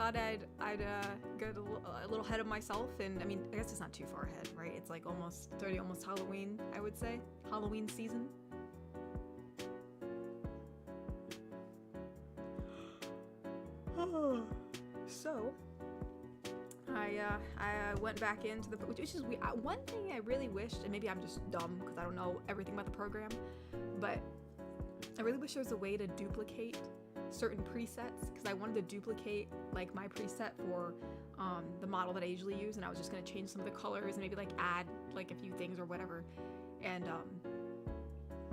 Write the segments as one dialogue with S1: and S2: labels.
S1: thought I'd get a little ahead of myself, and I mean, I guess it's not too far ahead, right? It's like almost Halloween, I would say. Halloween season. So I went back into the, which is one thing I really wished, and maybe I'm just dumb because I don't know everything about the program, but I really wish there was a way to duplicate certain presets, because I wanted to duplicate like my preset for the model that I usually use, and I was just going to change some of the colors and maybe like add like a few things or whatever, and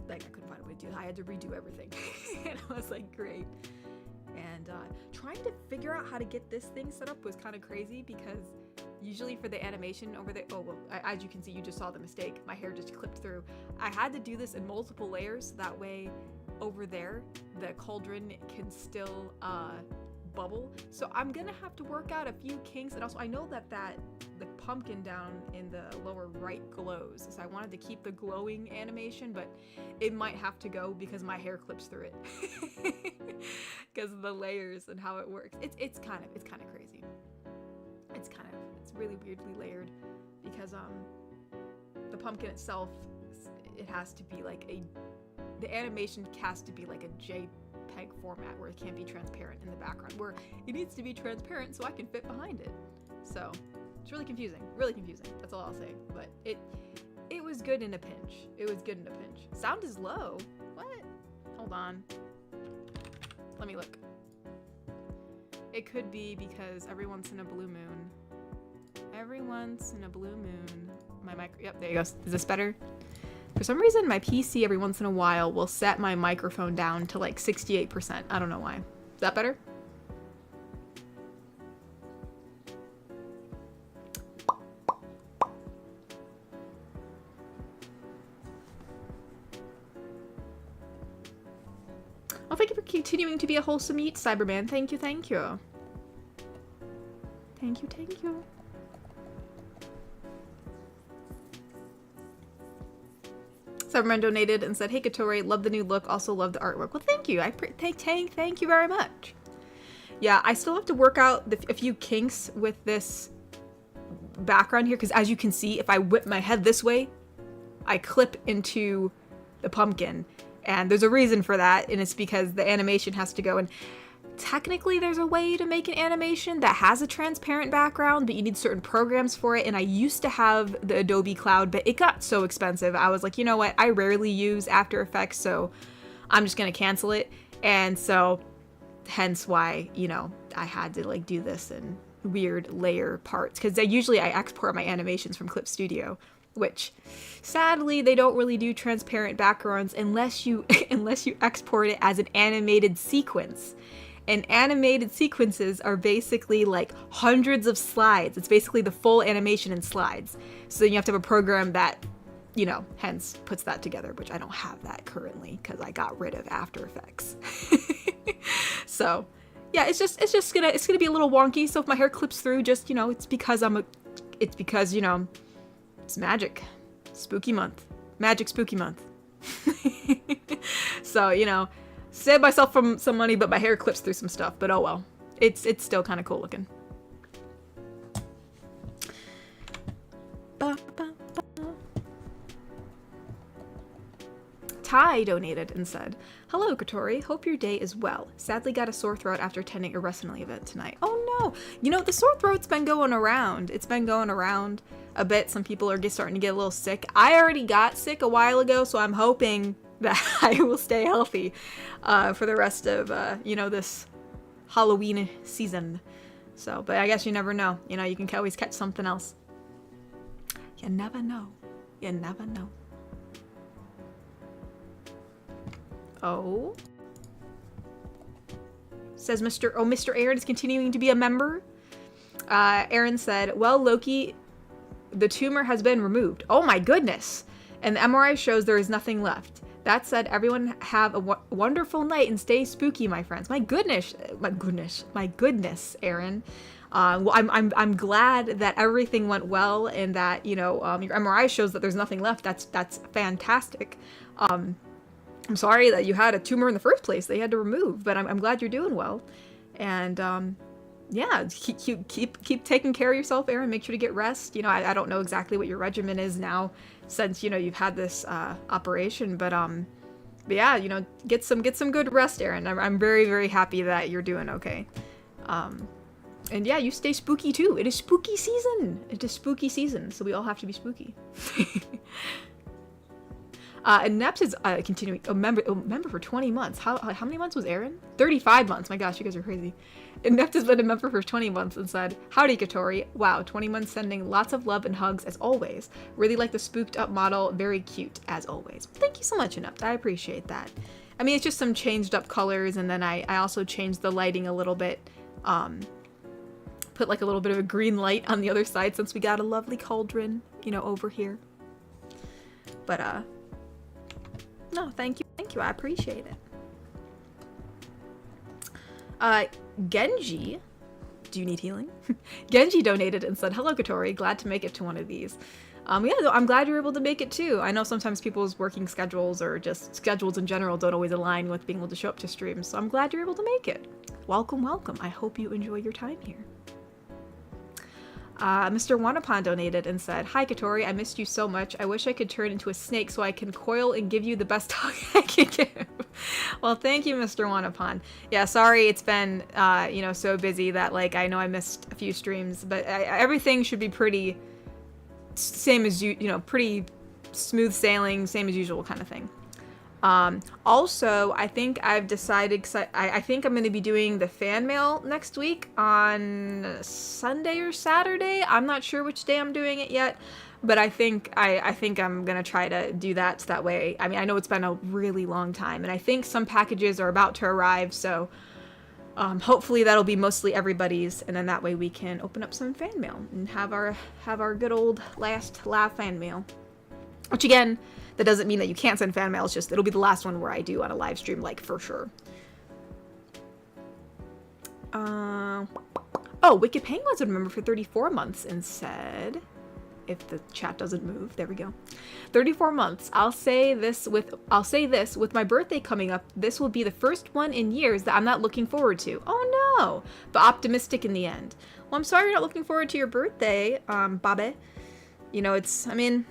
S1: like I couldn't find a way to do it. I had to redo everything. And I was like, great. And trying to figure out how to get this thing set up was kind of crazy, because usually for the animation over there, oh well, as you can see, you just saw the mistake, my hair just clipped through. I had to do this in multiple layers, so that way over there the cauldron can still bubble. So I'm gonna have to work out a few kinks, and also I know that the pumpkin down in the lower right glows, so I wanted to keep the glowing animation, but it might have to go because my hair clips through it because of the layers and how it works. It's kind of crazy. It's really weirdly layered, because the pumpkin itself, it has to be like the animation has to be like a JPEG format where it can't be transparent in the background, where it needs to be transparent so I can fit behind it. So it's really confusing, that's all I'll say. But it was good in a pinch. Sound is low. What? Hold on, let me look. It could be because every once in a blue moon, my mic, yep, there you go. Is this better? For some reason, my PC every once in a while will set my microphone down to like 68%. I don't know why. Is that better? Oh, thank you for continuing to be a wholesome eat, Cyberman. Thank you. Thank you. Cyberman donated and said, "Hey Katori, love the new look, also love the artwork." Well, thank you. Thank you very much. Yeah, I still have to work out a few kinks with this background here, because as you can see, if I whip my head this way, I clip into the pumpkin, and there's a reason for that, and it's because the animation has to go. And technically there's a way to make an animation that has a transparent background, but you need certain programs for it, and I used to have the Adobe Cloud, but it got so expensive. I was like, you know what, I rarely use After Effects, so I'm just gonna cancel it. And so hence why, you know, I had to like do this in weird layer parts, because I export my animations from Clip Studio, which sadly they don't really do transparent backgrounds unless you export it as an animated sequence. And animated sequences are basically like hundreds of slides. It's basically the full animation in slides. So then you have to have a program that, you know, hence puts that together, which I don't have that currently because I got rid of After Effects. So yeah, it's gonna be a little wonky. So if my hair clips through, just, you know, it's because you know, it's magic, spooky month, magic spooky month. So, you know, saved myself from some money, but my hair clips through some stuff, but oh well. It's still kind of cool looking. Ty donated and said, "Hello, Katori. Hope your day is well. Sadly got a sore throat after attending a wrestling event tonight." Oh no! You know, the sore throat's been going around. It's been going around a bit. Some people are starting to get a little sick. I already got sick a while ago, so I'm hoping that I will stay healthy for the rest of, you know, this Halloween season. So, but I guess you never know. You know, you can always catch something else. You never know. You never know. Oh. Says Mr. Aaron is continuing to be a member. Aaron said, "Well, Loki, the tumor has been removed." Oh my goodness. And the MRI shows there is nothing left. That said, everyone have a wonderful night and stay spooky, my friends. My goodness, Aaron. Well, I'm glad that everything went well and that, you know, your MRI shows that there's nothing left. That's fantastic. I'm sorry that you had a tumor in the first place that you had to remove, but I'm glad you're doing well. And yeah, keep taking care of yourself, Aaron. Make sure to get rest. You know, I don't know exactly what your regimen is now since, you know, you've had this operation, but yeah, you know, get some good rest, Aaron. I'm very, very happy that you're doing okay. And yeah, you stay spooky too. It is spooky season. It is spooky season, so we all have to be spooky. And Neps is continuing a member for 20 months. How many months was Aaron? 35 months. My gosh, you guys are crazy. And Neps has been a member for 20 months and said, "Howdy, Katori. Wow, 20 months sending lots of love and hugs as always. Really like the spooked up model. Very cute as always." Thank you so much, Inept. I appreciate that. I mean, it's just some changed up colors, and then I also changed the lighting a little bit. Put like a little bit of a green light on the other side since we got a lovely cauldron, you know, over here. But no, thank you, I appreciate it. Genji, do you need healing? Genji donated and said, "Hello, Katori, glad to make it to one of these." Yeah, I'm glad you're able to make it too. I know sometimes people's working schedules or just schedules in general don't always align with being able to show up to streams, so I'm glad you're able to make it. Welcome, welcome. I hope you enjoy your time here. Mr. Wanapon donated and said, "Hi, Katori, I missed you so much. I wish I could turn into a snake so I can coil and give you the best hug I can give." Well, thank you, Mr. Wanapon. Yeah, sorry it's been, you know, so busy that, like, I know I missed a few streams, but everything should be pretty same as you know, pretty smooth sailing, same as usual kind of thing. Also, I think I've decided, cause I think I'm going to be doing the fan mail next week on Sunday or Saturday. I'm not sure which day I'm doing it yet, but I think I'm going to try to do that so that way. I mean, I know it's been a really long time, and I think some packages are about to arrive, so hopefully that'll be mostly everybody's, and then that way we can open up some fan mail and have our good old last live fan mail. Which again, that doesn't mean that you can't send fan mail, it's just it'll be the last one where I do on a live stream, like, for sure. Oh, Wicked Penguins would remember for 34 months and said, if the chat doesn't move, there we go. 34 months. I'll say this with my birthday coming up, this will be the first one in years that I'm not looking forward to. Oh no, but optimistic in the end. Well, I'm sorry you're not looking forward to your birthday, Babe. You know, I mean,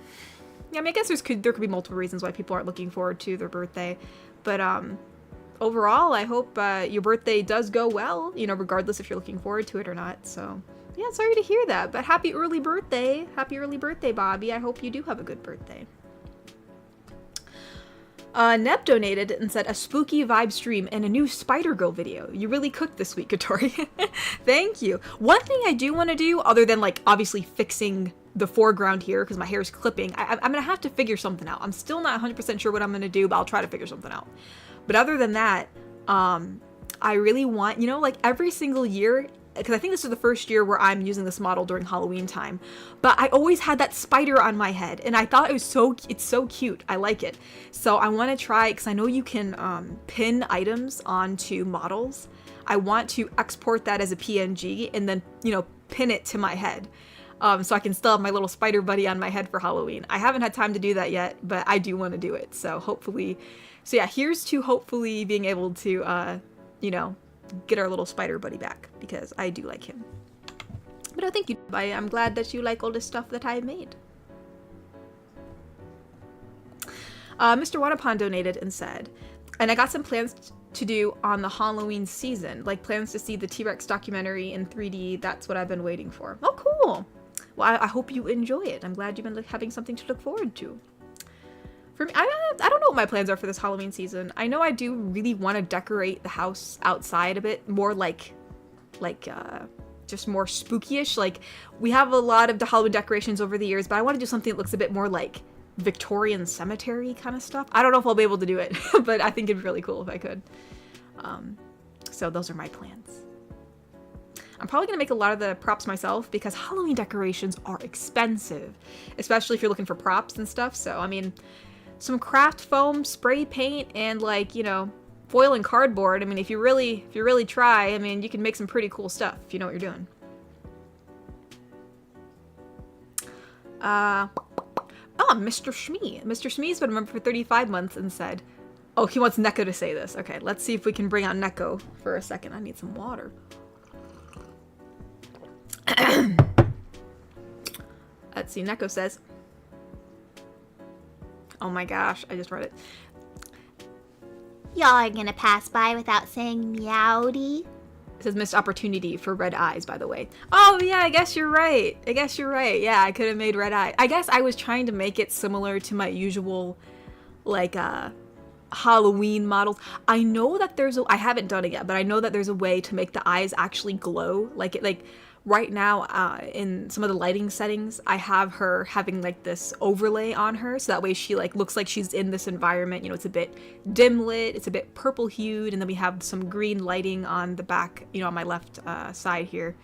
S1: I guess there could be multiple reasons why people aren't looking forward to their birthday, but overall, I hope your birthday does go well, you know, regardless if you're looking forward to it or not. So yeah, sorry to hear that, but happy early birthday, Bobby. I hope you do have a good birthday. Nep donated and said, "A spooky vibe stream and a new Spider-Girl video. You really cooked this week, Katori." Thank you. One thing I do want to do, other than, like, obviously fixing the foreground here because my hair is clipping, I'm gonna have to figure something out. I'm still not 100% sure what I'm gonna do, but I'll try to figure something out. But other than that, I really want, you know, like, every single year, because I think this is the first year where I'm using this model during Halloween time, but I always had that spider on my head, and I thought it's so cute. I like it. So I want to try, because I know you can pin items onto models. I want to export that as a PNG and then, you know, pin it to my head. So I can still have my little spider buddy on my head for Halloween. I haven't had time to do that yet, but I do want to do it. So hopefully, so yeah, here's to hopefully being able to, you know, get our little spider buddy back, because I do like him. But thank you. I'm glad that you like all the stuff that I've made. Mr. Wanapon donated and said, "And I got some plans to do on the Halloween season, like plans to see the T-Rex documentary in 3D. That's what I've been waiting for." Oh, cool. Well, I hope you enjoy it. I'm glad you've been having something to look forward to. For me, I don't know what my plans are for this Halloween season. I know I do really want to decorate the house outside a bit more, like just more spooky-ish. Like, we have a lot of the Halloween decorations over the years, but I want to do something that looks a bit more like Victorian cemetery kind of stuff. I don't know if I'll be able to do it, but I think it'd be really cool if I could. So those are my plans. I'm probably going to make a lot of the props myself because Halloween decorations are expensive, especially if you're looking for props and stuff. So, I mean, some craft foam, spray paint, and, like, you know, foil and cardboard. I mean, if you really try, I mean, you can make some pretty cool stuff if you know what you're doing. Oh, Mr. Shmee. Mr. Shmee's been a member for 35 months and said, oh, he wants Neko to say this. Okay, let's see if we can bring out Neko for a second. I need some water. Let's see, Neko says, oh my gosh, I just read it.
S2: Y'all are gonna pass by without saying meowdy.
S1: It says missed opportunity for red eyes, by the way. Oh yeah, I guess you're right. Yeah, I could have made red eye. I guess I was trying to make it similar to my usual, like, Halloween models. I know that I haven't done it yet, but I know that there's a way to make the eyes actually glow. Like right now, in some of the lighting settings, I have her having like this overlay on her, so that way she like looks like she's in this environment. You know, it's a bit dim lit, it's a bit purple hued, and then we have some green lighting on the back, you know, on my left side here.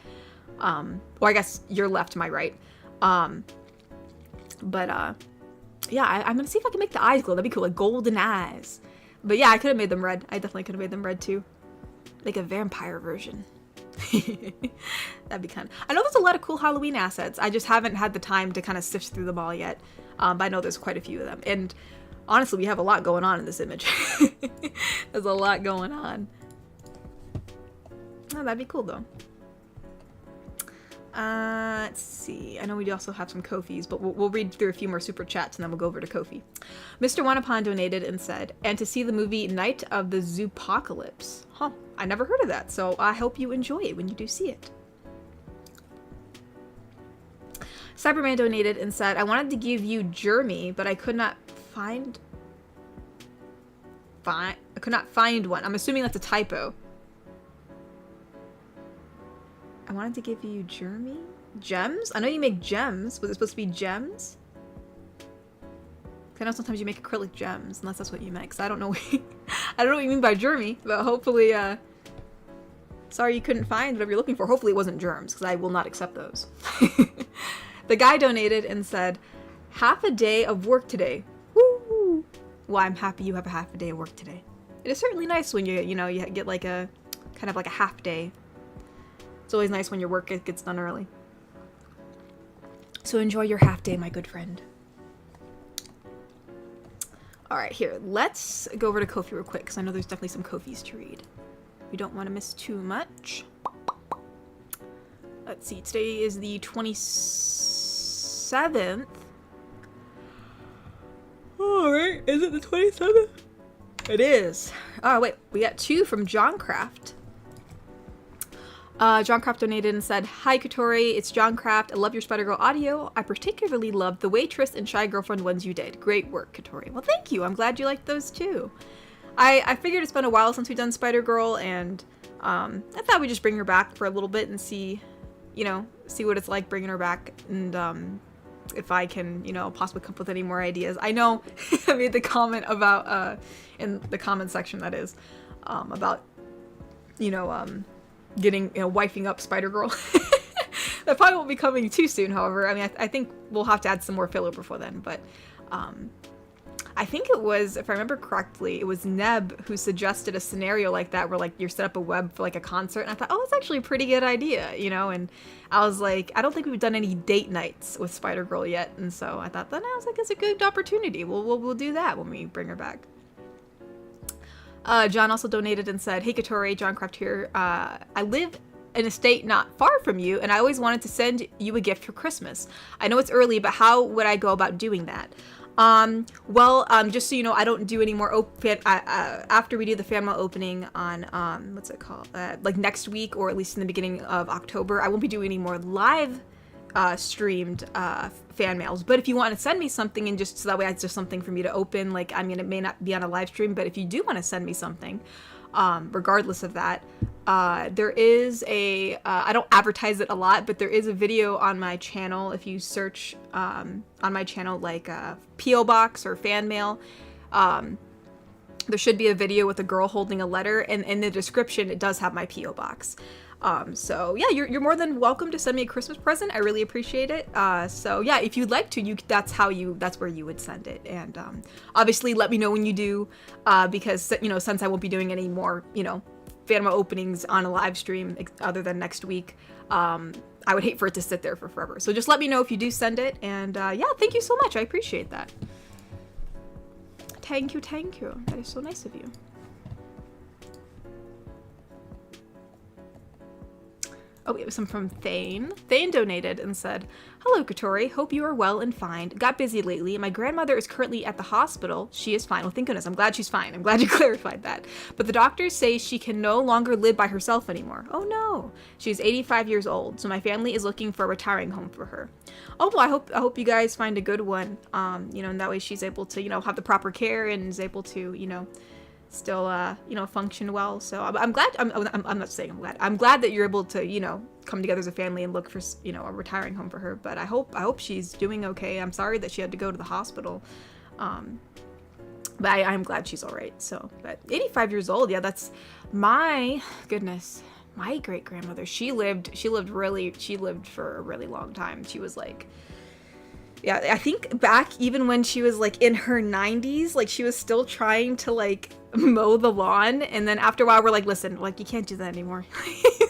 S1: Or I guess your left, my right. Yeah, I'm gonna see if I can make the eyes glow. That'd be cool, like golden eyes. But yeah, I could have made them red. I definitely could have made them red too. Like a vampire version. That'd be kind of... I know there's a lot of cool Halloween assets. I just haven't had the time to kind of sift through them all yet. But I know there's quite a few of them. And honestly, we have a lot going on in this image. There's a lot going on. Oh, that'd be cool though. Let's see. I know we also have some Ko-fis, but we'll read through a few more super chats and then we'll go over to Ko-fi. Mr. Wanapon donated and said, and to see the movie Night of the Zoopocalypse. Huh, I never heard of that, so I hope you enjoy it when you do see it. Cyberman donated and said, I wanted to give you Jeremy, but I could not find one. I'm assuming that's a typo. I wanted to give you Jeremy? Gems? I know you make gems. Was it supposed to be gems? I know sometimes you make acrylic gems, unless that's what you meant, because I don't know I don't know what you mean by Jeremy, but hopefully, sorry you couldn't find whatever you're looking for. Hopefully it wasn't germs, because I will not accept those. The guy donated and said, half a day of work today. Woo! Well, I'm happy you have a half a day of work today. It is certainly nice when you get like a, kind of like a half day. It's always nice when your work gets done early. So enjoy your half day, my good friend. Alright, here. Let's go over to Ko-fi real quick, because I know there's definitely some Ko-fis to read. We don't want to miss too much. Let's see. Today is the 27th. Alright, is it the 27th? It is. Oh, wait. We got two from Johncraft. Johncraft donated and said, hi Katori, it's Johncraft. I love your Spider Girl audio. I particularly loved the Waitress and Shy Girlfriend ones you did. Great work, Katori. Well, thank you. I'm glad you liked those too. I figured it's been a while since we've done Spider Girl, and I thought we'd just bring her back for a little bit and see, see what it's like bringing her back, and if I can, possibly come up with any more ideas. I know I made the comment about, in the comment section that is, about, getting, wifing up Spider-Girl. That probably won't be coming too soon, however. I mean, I think we'll have to add some more filler before then, but I think it was, if I remember correctly, it was Neb who suggested a scenario like that where, like, you're set up a web for, like, a concert, and I thought, oh, that's actually a pretty good idea, and I was like, I don't think we've done any date nights with Spider-Girl yet, and so I thought, it's a good opportunity. We'll do that when we bring her back. John also donated and said, hey Katori, Johncraft here. I live in a state not far from you, and I always wanted to send you a gift for Christmas. I know it's early, but how would I go about doing that? Just so you know, I don't do any more after we do the fan mail opening on, what's it called? Like next week, or at least in the beginning of October, I won't be doing any more live streamed fan mails. But if you want to send me something, and just so that way it's just something for me to open, like, I mean, it may not be on a live stream, but if you do want to send me something, regardless of that, there is a I don't advertise it a lot, but there is a video on my channel. If you search on my channel like PO box or fan mail, there should be a video with a girl holding a letter, and in the description it does have my PO box. So yeah, you're more than welcome to send me a Christmas present. I really appreciate it. So yeah, if you'd like to, that's where you would send it. And obviously let me know when you do, because since I won't be doing any more fan mail openings on a live stream other than next week, I would hate for it to sit there for forever. So just let me know if you do send it. And yeah, thank you so much. I appreciate that. Thank you. That is so nice of you. Oh, it was some from Thane. Thane donated and said, "Hello, Katori. Hope you are well and fine. Got busy lately. My grandmother is currently at the hospital. She is fine." Well, thank goodness. I'm glad she's fine. I'm glad you clarified that. But the doctors say she can no longer live by herself anymore. Oh, no. She's 85 years old, so my family is looking for a retiring home for her. Oh, well, I hope you guys find a good one. And that way she's able to, have the proper care and is able to, still function well. So I'm glad. I'm not saying I'm glad. I'm glad that you're able to come together as a family and look for a retiring home for her. But I hope she's doing okay. I'm sorry that she had to go to the hospital, but I'm glad she's all right. So, but 85 years old, yeah, that's my goodness. My great grandmother, she lived for a really long time. She was like, yeah, I think back even when she was like in her 90s, like she was still trying to like mow the lawn, and then after a while we're like, listen, like you can't do that anymore.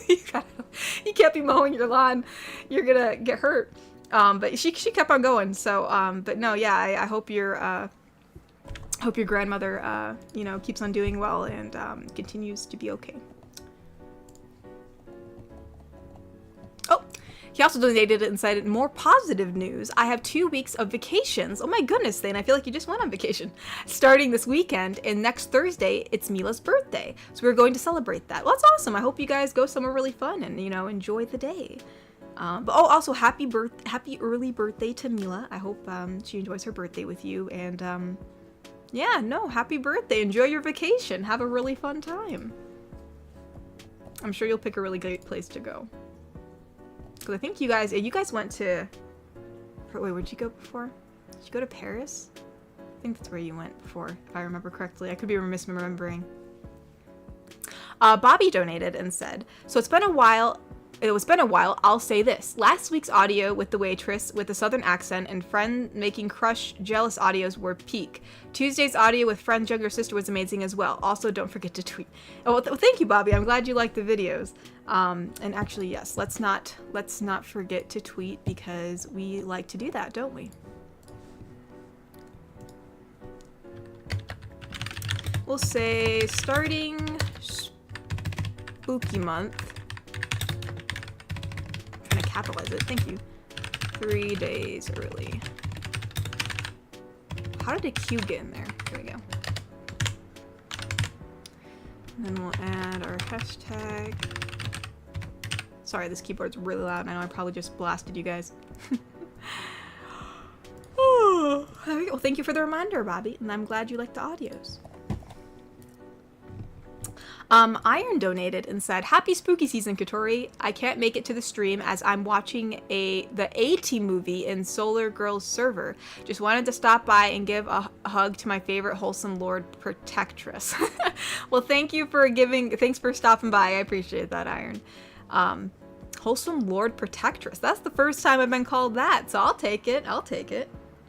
S1: You can't be mowing your lawn, you're gonna get hurt. But she kept on going. So but no, yeah, I hope your grandmother keeps on doing well and continues to be okay. Oh, he also donated it and said, "More positive news. I have 2 weeks of vacations." Oh my goodness, Thane, I feel like you just went on vacation. Starting this weekend, and next Thursday, it's Mila's birthday. So we're going to celebrate that. Well, that's awesome. I hope you guys go somewhere really fun and, enjoy the day. But also happy early birthday to Mila. I hope she enjoys her birthday with you. And happy birthday. Enjoy your vacation. Have a really fun time. I'm sure you'll pick a really great place to go. Because I think you guys went to... Wait, where'd you go before? Did you go to Paris? I think that's where you went before, if I remember correctly. I could be misremembering. Bobby donated and said, "So it's been a while. I'll say this. Last week's audio with the waitress with the southern accent and friend making crush jealous audios were peak. Tuesday's audio with friend's younger sister was amazing as well. Also, don't forget to tweet." Oh, well, thank you, Bobby. I'm glad you liked the videos. And actually, yes, let's not forget to tweet because we like to do that, don't we? We'll say starting spooky month. I'm gonna capitalize it. Thank you. 3 days early. How did a Q get in there? There we go. And then we'll add our hashtag. Sorry, this keyboard's really loud. I know I probably just blasted you guys. Oh, there we go. Well, thank you for the reminder, Bobby, and I'm glad you liked the audios. Iron donated and said, "Happy spooky season, Katori. I can't make it to the stream as I'm watching the A-Team movie in Solar Girls server. Just wanted to stop by and give a hug to my favorite Wholesome Lord Protectress." Well, thanks for stopping by. I appreciate that, Iron. Wholesome Lord Protectress. That's the first time I've been called that, so I'll take it.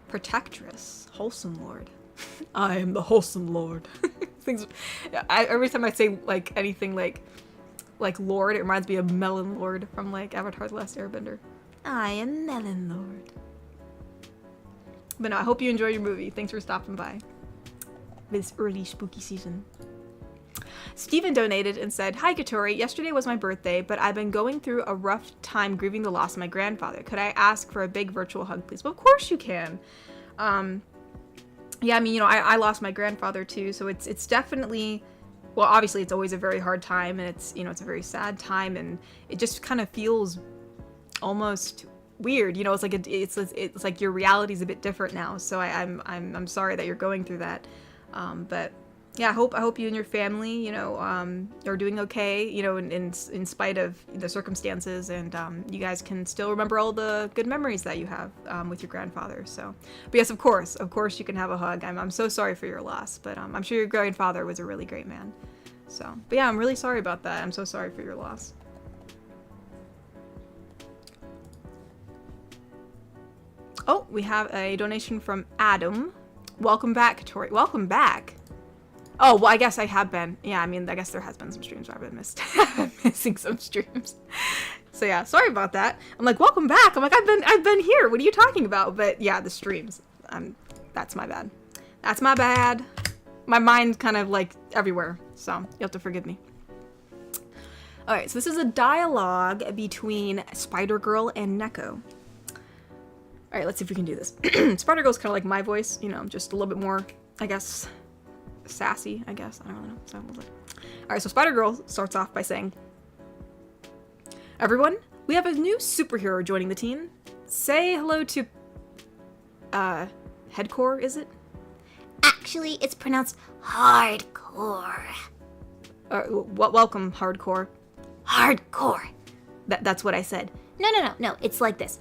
S1: Protectress. Wholesome Lord. I am the Wholesome Lord. Every time I say like anything like Lord, it reminds me of Melon Lord from like Avatar: The Last Airbender. I am Melon Lord. But no, I hope you enjoy your movie. Thanks for stopping by this early spooky season. Steven donated and said, "Hi, Katori. Yesterday was my birthday, but I've been going through a rough time grieving the loss of my grandfather. Could I ask for a big virtual hug, please?" Well, of course you can. Yeah, I mean, I lost my grandfather too, so it's definitely, well, obviously it's always a very hard time, and it's a very sad time, and it just kind of feels almost weird. It's like your reality's a bit different now. So I'm sorry that you're going through that. But yeah, I hope you and your family, are doing okay, in spite of the circumstances, and you guys can still remember all the good memories that you have with your grandfather. So, but yes, of course you can have a hug. I'm so sorry for your loss, but I'm sure your grandfather was a really great man. So, but yeah, I'm really sorry about that. I'm so sorry for your loss. Oh, we have a donation from Adam. Welcome back, Tori. Welcome back. Oh, well, I guess I have been. Yeah, I mean, I guess there has been some streams where I've been missing some streams. So yeah, sorry about that. I'm like, welcome back. I'm like, I've been here. What are you talking about? But yeah, the streams. That's my bad. That's my bad. My mind's kind of like everywhere, so you'll have to forgive me. Alright, so this is a dialogue between Spider-Girl and Neko. Alright, let's see if we can do this. Spider-Girl's kind of like my voice, you know, just a little bit more, I guess, sassy, I guess. I don't really know. So, alright, so Spider-Girl starts off by saying, "Everyone, we have a new superhero joining the team. Say hello to, Headcore, is it?
S2: Actually, it's pronounced hardcore.
S1: Welcome, Hardcore."
S2: Hardcore.
S1: That's what I said.
S2: No. It's like this.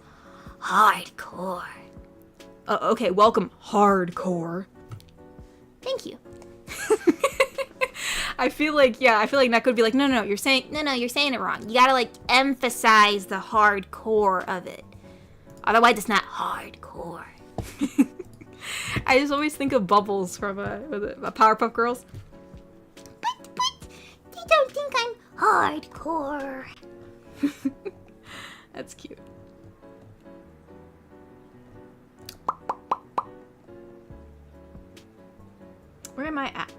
S2: Hardcore.
S1: Okay, welcome, Hardcore.
S2: Thank you.
S1: I feel like Neko would be like, no, you're saying
S2: You're saying it wrong. You gotta like emphasize the hardcore of it. Otherwise, it's not hardcore.
S1: I just always think of Bubbles from Powerpuff Girls.
S2: But you don't think I'm hardcore.
S1: That's cute. Where am I at?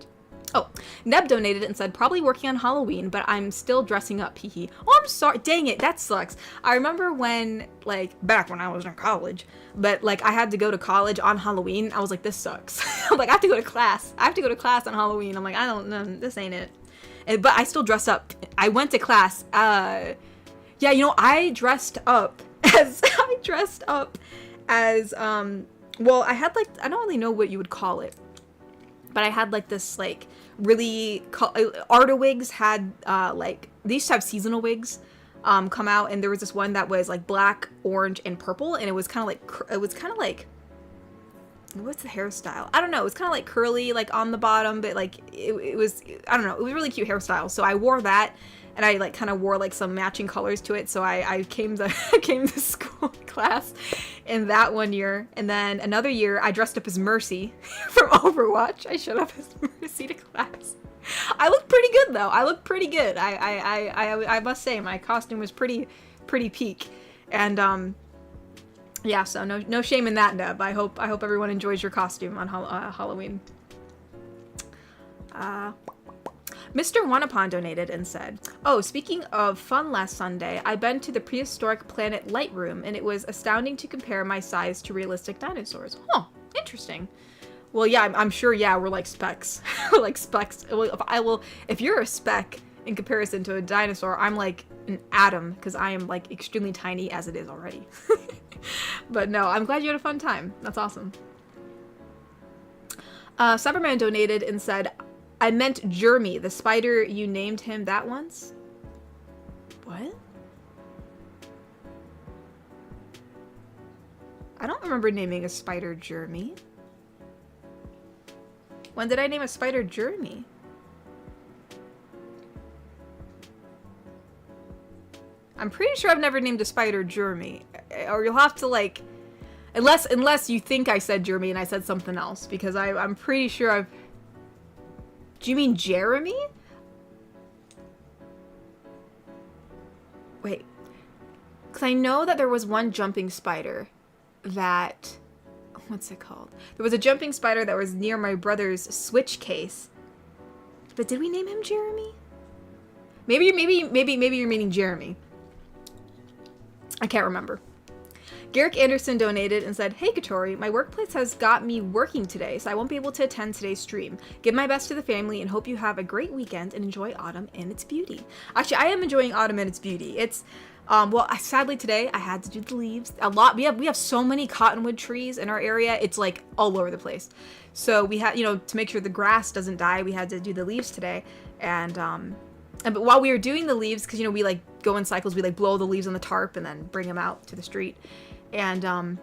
S1: Oh, Neb donated and said, "Probably working on Halloween, but I'm still dressing up, hee. Oh, I'm sorry. Dang it, that sucks. I remember when, like, back when I was in college, but, like, I had to go to college on Halloween. I was like, this sucks. I'm like, I have to go to class. On Halloween. I'm like, I don't know, this ain't it. But I still dress up. I went to class. Yeah, you know, I dressed up as, well, I had, like, I don't really know what you would call it, but I had, like, this, like, really, Arta wigs had, like, they used to have seasonal wigs, come out, and there was this one that was, like, black, orange, and purple, and it was kind of like, what's the hairstyle? I don't know, it was kind of like curly, like, on the bottom, but, like, it was, I don't know, it was a really cute hairstyle, so I wore that, and I, like, kind of wore, like, some matching colors to it, so I came to school class in that one year, and then another year, I dressed up as Mercy from Overwatch. I showed up as Mercy to class. I looked pretty good, though. I must say, my costume was pretty peak, and, yeah, so no shame in that, Neb. I hope everyone enjoys your costume on Halloween. Mr. Wanapon donated and said, "Oh, speaking of fun last Sunday, I've been to the prehistoric planet Lightroom, and it was astounding to compare my size to realistic dinosaurs." Huh, interesting. Well, yeah, I'm sure, yeah, we're like specks. We're like specks. If you're a speck in comparison to a dinosaur, I'm like an atom, because I am like extremely tiny as it is already. But no, I'm glad you had a fun time. That's awesome. Cyberman donated and said, "I meant Jeremy, the spider you named him that once." What? I don't remember naming a spider Jeremy. When did I name a spider Jeremy? I'm pretty sure I've never named a spider Jeremy. Or you'll have to, like, unless you think I said Jeremy and I said something else, because I'm pretty sure I've... Do you mean Jeremy? Wait. Because I know that there was one jumping spider that... What's it called? There was a jumping spider that was near my brother's Switch case. But did we name him Jeremy? Maybe you're meaning Jeremy. I can't remember. Garrick Anderson donated and said, "Hey Katori, my workplace has got me working today, so I won't be able to attend today's stream. Give my best to the family and hope you have a great weekend and enjoy autumn and its beauty." Actually, I am enjoying autumn and its beauty. It's, well, sadly today I had to do the leaves. A lot. We have so many cottonwood trees in our area. It's like all over the place. So we had, you know, to make sure the grass doesn't die, we had to do the leaves today. But while we were doing the leaves, because, you know, we like go in cycles, we like blow the leaves on the tarp and then bring them out to the street. And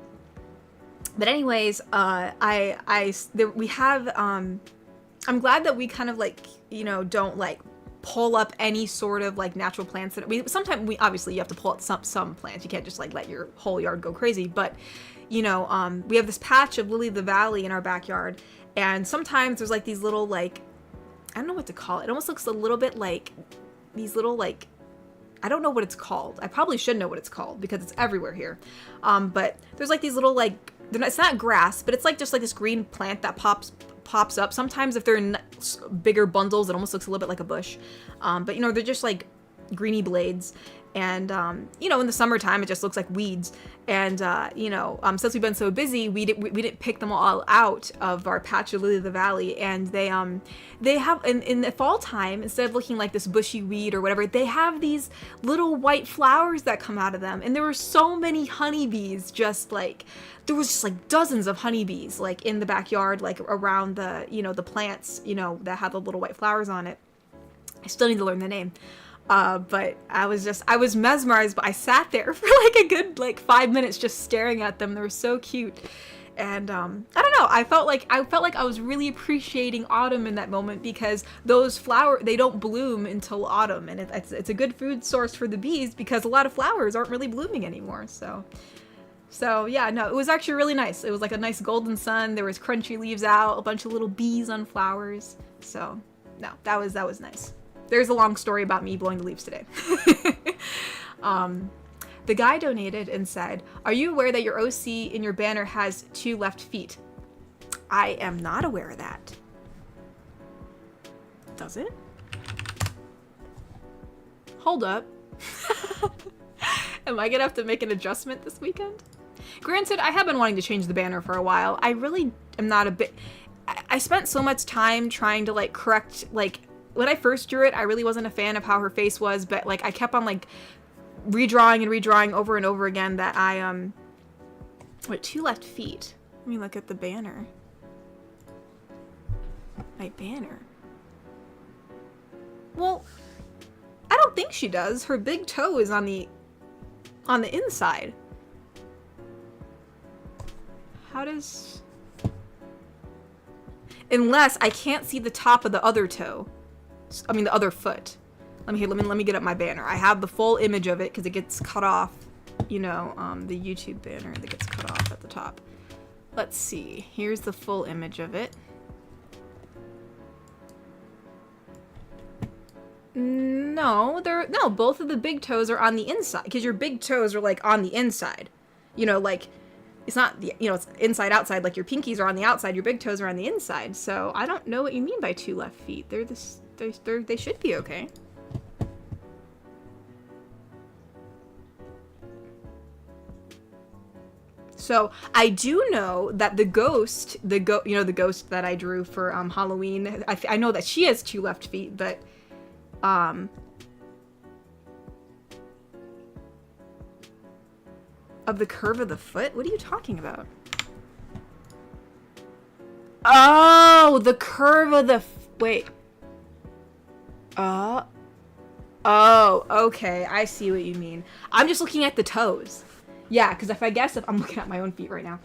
S1: but anyways, we have I'm glad that we kind of like, you know, don't like pull up any sort of like natural plants that sometimes obviously you have to pull up some plants. You can't just like let your whole yard go crazy, but you know, we have this patch of lily of the valley in our backyard, and sometimes there's like these little, like, I don't know what to call it. It almost looks a little bit like these little, like, I don't know what it's called. I probably should know what it's called because it's everywhere here. But there's like these little, like, it's not grass, but it's like just like this green plant that pops up. Sometimes if they're in bigger bundles, it almost looks a little bit like a bush. But you know, they're just like greeny blades. And, you know, in the summertime, it just looks like weeds. And, you know, since we've been so busy, we didn't pick them all out of our patch of Lily of the Valley. And they have, in the fall time, instead of looking like this bushy weed or whatever, they have these little white flowers that come out of them. And there were so many honeybees, just like, there was just like dozens of honeybees, like in the backyard, like around the, you know, the plants, you know, that have the little white flowers on it. I still need to learn the name. But I was mesmerized, but I sat there for like a good, like 5 minutes just staring at them. They were so cute. And, I don't know, I felt like I was really appreciating autumn in that moment, because those they don't bloom until autumn. And it's a good food source for the bees, because a lot of flowers aren't really blooming anymore. So yeah, no, it was actually really nice. It was like a nice golden sun. There was crunchy leaves out, a bunch of little bees on flowers. So no, that was nice. There's a long story about me blowing the leaves today. The guy donated and said, "Are you aware that your OC in your banner has 2 left feet?" I am not aware of that. Does it? Hold up. Am I gonna have to make an adjustment this weekend? Granted, I have been wanting to change the banner for a while. I really am not a bit... I spent so much time trying to, like, correct, like... When I first drew it, I really wasn't a fan of how her face was, but, like, I kept on, like, redrawing over and over again that I, Wait, 2 left feet. Let me look at the banner. My banner. Well, I don't think she does. Her big toe is on the inside. How does... Unless I can't see the top of the other toe. I mean, the other foot. Let me get up my banner. I have the full image of it because it gets cut off. You know, the YouTube banner that gets cut off at the top. Let's see. Here's the full image of it. No, both of the big toes are on the inside, because your big toes are like on the inside. You know, like it's not the, you know, it's inside outside, like your pinkies are on the outside, your big toes are on the inside. So I don't know what you mean by 2 left feet. They should be okay. So I do know that the ghost that I drew for Halloween, I know that she has 2 left feet, but of the curve of the foot? What are you talking about? Oh, the curve of the wait. Oh, okay. I see what you mean. I'm just looking at the toes. Yeah, because if I'm looking at my own feet right now.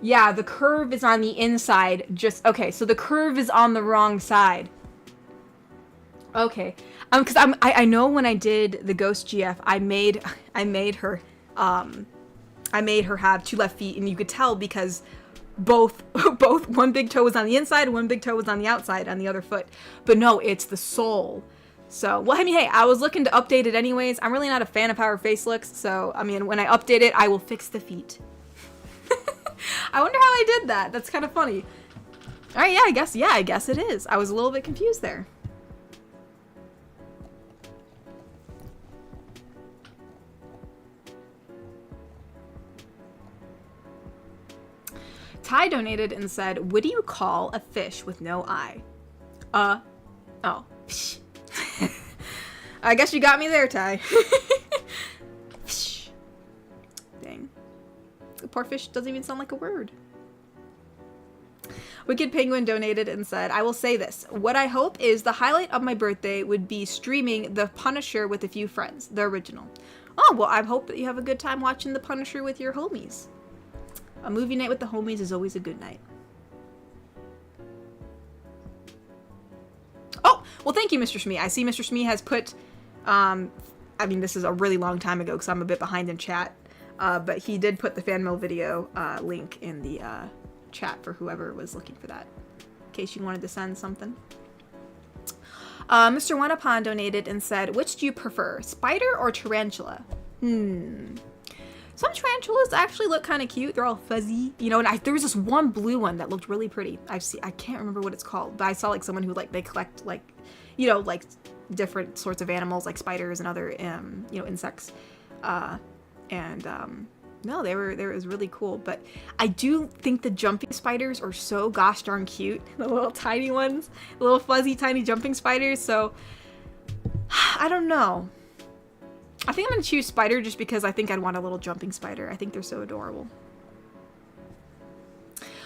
S1: Yeah, the curve is on the inside. Okay, so the curve is on the wrong side. Okay. Because I know when I did the ghost GF, I made her have 2 left feet, and you could tell because both one big toe was on the inside and one big toe was on the outside on the other foot. But no, it's the sole. So, well, I mean, hey, I was looking to update it anyways. I'm really not a fan of how her face looks, so, I mean, when I update it, I will fix the feet. I wonder how I did that. That's kind of funny. Alright, I guess it is. I was a little bit confused there. Ty donated and said, "What do you call a fish with no eye?" Oh. Psh. I guess you got me there, Ty. Dang. The poor fish doesn't even sound like a word. Wicked Penguin donated and said, "I will say this. What I hope is the highlight of my birthday would be streaming The Punisher with a few friends, the original." Oh, well, I hope that you have a good time watching The Punisher with your homies. A movie night with the homies is always a good night. Oh, well, thank you, Mr. Shmee. I see Mr. Shmee has put, I mean, this is a really long time ago because I'm a bit behind in chat, but he did put the fan mail video link in the chat for whoever was looking for that, in case you wanted to send something. Mr. Wanapon donated and said, "Which do you prefer, spider or tarantula?" Some tarantulas actually look kind of cute. They're all fuzzy, you know. And there was this one blue one that looked really pretty. I can't remember what it's called, but I saw like someone who like they collect like, you know, like different sorts of animals like spiders and other insects, no, it was really cool. But I do think the jumping spiders are so gosh darn cute. The little tiny ones, the little fuzzy tiny jumping spiders. So I don't know. I think I'm gonna choose spider just because I think I'd want a little jumping spider. I think they're so adorable.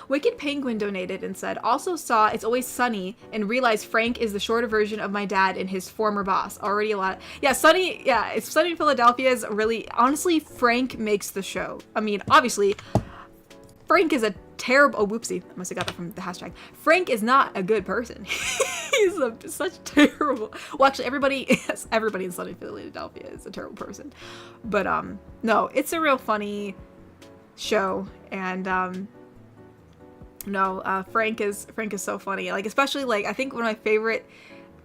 S1: Wicked Penguin donated and said, also saw It's Always Sunny and realized Frank is the shorter version of my dad and his former boss. Already a lot. Yeah, it's Sunny in Philadelphia is really, honestly, Frank makes the show. I mean, obviously, Frank is a terrible, oh, whoopsie. I must have got that from the hashtag. Frank is not a good person. He's such terrible, well, actually, everybody in Sunny Philadelphia is a terrible person. But, no, it's a real funny show, and, no, Frank is so funny. Like, especially, like, I think one of my favorite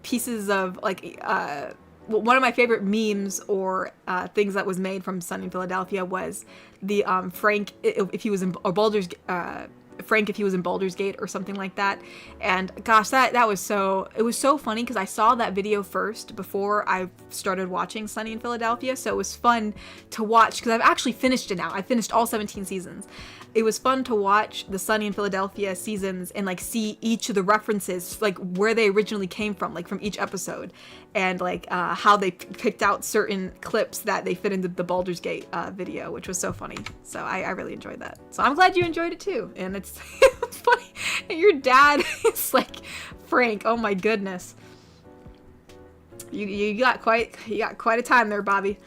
S1: pieces of, like, one of my favorite memes or things that was made from Sunny in Philadelphia was the Frank if he was in Frank if he was in Baldur's Gate or something like that. And gosh, it was so funny because I saw that video first before I started watching Sunny in Philadelphia, so it was fun to watch because I've actually finished it now. I finished all 17 seasons. It was fun to watch the Sunny in Philadelphia seasons and like see each of the references, like where they originally came from, like from each episode, and like how they picked out certain clips that they fit into the Baldur's Gate video, which was so funny. So I really enjoyed that. So I'm glad you enjoyed it too. And it's funny. And your dad is like Frank. Oh my goodness. You got quite a time there, Bobby.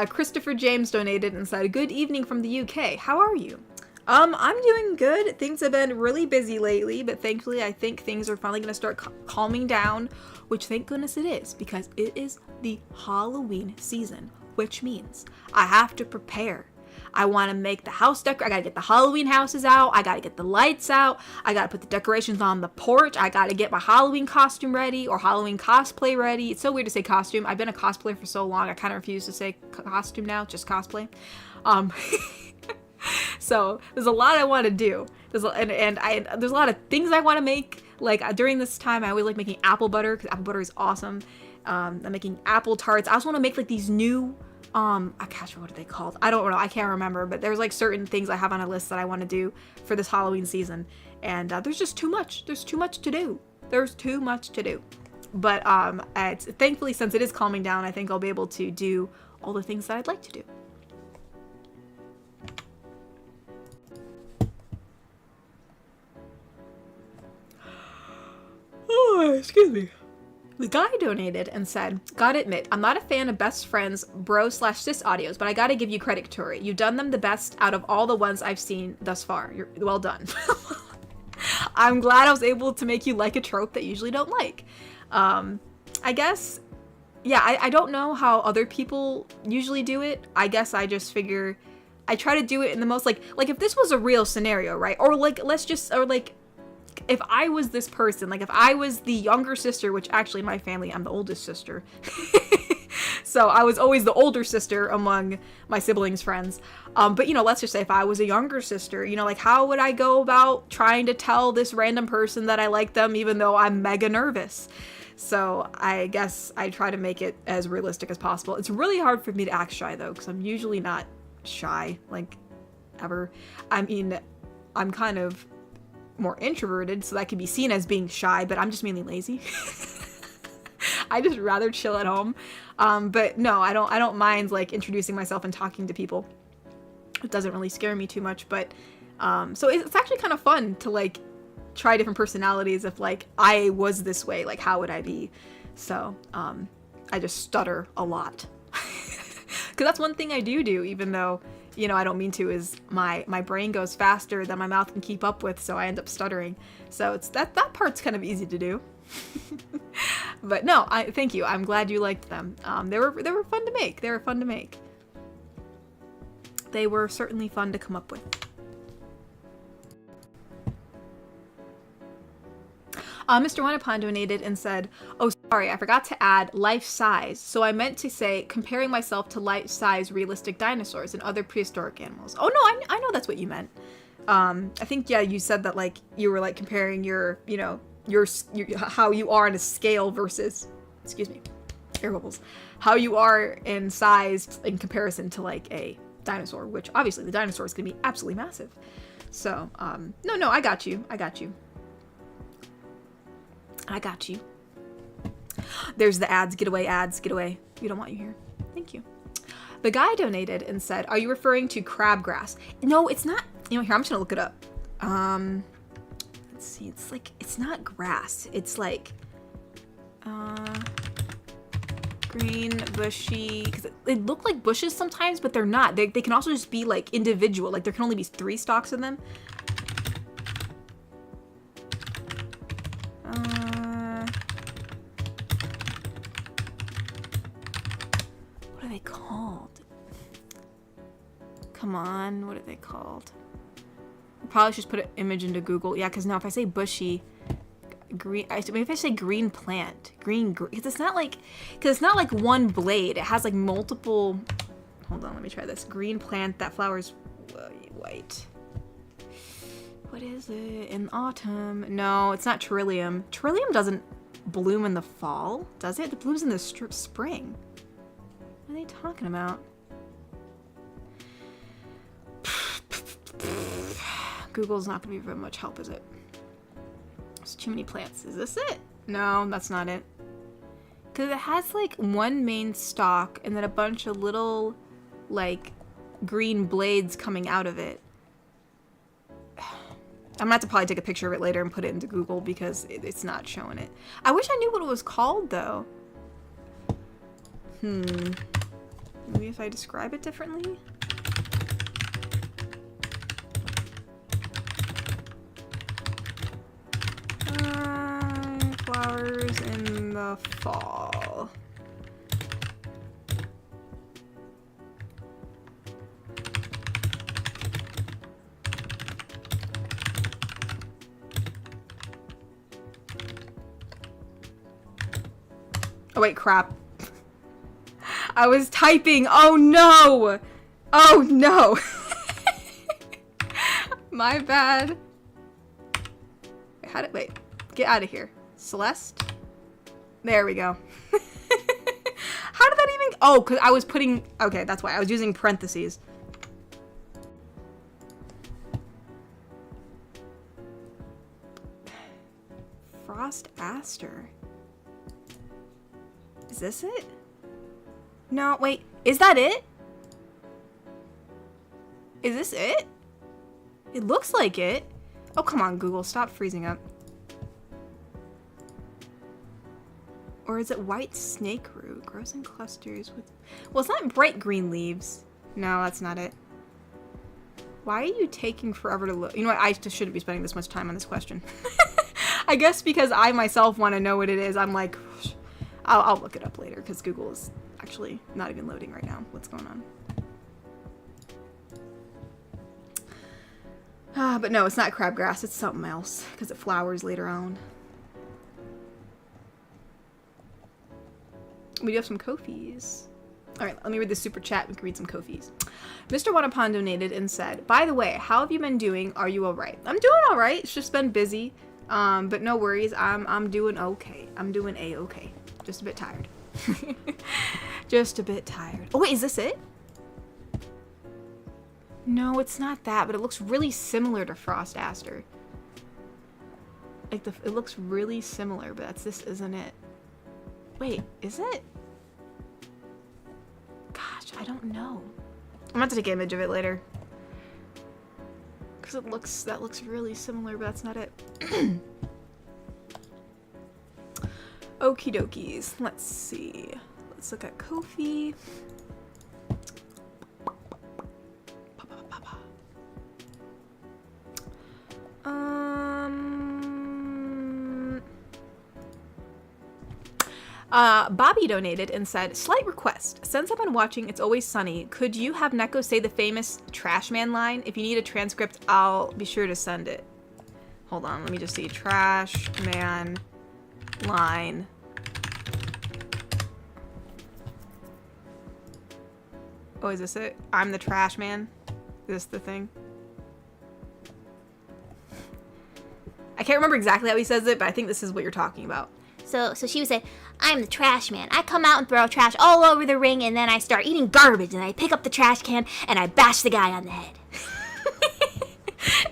S1: Christopher James donated and said, good evening from the UK. How are you? I'm doing good. Things have been really busy lately, but thankfully I think things are finally going to start calming down, which thank goodness it is, because it is the Halloween season, which means I have to prepare. I want to make the house I gotta get the Halloween houses out. I gotta get the lights out. I gotta put the decorations on the porch. I gotta get my Halloween costume ready or Halloween cosplay ready. It's so weird to say costume. I've been a cosplayer for so long. I kind of refuse to say costume now, just cosplay. So there's a lot I want to do. There's a lot of things I want to make. Like during this time, I always like making apple butter because apple butter is awesome. I'm making apple tarts. I also want to make like these new gosh, what are they called? I don't know. I can't remember, but there's like certain things I have on a list that I want to do for this Halloween season. And there's just too much. There's too much to do. But thankfully, since it is calming down, I think I'll be able to do all the things that I'd like to do. Oh, excuse me. The guy donated and said, gotta admit, I'm not a fan of best friends bro/sis audios, but I gotta give you credit, Tori. You've done them the best out of all the ones I've seen thus far. You're well done. I'm glad I was able to make you like a trope that you usually don't like. I guess, yeah, I don't know how other people usually do it. I guess I just figure I try to do it in the most like if this was a real scenario, right? Or like, if I was this person, like if I was the younger sister, which actually in my family, I'm the oldest sister. So I was always the older sister among my siblings' friends. But, let's just say if I was a younger sister, like how would I go about trying to tell this random person that I like them, even though I'm mega nervous? So I guess I try to make it as realistic as possible. It's really hard for me to act shy though, because I'm usually not shy, like ever. I mean, I'm kind of more introverted, so that could be seen as being shy, but I'm just mainly lazy. I just rather chill at home. But no, I don't mind like introducing myself and talking to people. It doesn't really scare me too much, but so it's actually kind of fun to like try different personalities. If like I was this way, like how would I be? So I just stutter a lot. Because that's one thing I do, even though I don't mean to, is my brain goes faster than my mouth can keep up with, so I end up stuttering. So it's that part's kind of easy to do. But no, thank you. I'm glad you liked them. They were fun to make. They were certainly fun to come up with. Mr. Wanapon donated and said, oh, sorry, I forgot to add life size. So I meant to say comparing myself to life size realistic dinosaurs and other prehistoric animals. Oh, no, I know that's what you meant. I think, yeah, you said that, like, you were, like, comparing your, how you are on a scale versus, excuse me, air bubbles, how you are in size in comparison to like a dinosaur, which obviously the dinosaur is going to be absolutely massive. So, no, I got you. There's the ads. Get away, ads. Get away. We don't want you here. Thank you. The guy donated and said, are you referring to crabgrass? No, it's not. You know, here, I'm just going to look it up. Let's see. It's not grass. It's like, green, bushy, because they look like bushes sometimes, but they're not. They can also just be like individual. Like there can only be 3 stalks in them. What are they called? Come on, what are they called? I probably should put an image into Google. Yeah, because now if I say bushy, green, maybe if I say green plant, because it's not like one blade. It has like multiple. Hold on, let me try this. Green plant that flowers white. What is it? In autumn? No, it's not trillium. Trillium doesn't bloom in the fall, does it? It blooms in the spring. What are they talking about? Google's not going to be very much help, is it? There's too many plants. Is this it? No, that's not it. Because it has like one main stalk and then a bunch of little like green blades coming out of it. I'm gonna have to probably take a picture of it later and put it into Google because it's not showing it. I wish I knew what it was called though. Maybe if I describe it differently? Flowers in the fall. Oh wait, crap. I was typing. Oh no! Oh no! My bad. Wait, get out of here. Celeste? There we go. How did that even... Oh, because I was putting... Okay, that's why. I was using parentheses. Frost Aster. Is this it? No, wait. Is that it? Is this it? It looks like it. Oh, come on, Google. Stop freezing up. Or is it white snake root? Grows in clusters with... Well, it's not bright green leaves. No, that's not it. Why are you taking forever to look? You know what? I just shouldn't be spending this much time on this question. I guess because I myself want to know what it is. I'm like, I'll look it up later because Google is actually not even loading right now. What's going on? But no, it's not crabgrass. It's something else because it flowers later on. We do have some Ko-fis. All right, let me read the super chat. We can read some Ko-fis. Mr. Wanapon donated and said, by the way, how have you been doing? Are you all right? I'm doing all right. It's just been busy. But no worries. I'm doing okay. I'm doing A-okay. Just a bit tired. Just a bit tired. Oh, wait, is this it? No, it's not that, but it looks really similar to Frost Aster. Like, it looks really similar, but this isn't it. Wait, is it? Gosh, I don't know. I'm gonna have to take an image of it later. Because that looks really similar, but that's not it. Okie dokies. Let's see. Let's look at Ko-fi. Bobby donated and said, slight request. Since I've been watching It's Always Sunny, could you have Neko say the famous Trash Man line? If you need a transcript, I'll be sure to send it. Hold on, let me just see. Trash Man line. Oh, is this it? I'm the trash man? Is this the thing? I can't remember exactly how he says it, but I think this is what you're talking about.
S2: So she would say, I'm the trash man. I come out and throw trash all over the ring, and then I start eating garbage, and I pick up the trash can, and I bash the guy on the head.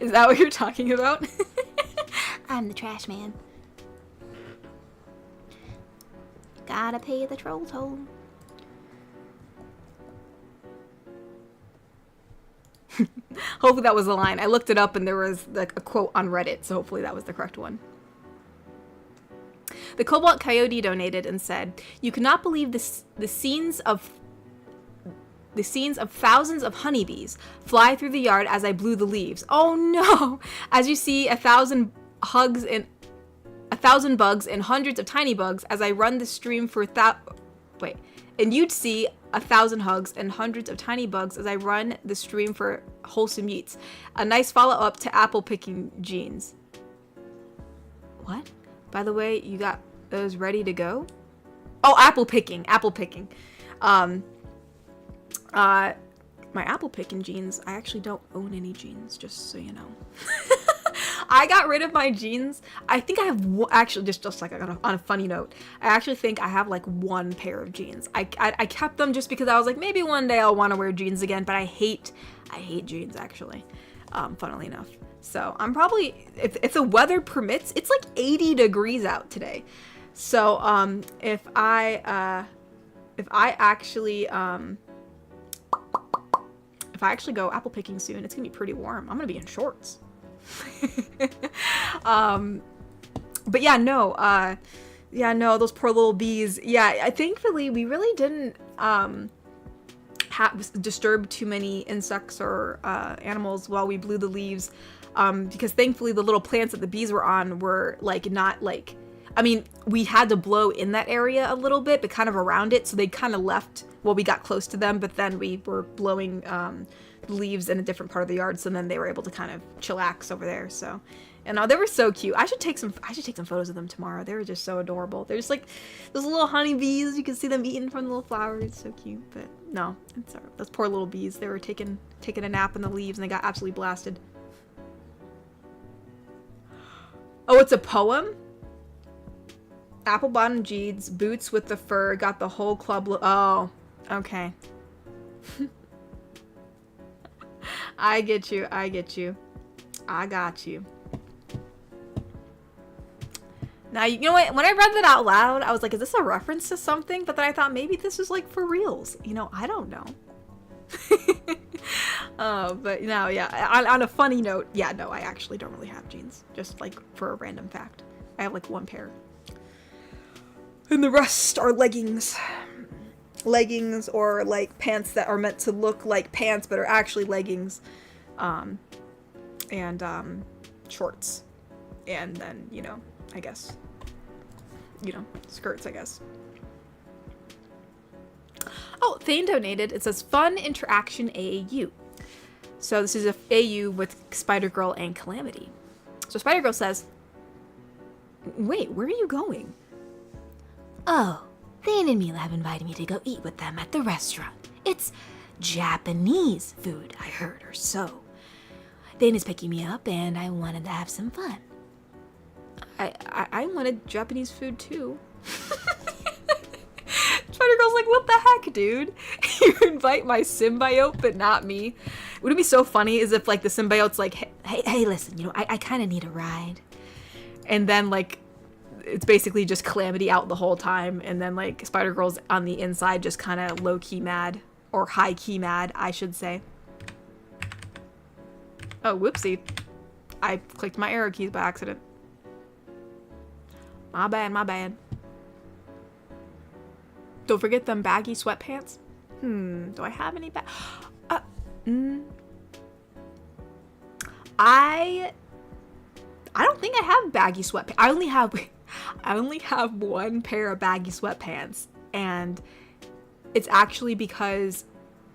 S1: Is that what you're talking about?
S2: I'm the trash man. Gotta pay the troll toll.
S1: Hopefully that was the line. I looked it up and there was like a quote on Reddit, so hopefully that was the correct one. The Cobalt Coyote donated and said, "You cannot believe the scenes of thousands of honeybees fly through the yard as I blew the leaves. Oh no! As you see, 1,000 bugs and hundreds of tiny bugs as I run the stream for and you'd see 1,000 hugs and hundreds of tiny bugs as I run the stream for Wholesome Eats. A nice follow-up to apple picking jeans." What? By the way, you got those ready to go? Oh, apple picking. My apple picking jeans, I actually don't own any jeans, just so you know. I got rid of my jeans. I think I have actually just like on a funny note, I actually think I have like one pair of jeans. I kept them just because I was like, maybe one day I'll want to wear jeans again, but I hate jeans actually, funnily enough. So I'm probably, if the weather permits, it's like 80 degrees out today. So if I actually go apple picking soon, it's gonna be pretty warm. I'm gonna be in shorts. But yeah, no, those poor little bees. Yeah, thankfully we really didn't disturb too many insects or animals while we blew the leaves, because thankfully the little plants that the bees were on were like not like, I mean, we had to blow in that area a little bit, but kind of around it, so they kind of left while we got close to them, but then we were blowing leaves in a different part of the yard, so then they were able to kind of chillax over there. So, and they were so cute. I should take some photos of them tomorrow. They were just so adorable. They're just like those little honeybees. You can see them eating from the little flowers. So cute. But no, it's those poor little bees. They were taking a nap in the leaves and they got absolutely blasted. Oh, it's a poem? Apple bottom jeans, boots with the fur, got the whole club. Oh, okay. I get you. I got you. Now, you know what? When I read that out loud, I was like, is this a reference to something? But then I thought maybe this is like for reals. You know, I don't know. But no, yeah. On a funny note, yeah, no, I actually don't really have jeans. Just like for a random fact. I have like one pair. And the rest are leggings. Leggings or like pants that are meant to look like pants but are actually leggings, and shorts, and then, you know, I guess, you know, skirts, I guess. Oh, Thane donated. It says fun interaction AAU. So this is a AU with Spider Girl and Calamity. So Spider Girl says, "Wait, where are you going?"
S2: "Oh, Thane and Mila have invited me to go eat with them at the restaurant. It's Japanese food, I heard, or so. Thane is picking me up, and I wanted to have some fun."
S1: I wanted Japanese food too. Spider Girl's like, what the heck, dude? You invite my symbiote, but not me. Would it be so funny is if like the symbiote's like, hey, listen, you know, I kind of need a ride. And then like, it's basically just Calamity out the whole time, and then like Spider Girl's on the inside just kind of low-key mad, or high-key mad, I should say. Oh, whoopsie. I clicked my arrow keys by accident. My bad. Don't forget them baggy sweatpants. Do I have any I don't think I have baggy sweatpants. I only have one pair of baggy sweatpants, and it's actually because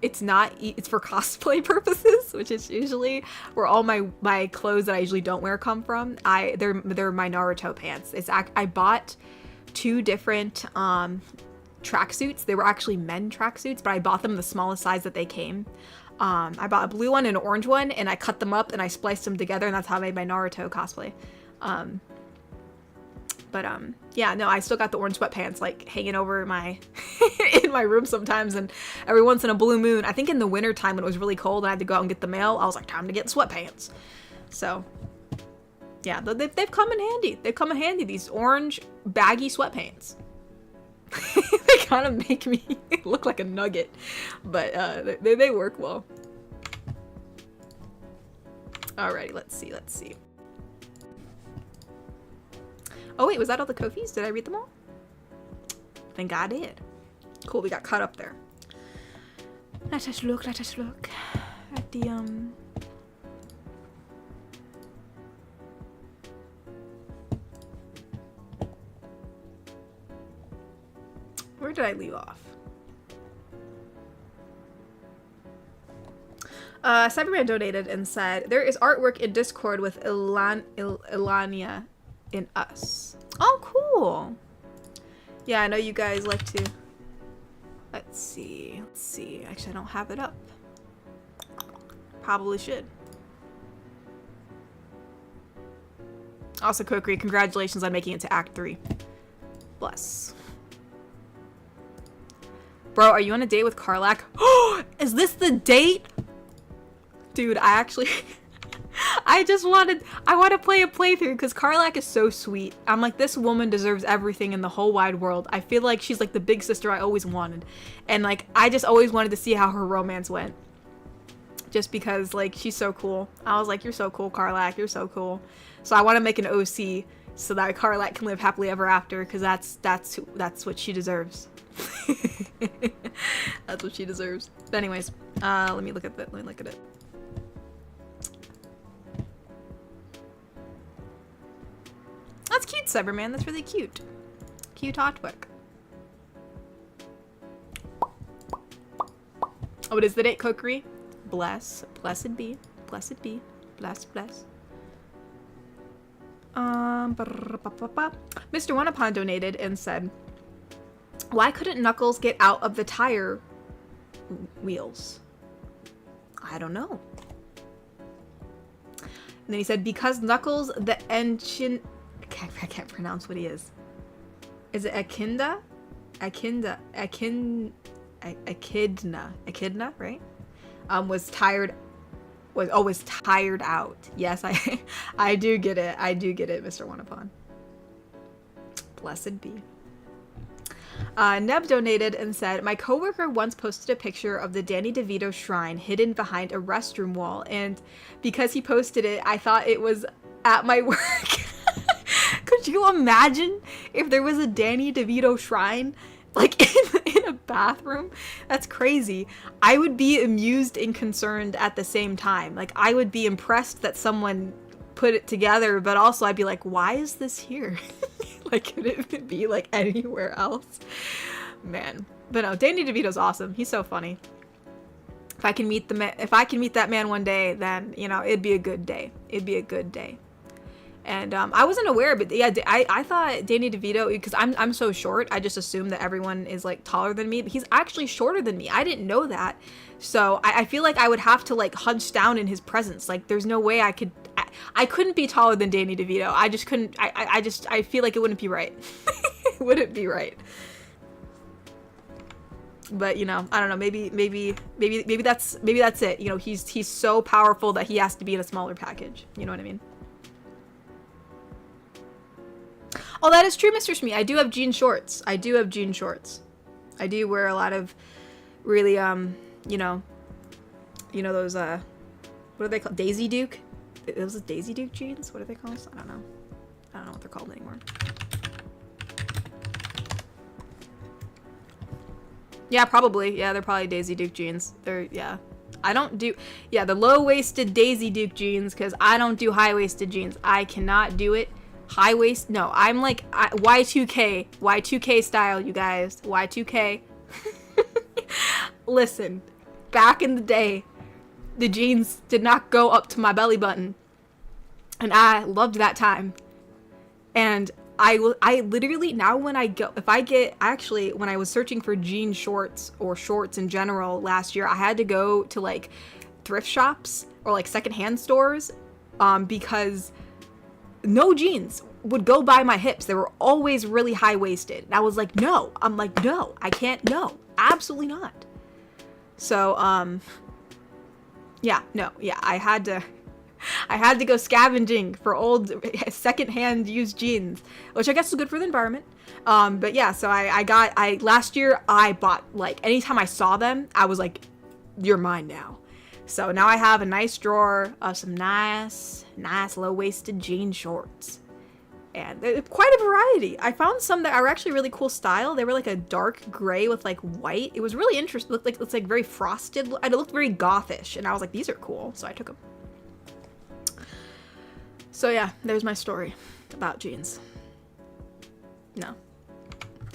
S1: it's for cosplay purposes, which is usually where all my clothes that I usually don't wear come from. They're my Naruto pants. I bought two different tracksuits. They were actually men tracksuits, but I bought them the smallest size that they came. I bought a blue one and an orange one, and I cut them up and I spliced them together, and that's how I made my Naruto cosplay. Yeah, no, I still got the orange sweatpants like hanging over my in my room sometimes, and every once in a blue moon, I think in the winter time when it was really cold and I had to go out and get the mail, I was like, time to get sweatpants. So yeah, they've come in handy. They've come in handy, these orange baggy sweatpants. They kind of make me look like a nugget, but they work well. Alrighty, let's see. Oh wait, was that all the Kofis? Did I read them all? I think I did. Cool, we got caught up there. Let us look at the where did I leave off? Cyberman donated and said, there is artwork in Discord with Ilania in us. Oh, cool. Yeah, I know you guys like to... Let's see. Actually, I don't have it up. Probably should. Also, Kokri, congratulations on making it to Act 3. Bless. Bro, are you on a date with Karlak? Oh, is this the date? Dude, I actually... I want to play a playthrough because Karlak is so sweet. I'm like, this woman deserves everything in the whole wide world. I feel like she's like the big sister I always wanted. And like, I just always wanted to see how her romance went. Just because like, she's so cool. I was like, you're so cool, Karlak. You're so cool. So I want to make an OC so that Karlak can live happily ever after, because that's what she deserves. That's what she deserves. But anyways, let me look at it. That's cute, Cyberman. That's really cute. Cute artwork. Oh, it is the date, Kokri. Blessed be. Blessed be. Bless. Mr. Wanapon donated and said, why couldn't Knuckles get out of the tire wheels? I don't know. And then he said, because Knuckles, the engine... I can't pronounce what he is. Is it Echidna? Echidna, right? Was tired out. Yes, I do get it. Mr. Wanapon. Blessed be. Neb donated and said, my coworker once posted a picture of the Danny DeVito shrine hidden behind a restroom wall, and because he posted it, I thought it was at my work. Could you imagine if there was a Danny DeVito shrine like in a bathroom? That's crazy. I would be amused and concerned at the same time. Like, I would be impressed that someone put it together, but also I'd be like, why is this here? Like, could it be like anywhere else? Man. But no, Danny DeVito's awesome. He's so funny. If I can meet that man one day, then, you know, it'd be a good day. And I wasn't aware, but yeah, I thought Danny DeVito, because I'm so short, I just assumed that everyone is like taller than me, but he's actually shorter than me. I didn't know that. So I feel like I would have to like hunch down in his presence. Like, there's no way I couldn't be taller than Danny DeVito. I just couldn't. I feel like it wouldn't be right. It wouldn't be right. But, you know, I don't know. Maybe that's it. You know, he's so powerful that he has to be in a smaller package. You know what I mean? Oh, that is true, Mr. Shmee. I do have jean shorts. I do wear a lot of really, you know those, what are they called? Daisy Duke? Those are Daisy Duke jeans? What are they called? I don't know what they're called anymore. Yeah, probably. Yeah, they're probably Daisy Duke jeans. Yeah. I don't do, the low-waisted Daisy Duke jeans, because I don't do high-waisted jeans. I cannot do it. High waist, no, I'm like Y2K style, you guys. Y2K. Listen, back in the day, the jeans did not go up to my belly button, and I loved that time. And I literally, now when I was searching for jean shorts or shorts in general last year, I had to go to like thrift shops or like secondhand stores, because no jeans would go by my hips. They were always really high-waisted. And I was like, no. I'm like, no, I can't, no. Absolutely not. So, I had to go scavenging for old secondhand used jeans, which I guess is good for the environment. But yeah, so last year I bought, like, anytime I saw them, I was like, you're mine now. So now I have a nice drawer of some nice low-waisted jean shorts. And quite a variety. I found some that are actually really cool style. They were like a dark gray with like white. It was really interesting. It looked like it's like very frosted. It looked very gothish. And I was like, these are cool. So I took them. So yeah, there's my story about jeans. No.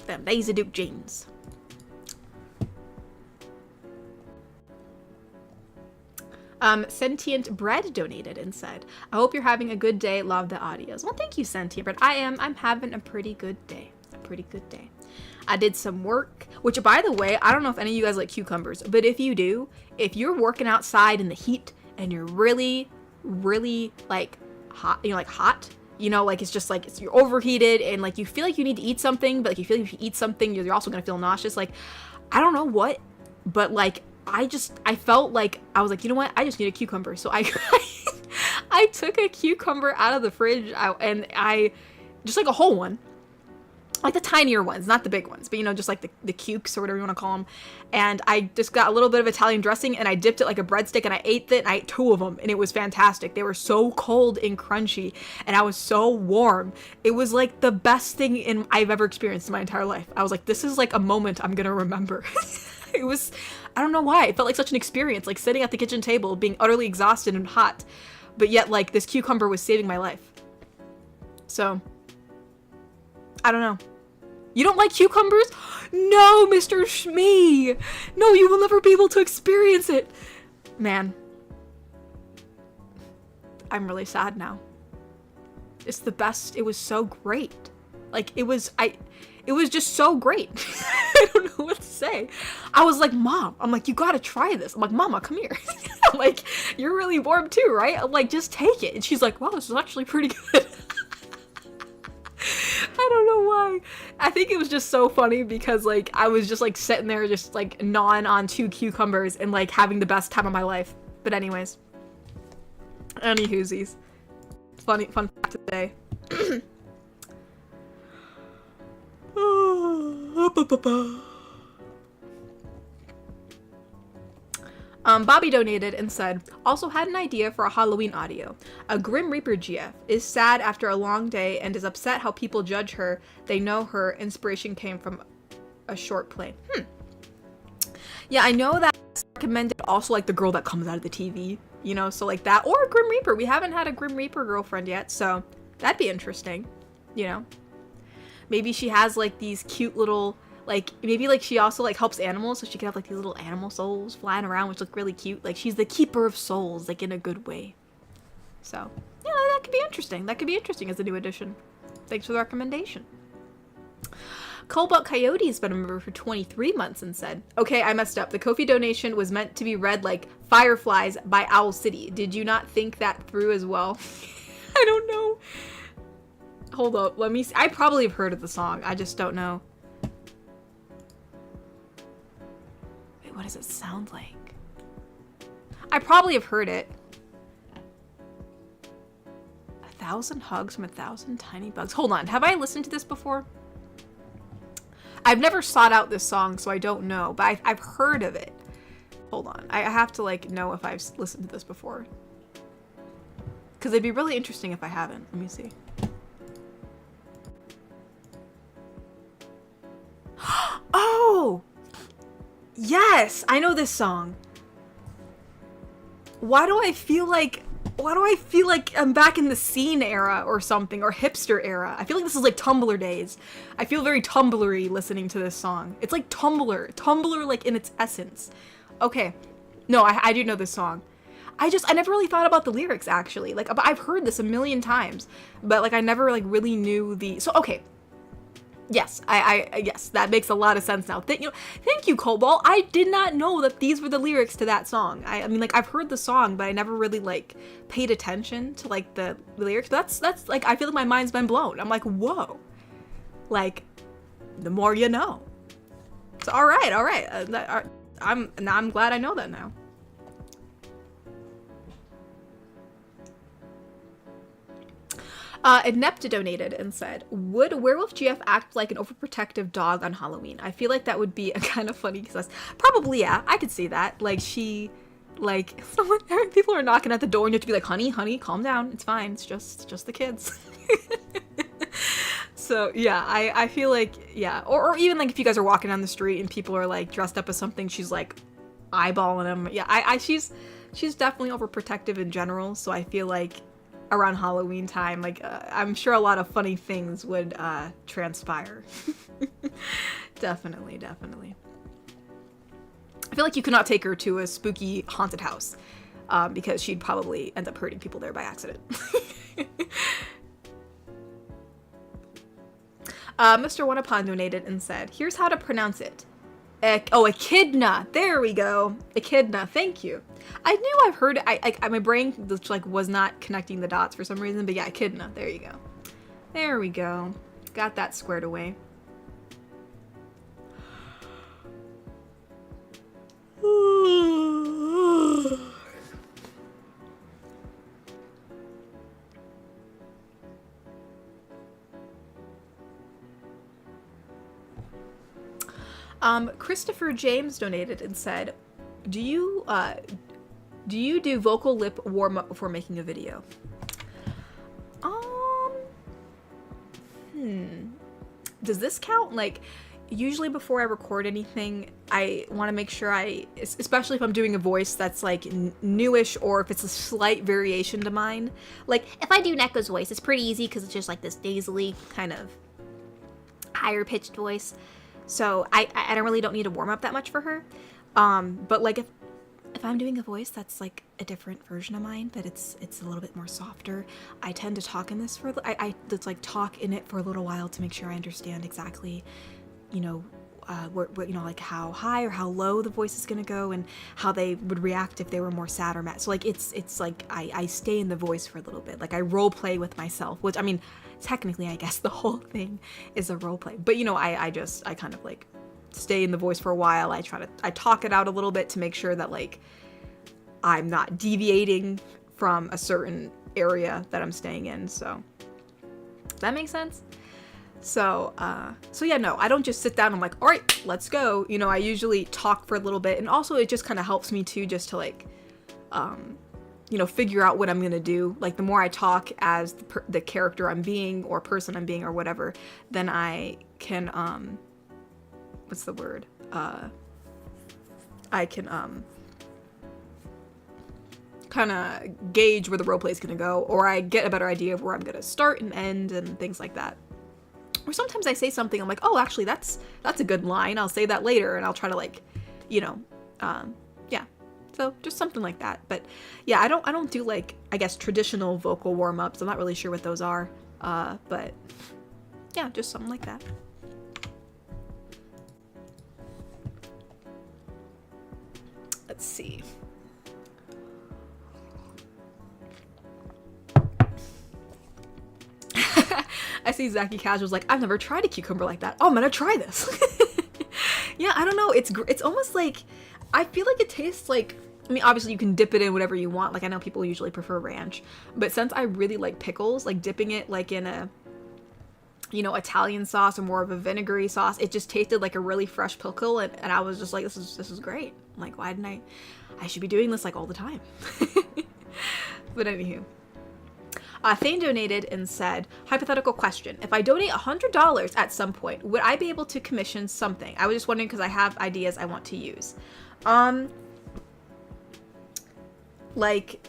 S1: Them Daisy Duke jeans. Sentient Bread donated and said, I hope you're having a good day. Love the audios. Well, thank you, Sentient Bread. I'm having a pretty good day. I did some work, which, by the way, I don't know if any of you guys like cucumbers, but if you do, if you're working outside in the heat and you're really, really like hot, like it's just like you're overheated and like you feel like you need to eat something, but like you feel like if you eat something, you're also gonna feel nauseous. Like, I don't know what, but like, I felt like, I was like, you know what? I just need a cucumber. So I took a cucumber out of the fridge and I just like a whole one, like the tinier ones, not the big ones, but just like the cukes or whatever you want to call them. And I just got a little bit of Italian dressing and I dipped it like a breadstick and I ate it and I ate 2 of them and it was fantastic. They were so cold and crunchy and I was so warm. It was like the best thing I've ever experienced in my entire life. I was like, this is like a moment I'm gonna remember. It was, I don't know why, it felt like such an experience, like sitting at the kitchen table, being utterly exhausted and hot, but yet like this cucumber was saving my life. So, I don't know. You don't like cucumbers? No, Mr. Shmee! No, you will never be able to experience it! Man. I'm really sad now. It's the best, it was so great. Like, it was just so great. I don't know what to say. I was like, Mom, I'm like, you gotta try this. I'm like, Mama, come here. I'm like, you're really warm too, right? I'm like, just take it. And she's like, wow, this is actually pretty good. I don't know why. I think it was just so funny because like, I was just like sitting there just like gnawing on 2 cucumbers and like having the best time of my life. But anyways. Any whoosies. Fun fact today. Bobby donated and said, also had an idea for a Halloween audio. A Grim Reaper GF is sad after a long day and is upset how people judge her. They know her inspiration came from a short play. Yeah, I know that's recommended also like the girl that comes out of the TV, so like that, or a Grim Reaper. We haven't had a Grim Reaper girlfriend yet, so that'd be interesting, Maybe she has like these cute little, like, maybe like she also like helps animals, so she could have like these little animal souls flying around, which look really cute. Like she's the keeper of souls, like in a good way. So, yeah, that could be interesting. That could be interesting as a new addition. Thanks for the recommendation. Cobalt Coyote's been a member for 23 months and said, okay, I messed up. The Ko-fi donation was meant to be read like Fireflies by Owl City. Did you not think that through as well? I don't know. Hold up, let me see. I probably have heard of the song. I just don't know. Wait, what does it sound like? I probably have heard it. 1,000 hugs from 1,000 tiny bugs. Hold on, have I listened to this before? I've never sought out this song, so I don't know, but I've heard of it. Hold on, I have to like know if I've listened to this before. Because it'd be really interesting if I haven't. Let me see. Oh! Yes! I know this song. Why do I feel like I'm back in the scene era or something, or hipster era? I feel like this is like Tumblr days. I feel very Tumblr-y listening to this song. It's like Tumblr like in its essence. Okay. No, I do know this song. I never really thought about the lyrics actually. Like, I've heard this a million times, but like I never like really knew the, so okay. Yes, yes, that makes a lot of sense now. Thank you, Cobalt. I did not know that these were the lyrics to that song. I mean, like, I've heard the song, but I never really, like, paid attention to, like, the lyrics. That's, like, I feel like my mind's been blown. I'm like, whoa. Like, the more you know. So, all right. I'm glad I know that now. Inepta donated and said, would Werewolf GF act like an overprotective dog on Halloween? I feel like that would be a kind of funny because probably, yeah, I could see that. Like, people are knocking at the door and you have to be like, honey, calm down. It's fine. It's just the kids. So, yeah, I feel like, yeah. Or even, like, if you guys are walking down the street and people are, like, dressed up as something, she's, like, eyeballing them. Yeah, she's definitely overprotective in general, so I feel like around Halloween time, like, I'm sure a lot of funny things would transpire. Definitely. I feel like you could not take her to a spooky haunted house because she'd probably end up hurting people there by accident. Mr. Wanapon donated and said, here's how to pronounce it. Echidna. There we go. Echidna. Thank you. I knew I've heard it. My brain just, like, was not connecting the dots for some reason, but yeah, echidna. There you go. There we go. Got that squared away. Christopher James donated and said, do you do vocal lip warm up before making a video? Does this count? Like, usually before I record anything, I want to make sure especially if I'm doing a voice that's like newish or if it's a slight variation to mine. Like, if I do Neko's voice, it's pretty easy because it's just like this nasally kind of higher pitched voice. So I don't need to warm up that much for her. But like if I'm doing a voice that's like a different version of mine, but it's a little bit more softer, I tend to talk in this let's like talk in it for a little while to make sure I understand exactly, what like how high or how low the voice is gonna go and how they would react if they were more sad or mad. So like it's like I stay in the voice for a little bit, like I role play with myself, which I mean technically I guess the whole thing is a role play, but I kind of like stay in the voice for a while. I talk it out a little bit to make sure that like I'm not deviating from a certain area that I'm staying in. So does that make sense? So yeah, no, I don't just sit down and I'm like, all right, let's go. I usually talk for a little bit, and also it just kind of helps me too, just to like, figure out what I'm gonna do. Like, the more I talk as the character I'm being or person I'm being or whatever, then I can, what's the word? I can, kind of gauge where the roleplay is gonna go, or I get a better idea of where I'm gonna start and end and things like that. Or sometimes I say something, I'm like, oh, actually, that's a good line. I'll say that later, and I'll try to like, yeah. So just something like that. But yeah, I don't do like, I guess, traditional vocal warm-ups. I'm not really sure what those are. But yeah, just something like that. Let's see. I see Zachy Casual's like, I've never tried a cucumber like that. Oh, I'm gonna try this. Yeah, I don't know. It's almost like, I feel like it tastes like, I mean, obviously you can dip it in whatever you want. Like, I know people usually prefer ranch, but since I really like pickles, like dipping it like in a, Italian sauce or more of a vinegary sauce, it just tasted like a really fresh pickle, and I was just like, this is great. I'm like, why didn't I should be doing this like all the time. But anywho. Thane donated and said, hypothetical question. If I donate $100 at some point, would I be able to commission something? I was just wondering because I have ideas I want to use. Like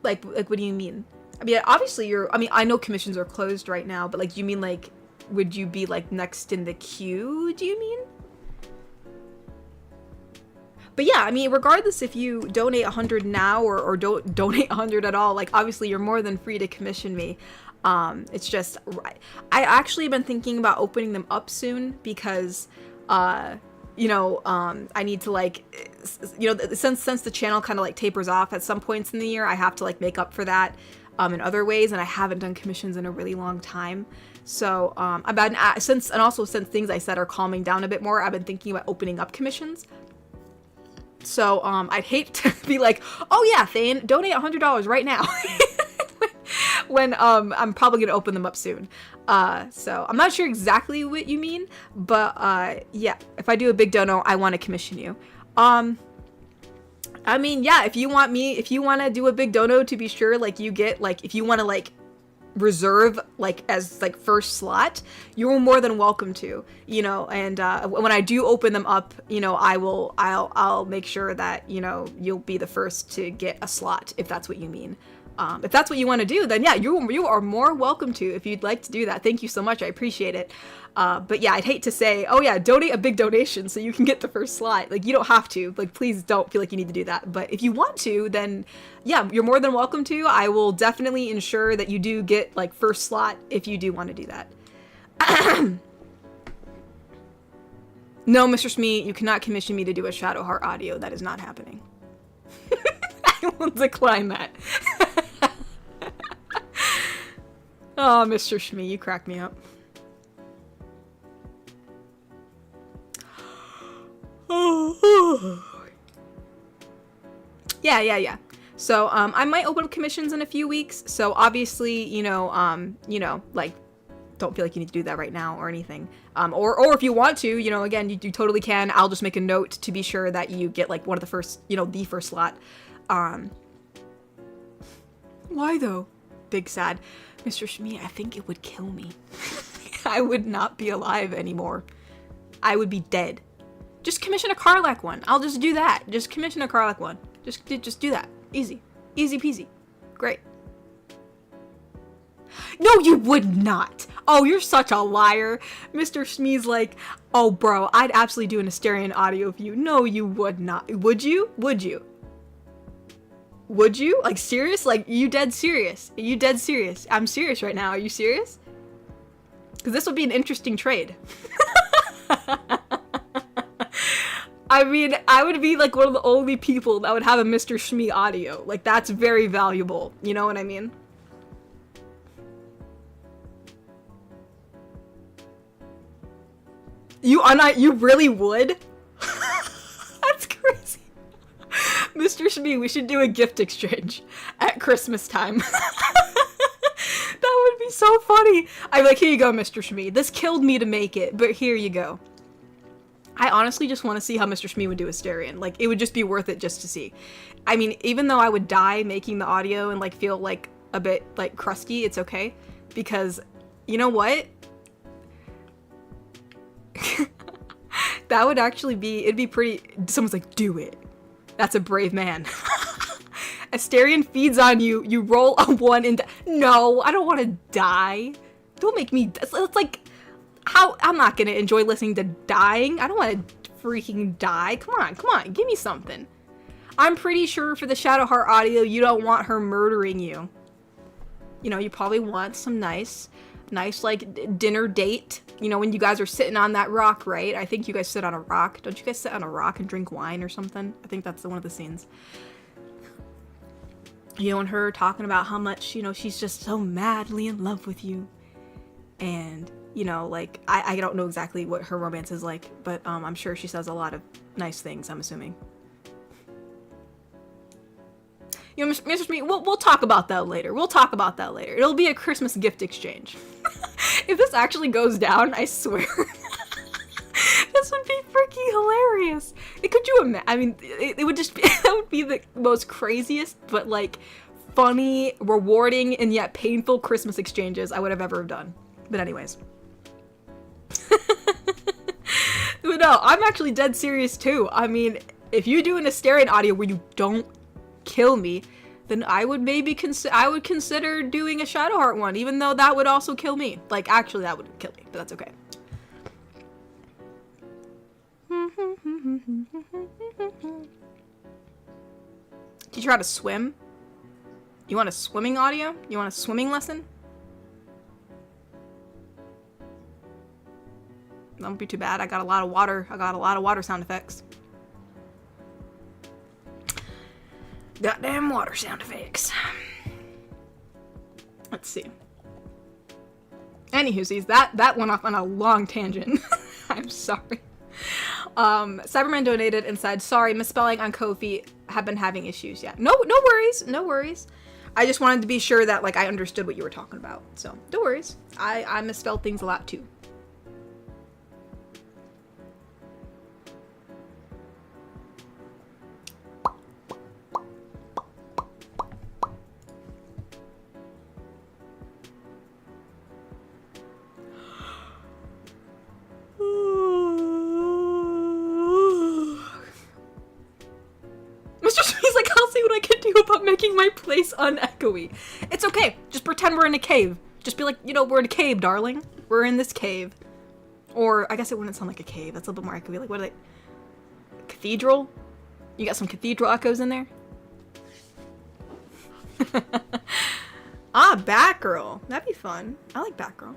S1: what do you mean? I mean, obviously I know commissions are closed right now, but like, you mean like, would you be like next in the queue, do you mean? But yeah, I mean, regardless if you donate 100 now or don't donate 100 at all, like, obviously you're more than free to commission me. It's just, I actually have been thinking about opening them up soon because, you know, I need to like, you know, since the channel kind of like tapers off at some points in the year, I have to like make up for that in other ways, and I haven't done commissions in a really long time. So I've been since things I said are calming down a bit more, I've been thinking about opening up commissions. So I'd hate to be like, oh yeah, Thane, donate $100 right now. when I'm probably gonna open them up soon. So I'm not sure exactly what you mean, but yeah, if I do a big dono, I want to commission you. I mean, yeah, if you want to do a big dono, to be sure, like you get, like, if you want to like reserve like as like first slot, you're more than welcome to, you know. And when I do open them up, you know, I'll make sure that, you know, you'll be the first to get a slot, if that's what you mean. If that's what you want to do, then yeah, you are more welcome to, if you'd like to do that. Thank you so much, I appreciate it. But yeah, I'd hate to say, oh yeah, donate a big donation so you can get the first slot. Like, you don't have to. Like, please don't feel like you need to do that. But if you want to, then yeah, you're more than welcome to. I will definitely ensure that you do get like first slot if you do want to do that. No, Mr. Smee, you cannot commission me to do a Shadow Heart audio. That is not happening. I will decline that. Oh, Mr. Shmee, you crack me up. Yeah. So, I might open up commissions in a few weeks. So obviously, you know, like, don't feel like you need to do that right now or anything. Or if you want to, you know, again, you totally can. I'll just make a note to be sure that you get like one of the first, you know, the first slot. Why though? Big sad. Mr. Shmee, I think it would kill me. I would not be alive anymore. I would be dead. Just commission a Karlach one. I'll just do that. Just commission a Karlach one. Just do that. Easy. Easy peasy. Great. No, you would not. Oh, you're such a liar. Mr. Shmee's like, oh bro, I'd absolutely do an Asterion audio for you. No, you would not. Would you? Would you? Would you? Like, serious? Like, you dead serious? Are you dead serious? I'm serious right now. Are you serious? Because this would be an interesting trade. I mean, I would be like one of the only people that would have a Mr. Shmee audio. Like, that's very valuable. You know what I mean? You really would? That's crazy. Mr. Shmee, we should do a gift exchange at Christmas time. That would be so funny. I'm like, here you go, Mr. Shmee. This killed me to make it, but here you go. I honestly just want to see how Mr. Shmee would do Asterion. Like, it would just be worth it just to see. I mean, even though I would die making the audio and like feel like a bit like crusty, it's okay. Because, you know what? That would actually be, it'd be pretty, someone's like, do it. That's a brave man. Asterion feeds on you, you roll a 1 and no, I don't want to die. Don't make me, it's like, how, I'm not gonna enjoy listening to dying. I don't want to freaking die. Come on, give me something. I'm pretty sure for the Shadowheart audio, you don't want her murdering you. You know, you probably want some nice like dinner date. You know, when you guys are sitting on that rock, right? I think you guys sit on a rock. Don't you guys sit on a rock and drink wine or something? I think that's one of the scenes. You know, and her talking about how much, you know, she's just so madly in love with you. And, you know, like, I don't know exactly what her romance is like, but I'm sure she says a lot of nice things, I'm assuming. You know, Mr. Smee, we'll talk about that later. It'll be a Christmas gift exchange. If this actually goes down, I swear. This would be freaking hilarious. Could you imagine? I mean, it would just be, that would be the most craziest, but like funny, rewarding, and yet painful Christmas exchanges I would have ever done. But anyways. But no, I'm actually dead serious too. I mean, if you do an Asterion audio where you don't kill me, then I would maybe consider doing a Shadowheart one, even though that would also kill me. Like, actually, that would kill me, but that's okay. Did you try to swim? You want a swimming audio? You want a swimming lesson? That won't be too bad. I got a lot of water. I got a lot of water sound effects. Goddamn water sound effects. Let's see. Anywho, that went off on a long tangent. I'm sorry. Cyberman donated and said, sorry, misspelling on Ko-fi, have been having issues. Yeah. No worries. No worries. I just wanted to be sure that, like, I understood what you were talking about. So, no worries. I misspell things a lot, too. About making my place unechoey. It's okay. Just pretend we're in a cave. Just be like, you know, we're in a cave, darling. We're in this cave. Or, I guess it wouldn't sound like a cave. That's a little bit more echoey. Like, what are they? Cathedral? You got some cathedral echoes in there? Ah, Batgirl. That'd be fun. I like Batgirl.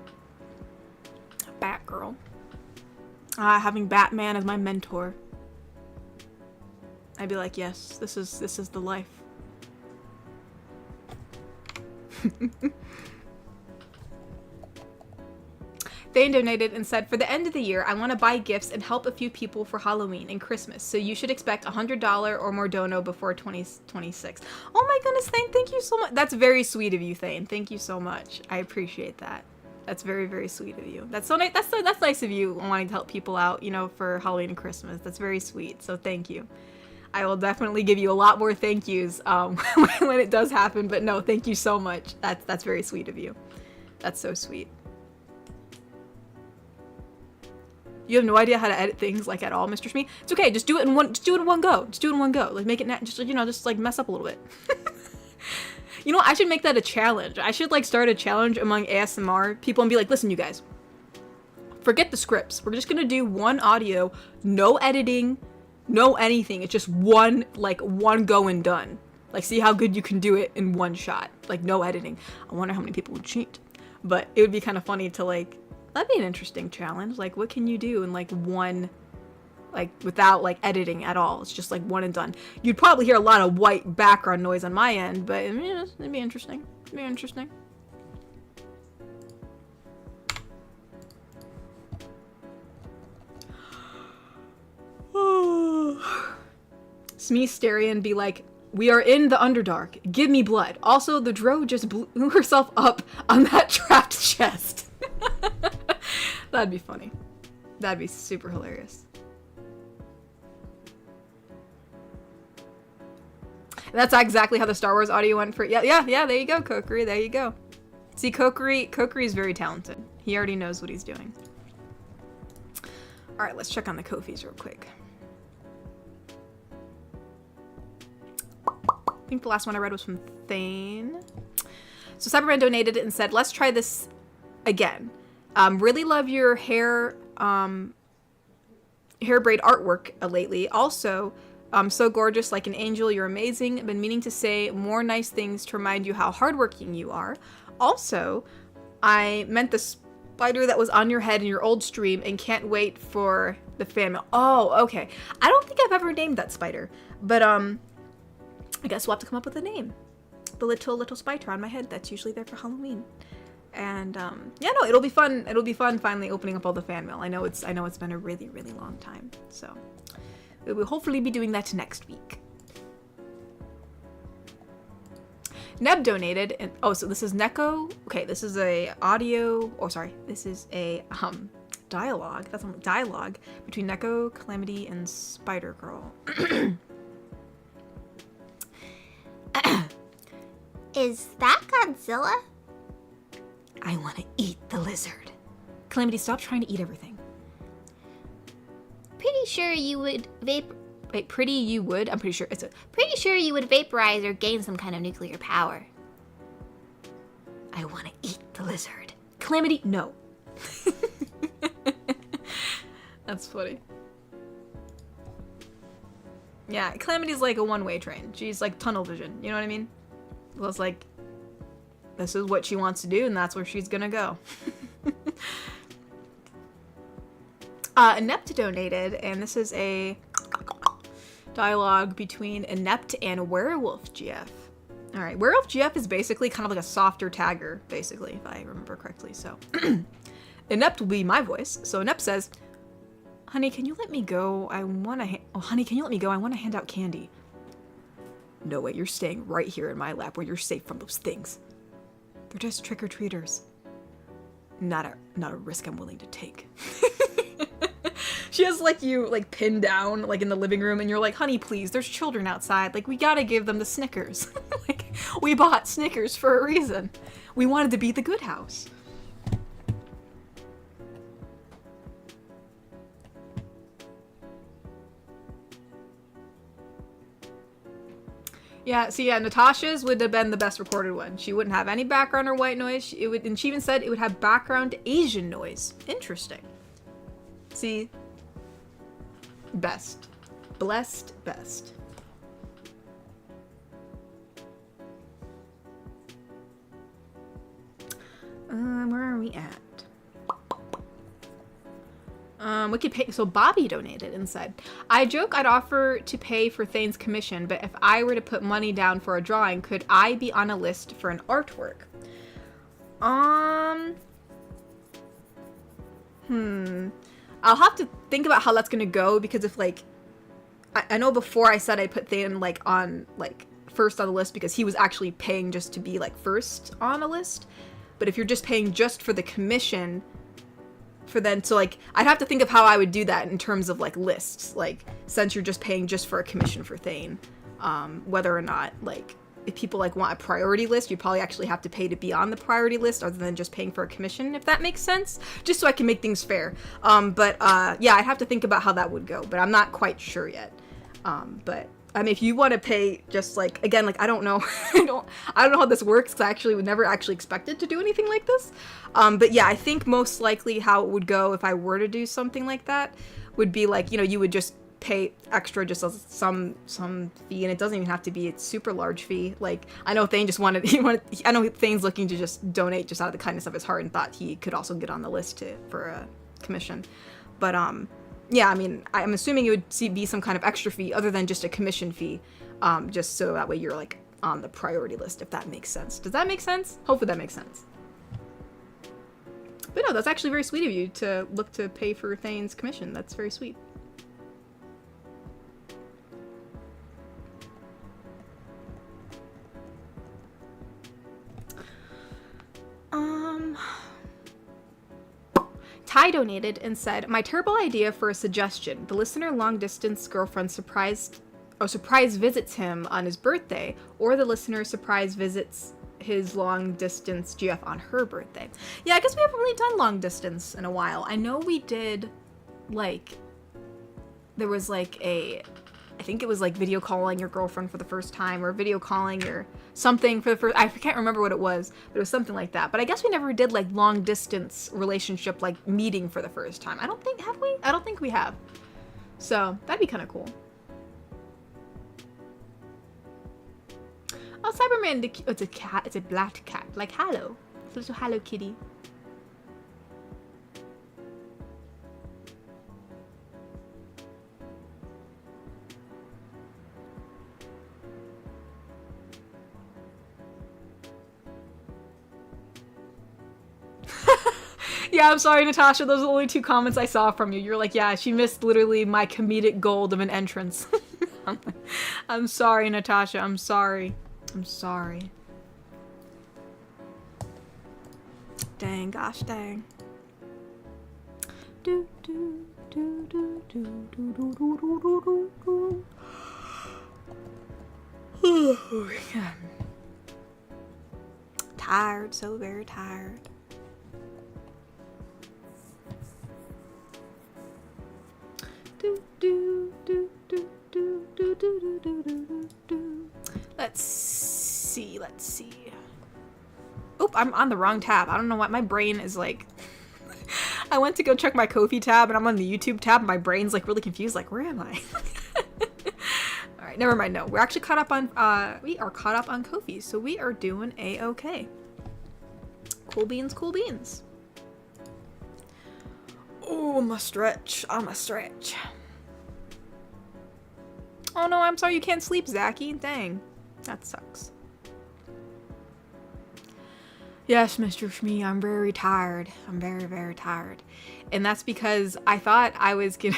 S1: Batgirl. Having Batman as my mentor. I'd be like, yes, this is the life. Thane donated and said, for the end of the year, I want to buy gifts and help a few people for Halloween and Christmas, so you should expect $100 or more dono before 2026. Oh my goodness, Thane, thank you so much. That's very sweet of you, Thane. Thank you so much. I appreciate that. That's very, very sweet of you. That's so nice. That's nice of you wanting to help people out, you know, for Halloween and Christmas. That's very sweet, so thank you. I will definitely give you a lot more thank yous when it does happen, but no, thank you so much. That's very sweet of you. That's so sweet. You have no idea how to edit things like at all, Mr. Shmee? It's okay, just do it in one go. Just do it in one go. Like make it just you know, just like mess up a little bit. You know what? I should make that a challenge. I should like start a challenge among ASMR people and be like, listen, you guys, forget the scripts. We're just gonna do one audio, no editing, no anything. It's just one go and done. Like, see how good you can do it in one shot. Like, no editing. I wonder how many people would cheat. But it would be kind of funny to like, that'd be an interesting challenge. Like, what can you do in like one, like without like editing at all? It's just like one and done. You'd probably hear a lot of white background noise on my end, but it'd be interesting. It'd be interesting. Smee Starion be like, we are in the Underdark. Give me blood. Also, the Dro just blew herself up on that trapped chest. That'd be funny. That'd be super hilarious. And that's exactly how the Star Wars audio went for... Yeah, there you go, Kokiri. There you go. See, Kokiri is very talented. He already knows what he's doing. Alright, let's check on the Ko-fis real quick. I think the last one I read was from Thane. So Cyberman donated and said, let's try this again. Really love your hair braid artwork lately. Also, so gorgeous like an angel. You're amazing. Been meaning to say more nice things to remind you how hardworking you are. Also, I meant the spider that was on your head in your old stream and can't wait for the fan mail. Oh, okay. I don't think I've ever named that spider, but I guess we'll have to come up with a name. The little spider on my head that's usually there for Halloween. And yeah, no, it'll be fun. It'll be fun finally opening up all the fan mail. I know it's been a really, really long time. So we will hopefully be doing that next week. Neb donated, and oh, so this is Neko. Okay, this is a audio. Oh, sorry, this is a dialogue. That's a dialogue between Neko, Calamity, and Spider Girl.
S3: Is that Godzilla?
S2: I want to eat the lizard. Calamity, stop trying to eat everything.
S3: Pretty sure you would
S2: Wait, pretty you would? I'm pretty sure it's a...
S3: Pretty sure you would vaporize or gain some kind of nuclear power.
S2: I want to eat the lizard. Calamity, no.
S1: That's funny. Yeah, Calamity's like a one-way train. She's like tunnel vision, you know what I mean? Well, it's like, this is what she wants to do, and that's where she's gonna go. Inept donated, and this is a dialogue between Inept and Werewolf GF. Alright, Werewolf GF is basically kind of like a softer tagger, basically, if I remember correctly, so. Inept will be my voice. So Inept says, honey, can you let me go? I want to hand out candy. No way, you're staying right here in my lap where you're safe from those things. They're just trick-or-treaters. Not a risk I'm willing to take. She has like you like pinned down like in the living room and you're like, honey, please, there's children outside. Like we gotta give them the Snickers. Like we bought Snickers for a reason. We wanted to be the good house. Yeah, so yeah, Natasha's would have been the best recorded one. She wouldn't have any background or white noise. And she even said it would have background Asian noise. Interesting. See? Best. Blessed best. Where are we at? We could pay. So Bobby donated and said, I joke I'd offer to pay for Thane's commission, but if I were to put money down for a drawing, could I be on a list for an artwork? I'll have to think about how that's gonna go, because if like, I know before I said I'd put Thane like on like first on the list because he was actually paying just to be like first on a list. But if you're just paying just for the commission, for then, so like I'd have to think of how I would do that in terms of like lists, like since you're just paying just for a commission for Thane, whether or not like if people like want a priority list, you probably actually have to pay to be on the priority list other than just paying for a commission, if that makes sense, just so I can make things fair. Yeah, I'd have to think about how that would go, but I'm not quite sure yet. But I mean, if you want to pay just like, again, like I don't know I don't know how this works, because I actually would never actually expected to do anything like this. But yeah, I think most likely how it would go if I were to do something like that would be like, you know, you would just pay extra just as some fee, and it doesn't even have to be a super large fee. Like I know Thane just wanted, I know Thane's looking to just donate just out of the kindness of his heart and thought he could also get on the list for a commission. But yeah, I mean, I'm assuming it would be some kind of extra fee other than just a commission fee, just so that way you're like on the priority list, if that makes sense. Does that make sense? Hopefully that makes sense. But no, that's actually very sweet of you to look to pay for Thane's commission. That's very sweet. Ty donated and said, my terrible idea for a suggestion. The listener long distance girlfriend surprise visits him on his birthday, or the listener surprise visits his long distance GF on her birthday. Yeah, I guess we haven't really done long distance in a while. I know we did, like, there was like I think it was like video calling your girlfriend for the first time, or video calling your something for the first, I can't remember what it was, but it was something like that. But I guess we never did like long distance relationship, like meeting for the first time. I don't think, have we? I don't think we have. So that'd be kind of cool. Oh, Cyberman, it's a cat, it's a black cat, like Hallow. It's a little Hello Kitty. Yeah, I'm sorry, Natasha. Those are the only 2 comments I saw from you. You're like, yeah, she missed literally my comedic gold of an entrance. I'm sorry, Natasha. I'm sorry. I'm sorry. Dang, gosh, dang. Do, do, do, do, do, do, do, do, do, do, do. Tired, so very tired. Let's see. Oh, I'm on the wrong tab. I don't know what my brain is like. I went to go check my Ko-fi tab and I'm on the YouTube tab and my brain's like really confused, like where am I? Alright, never mind. No, we're actually caught up on we are caught up on Ko-fi, so we are doing a-okay. Cool beans, cool beans. Oh, I'm a stretch. Oh no, I'm sorry you can't sleep, Zachy. Dang. That sucks. Yes, Mr. Shmee, I'm very tired. I'm very, very tired. And that's because I thought I was gonna...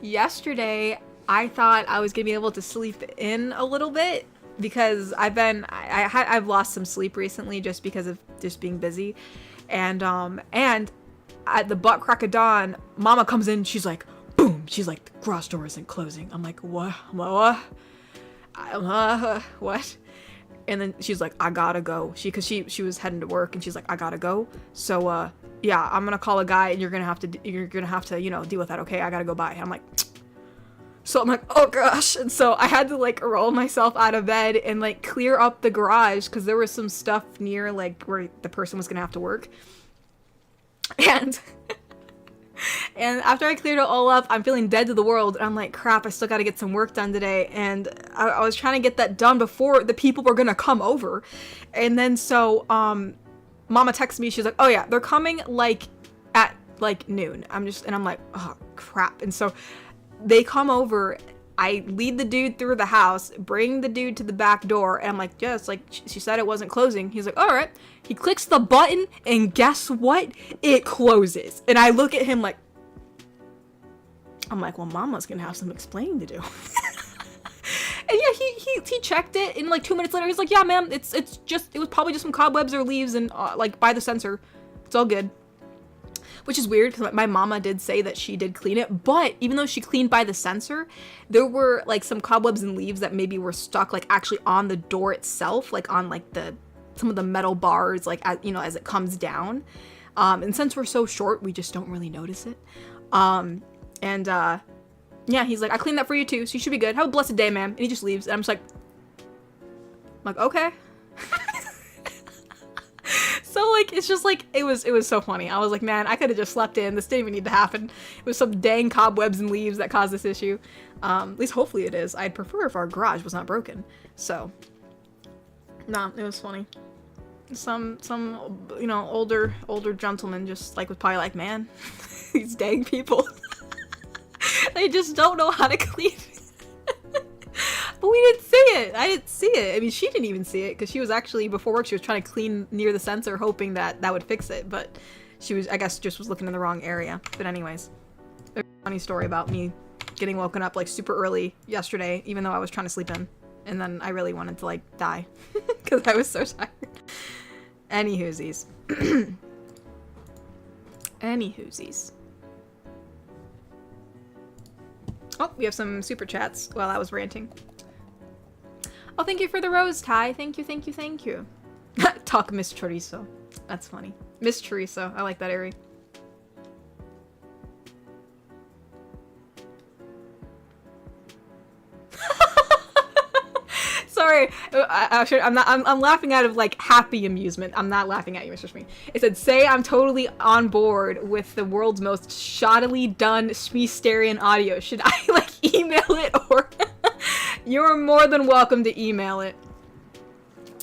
S1: Yesterday, I thought I was gonna be able to sleep in a little bit because I've lost some sleep recently just because of just being busy. And at the butt crack of dawn, Mama comes in, she's like, boom! She's like, the garage door isn't closing. I'm like, what? What? What? And then she's like, I gotta go. Cause she was heading to work and she's like, I gotta go. So, yeah, I'm gonna call a guy and you're gonna have to, you know, deal with that. Okay. I gotta go bye. I'm like, so I'm like, oh gosh. And so I had to like roll myself out of bed and like clear up the garage cause there was some stuff near like where the person was gonna have to work. And after I cleared it all up, I'm feeling dead to the world. And I'm like, crap, I still got to get some work done today. And I was trying to get that done before the people were going to come over. And then so, Mama texted me. She's like, oh yeah, they're coming like at like noon. I'm like, oh crap. And so they come over. I lead the dude through the house, bring the dude to the back door. And I'm like, yes, like she said it wasn't closing. He's like, all right. He clicks the button and guess what? It closes. And I look at him like, I'm like, well, Mama's gonna have some explaining to do. And yeah, he checked it, and like 2 minutes later, he's like, yeah, ma'am, it was probably just some cobwebs or leaves, and like by the sensor, it's all good. Which is weird because my mama did say that she did clean it, but even though she cleaned by the sensor, there were like some cobwebs and leaves that maybe were stuck like actually on the door itself, like on like some of the metal bars, like as, you know, as it comes down. And since we're so short, we just don't really notice it. Yeah, he's like, I cleaned that for you too, so you should be good. Have a blessed day, ma'am. And he just leaves, and I'm just like, okay. So like, it's just like, it was so funny. I was like, man, I could have just slept in. This didn't even need to happen. It was some dang cobwebs and leaves that caused this issue. At least hopefully it is. I'd prefer if our garage was not broken. So, nah, it was funny. Some you know, older gentleman just like was probably like, man, these dang people. They just don't know how to clean. But we didn't see it. I didn't see it. I mean, she didn't even see it because she was actually, before work, she was trying to clean near the sensor, hoping that would fix it. But she was, I guess, just was looking in the wrong area. But anyways, a funny story about me getting woken up like super early yesterday, even though I was trying to sleep in. And then I really wanted to like die because I was so tired. Anywhoosies. Anywhoosies. Oh, we have some super chats while I was ranting. Oh, thank you for the rose, Ty. Thank you, thank you, thank you. Talk Miss Chorizo. That's funny. Miss Chorizo. I like that, Ari. Sorry, I'm laughing out of like happy amusement. I'm not laughing at you, Mr. Shmee. It said, say I'm totally on board with the world's most shoddily done Shmeesterian audio. Should I like email it, or you're more than welcome to email it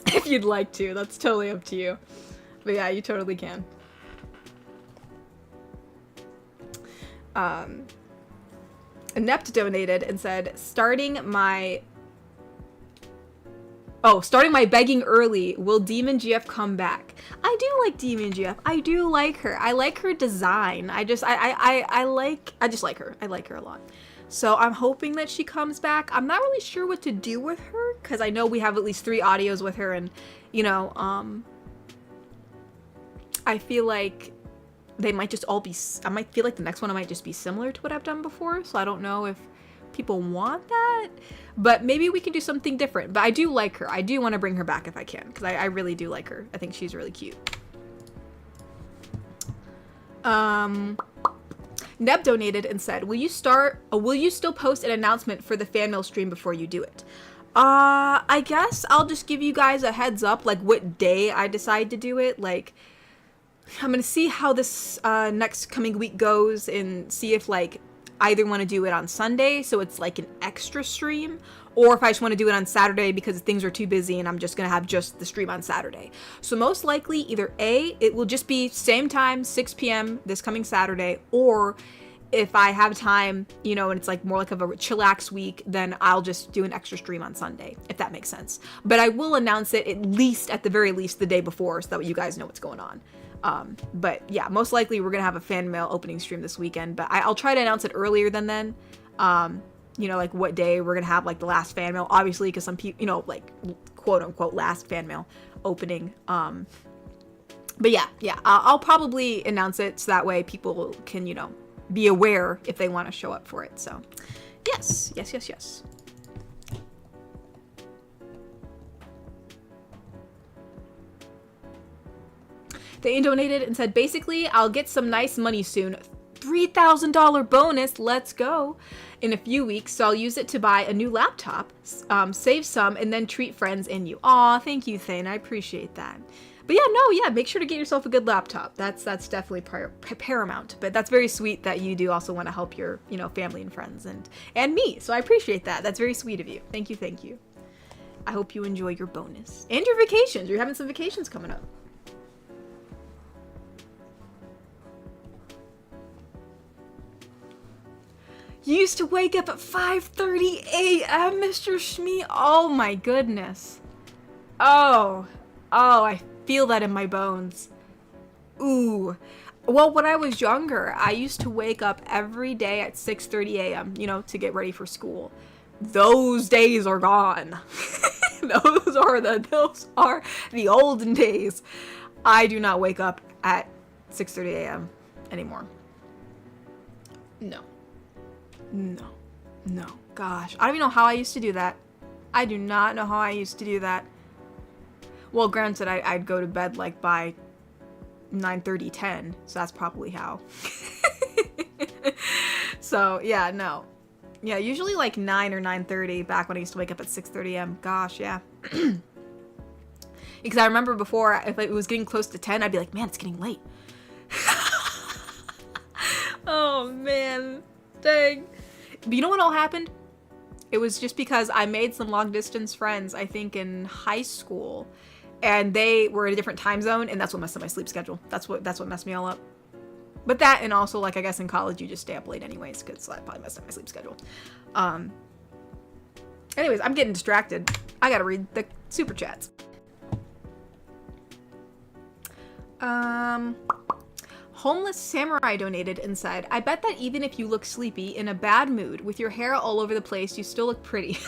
S1: if you'd like to. That's totally up to you. But yeah, you totally can. Inept donated and said, starting my begging early. Will Demon GF come back? I do like Demon GF. I do like her. I like her design. I just like her. I like her a lot. So I'm hoping that she comes back. I'm not really sure what to do with her because I know we have at least 3 audios with her, and you know, I feel like they might just all be. I might feel like the next one might just be similar to what I've done before. So I don't know if people want that, but maybe we can do something different. But I do like her. I do want to bring her back if I can, because I really do like her. I think she's really cute. Neb donated and said, will you still post an announcement for the fan mail stream before you do it? I guess I'll just give you guys a heads up, like what day I decide to do it. Like, I'm gonna see how this next coming week goes and see if like I either want to do it on Sunday, so it's like an extra stream, or if I just want to do it on Saturday because things are too busy and I'm just going to have just the stream on Saturday. So most likely either A, it will just be same time, 6 p.m. this coming Saturday, or if I have time, you know, and it's like more like of a chillax week, then I'll just do an extra stream on Sunday, if that makes sense. But I will announce it at the very least the day before so that you guys know what's going on. But yeah, most likely we're going to have a fan mail opening stream this weekend, but I'll try to announce it earlier than then. You know, like what day we're going to have like the last fan mail, obviously, because some people, you know, like quote unquote last fan mail opening. But yeah, I'll probably announce it so that way people can, you know, be aware if they want to show up for it. So yes. They donated and said, basically, I'll get some nice money soon. $3,000 bonus, let's go, in a few weeks, so I'll use it to buy a new laptop, save some, and then treat friends and you. Aw, thank you, Thane, I appreciate that. But yeah, make sure to get yourself a good laptop. That's definitely paramount. But that's very sweet that you do also want to help your, you know, family and friends and me. So I appreciate that. That's very sweet of you. Thank you. I hope you enjoy your bonus and your vacations. You're having some vacations coming up. You used to wake up at 5:30 a.m., Mr. Shmee. Oh my goodness. Oh, I feel that in my bones. Ooh. Well, when I was younger, I used to wake up every day at 6:30 a.m., you know, to get ready for school. Those days are gone. Those are the olden days. I do not wake up at 6:30 a.m. anymore. No. Gosh, I don't even know how I used to do that. I do not know how I used to do that. Well, granted, I'd go to bed like by 9:30, 10, so that's probably how. So, yeah, no. Yeah, usually like 9 or 9:30 back when I used to wake up at 6:30 a.m. Gosh, yeah. Because I remember before, if it was getting close to 10, I'd be like, man, it's getting late. Oh, man. Dang. But you know what all happened? It was just because I made some long distance friends, I think in high school, and they were in a different time zone, and that's what messed up my sleep schedule. That's what messed me all up. But that, and also, like, I guess in college you just stay up late anyways, because that probably messed up my sleep schedule. Anyways, I'm getting distracted. I gotta read the super chats. Homeless Samurai donated and said, I bet that even if you look sleepy, in a bad mood, with your hair all over the place, you still look pretty.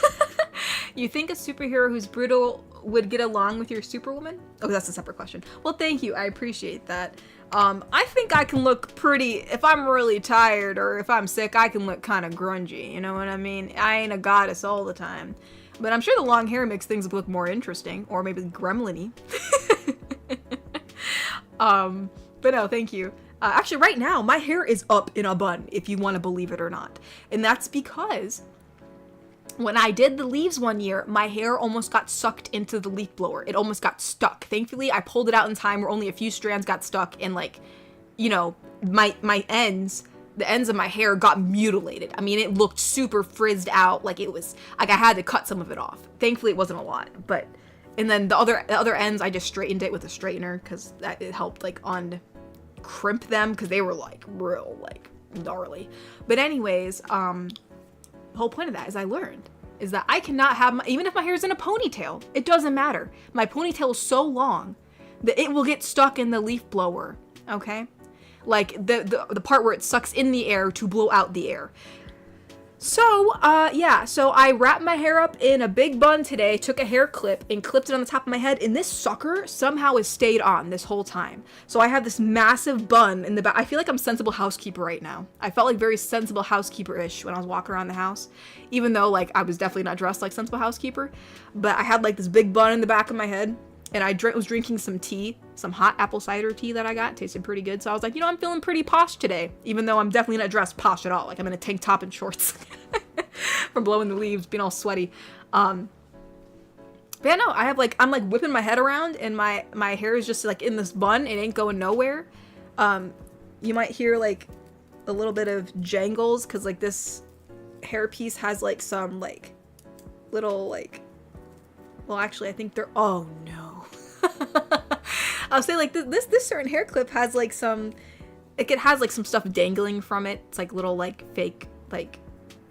S1: You think a superhero who's brutal would get along with your superwoman? Oh, that's a separate question. Well, thank you. I appreciate that. I think I can look pretty, if I'm really tired or if I'm sick, I can look kind of grungy. You know what I mean? I ain't a goddess all the time. But I'm sure the long hair makes things look more interesting, or maybe gremlin-y. But no, thank you. Actually, right now, my hair is up in a bun, if you want to believe it or not. And that's because when I did the leaves one year, my hair almost got sucked into the leaf blower. It almost got stuck. Thankfully, I pulled it out in time where only a few strands got stuck, and like, you know, the ends of my hair got mutilated. I mean, it looked super frizzed out. Like it was, like I had to cut some of it off. Thankfully, it wasn't a lot, but, and then the other ends, I just straightened it with a straightener because it helped like crimp them because they were like real like gnarly. But anyways, the whole point of that is I learned is that I cannot have even if my hair is in a ponytail, it doesn't matter. My ponytail is so long that it will get stuck in the leaf blower. Okay, like the part where it sucks in the air to blow out the air. So, yeah, so I wrapped my hair up in a big bun today, took a hair clip and clipped it on the top of my head, and this sucker somehow has stayed on this whole time. So I have this massive bun in the back. I feel like I'm Sensible Housekeeper right now. I felt like very Sensible Housekeeper-ish when I was walking around the house, even though, like, I was definitely not dressed like Sensible Housekeeper, but I had, like, this big bun in the back of my head, and I was drinking some tea, some hot apple cider tea that I got. It tasted pretty good. So I was like, you know, I'm feeling pretty posh today, even though I'm definitely not dressed posh at all. Like I'm in a tank top and shorts from blowing the leaves, being all sweaty. But yeah, no, I'm like whipping my head around and my hair is just like in this bun. It ain't going nowhere. You might hear like a little bit of jangles because like this hairpiece has like some like little like, well actually I think they're, oh no. I'll say like this certain hair clip has like some, like it has like some stuff dangling from it. It's like little like fake like,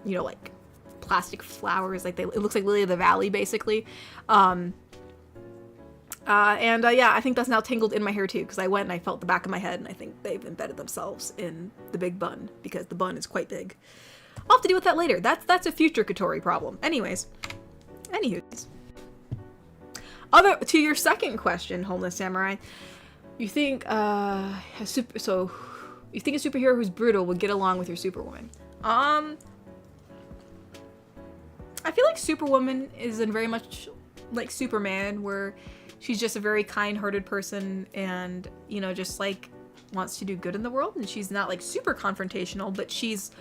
S1: you know, like plastic flowers, like it looks like Lily of the Valley basically. Yeah, I think that's now tangled in my hair too, because I went and I felt the back of my head and I think they've embedded themselves in the big bun because the bun is quite big. I'll have to deal with that later. That's a future Katori problem. Anyways, anywho. To your second question, Homeless Samurai, you think you think a superhero who's brutal would get along with your Superwoman? I feel like Superwoman is in very much like Superman, where she's just a very kind-hearted person and, you know, just like wants to do good in the world, and she's not like super confrontational, but she's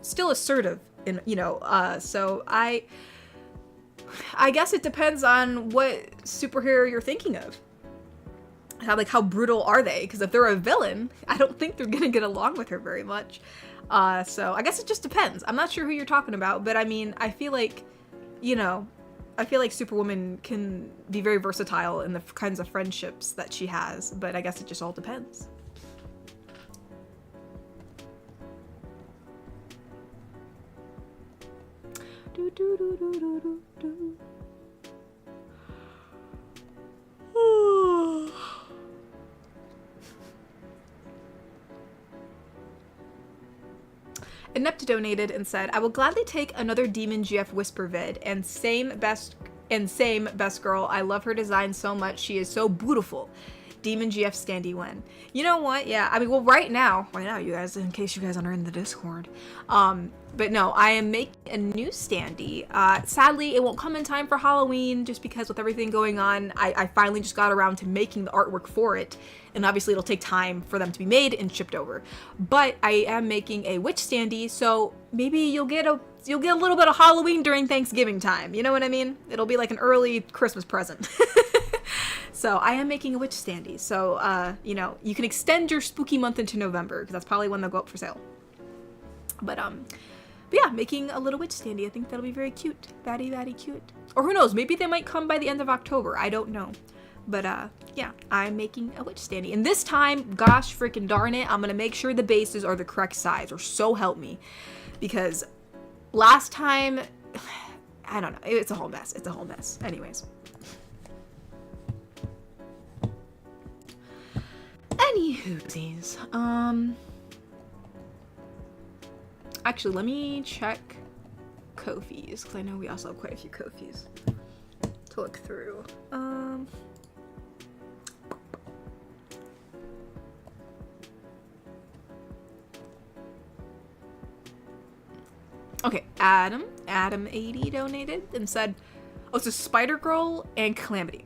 S1: still assertive in, you know, so I guess it depends on what superhero you're thinking of. How brutal are they? Because if they're a villain, I don't think they're gonna get along with her very much. So I guess it just depends. I'm not sure who you're talking about, but I mean, I feel like, you know, I feel like Superwoman can be very versatile in the kinds of friendships that she has, but I guess it just all depends. Inept donated and said, I will gladly take another Demon GF Whisper vid, and same best girl. I love her design so much. She is so beautiful. Demon GF standy when. You know what? Yeah, I mean, well, right now, you guys, in case you guys aren't in the Discord. But no, I am making a new standee. Sadly, it won't come in time for Halloween just because with everything going on, I finally just got around to making the artwork for it. And obviously it'll take time for them to be made and shipped over. But I am making a witch standee, so maybe you'll get a little bit of Halloween during Thanksgiving time. You know what I mean? It'll be like an early Christmas present. So I am making a witch standee. So, you know, you can extend your spooky month into November, because that's probably when they'll go up for sale. But yeah, making a little witch standee. I think that'll be very cute. Very, very cute. Or who knows, maybe they might come by the end of October. I don't know. But yeah, I'm making a witch standee. And this time, gosh freaking darn it, I'm going to make sure the bases are the correct size, or so help me. Because last time, I don't know, it's a whole mess. It's a whole mess. Anyways. Anywhoosies. Actually, let me check Ko-fis, because I know we also have quite a few Ko-fis to look through. Okay, Adam 80 donated and said, oh, so Spider-Girl and Calamity.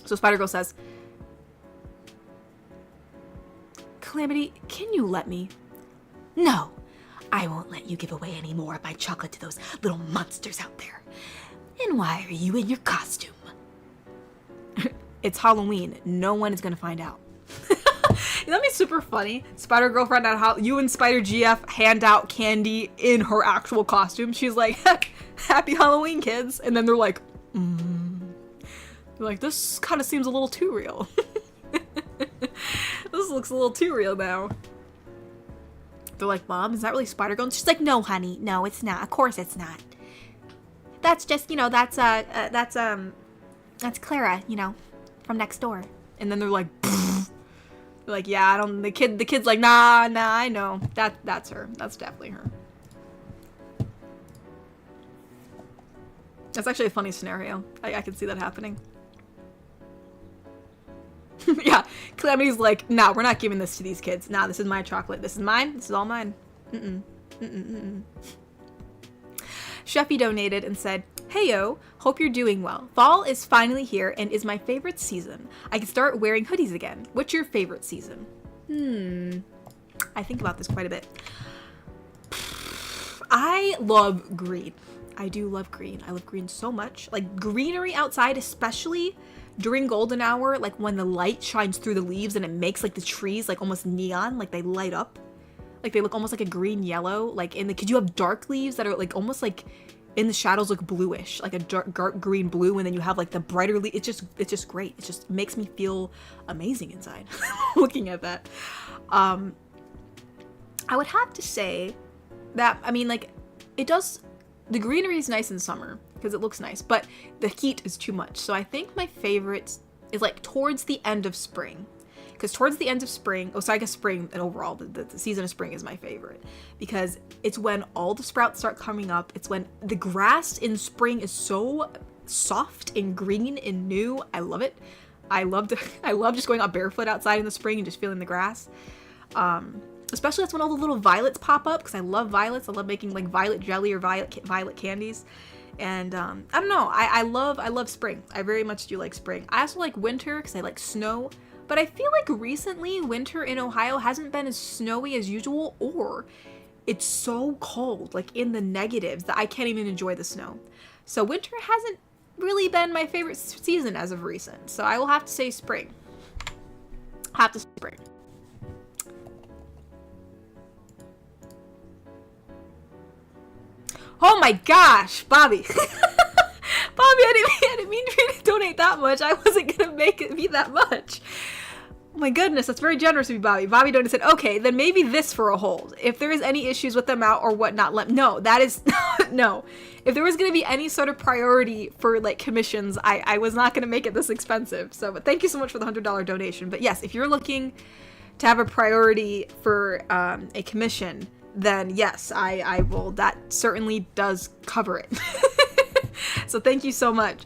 S1: So Spider-Girl says, Calamity, can you let me?
S2: No, I won't let you give away any more of my chocolate to those little monsters out there. And why are you in your costume?
S1: It's Halloween. No one is gonna find out. That'd be super funny. Spider-Girl found out how you and Spider GF hand out candy in her actual costume. She's like, happy Halloween, kids. And then they're like, They're like, this kind of seems a little too real. This looks a little too real now. They're like, Mom, is that really Spider-Girl? And she's like, no, honey. No, it's not. Of course it's not. That's just, you know, that's Clara, you know, from next door. And then they're like, they're like, yeah, I don't, the kid's like, nah, I know. That's her. That's definitely her. That's actually a funny scenario. I can see that happening. Yeah, Calamity's like, nah, we're not giving this to these kids. Nah, this is my chocolate. This is mine. This is all mine. Sheffy donated and said, hey yo, hope you're doing well. Fall is finally here and is my favorite season. I can start wearing hoodies again. What's your favorite season? I think about this quite a bit. I love green. I do love green. I love green so much. Like greenery outside, especially during golden hour, like when the light shines through the leaves and it makes like the trees like almost neon, like they light up. Like they look almost like a green yellow, like cause you have dark leaves that are like almost like in the shadows look bluish, like a dark green blue, and then you have like the brighter leaf. It's just great. It just makes me feel amazing inside looking at that. I would have to say that, I mean, like, the greenery is nice in summer because it looks nice, but the heat is too much. So I think my favorite is like towards the end of spring. Because towards the end of spring, I guess spring and overall, the season of spring is my favorite. Because it's when all the sprouts start coming up. It's when the grass in spring is so soft and green and new. I love it. I love just going out barefoot outside in the spring and just feeling the grass. Especially that's when all the little violets pop up, because I love violets. I love making like violet jelly or violet candies. And I don't know. I love spring. I very much do like spring. I also like winter because I like snow. But I feel like recently winter in Ohio hasn't been as snowy as usual, or it's so cold, like in the negatives, that I can't even enjoy the snow. So winter hasn't really been my favorite season as of recent. So I will have to say spring. Have to say spring. Oh my gosh, Bobby. Bobby, I didn't mean for you to donate that much. I wasn't gonna make it be that much. Oh my goodness, that's very generous of you, Bobby. Bobby donated said, okay, then maybe this for a hold. If there is any issues with the amount or whatnot, no, that is, no. If there was going to be any sort of priority for like commissions, I was not going to make it this expensive. So, but thank you so much for the $100 donation. But yes, if you're looking to have a priority for a commission, then yes, I will. That certainly does cover it. So thank you so much.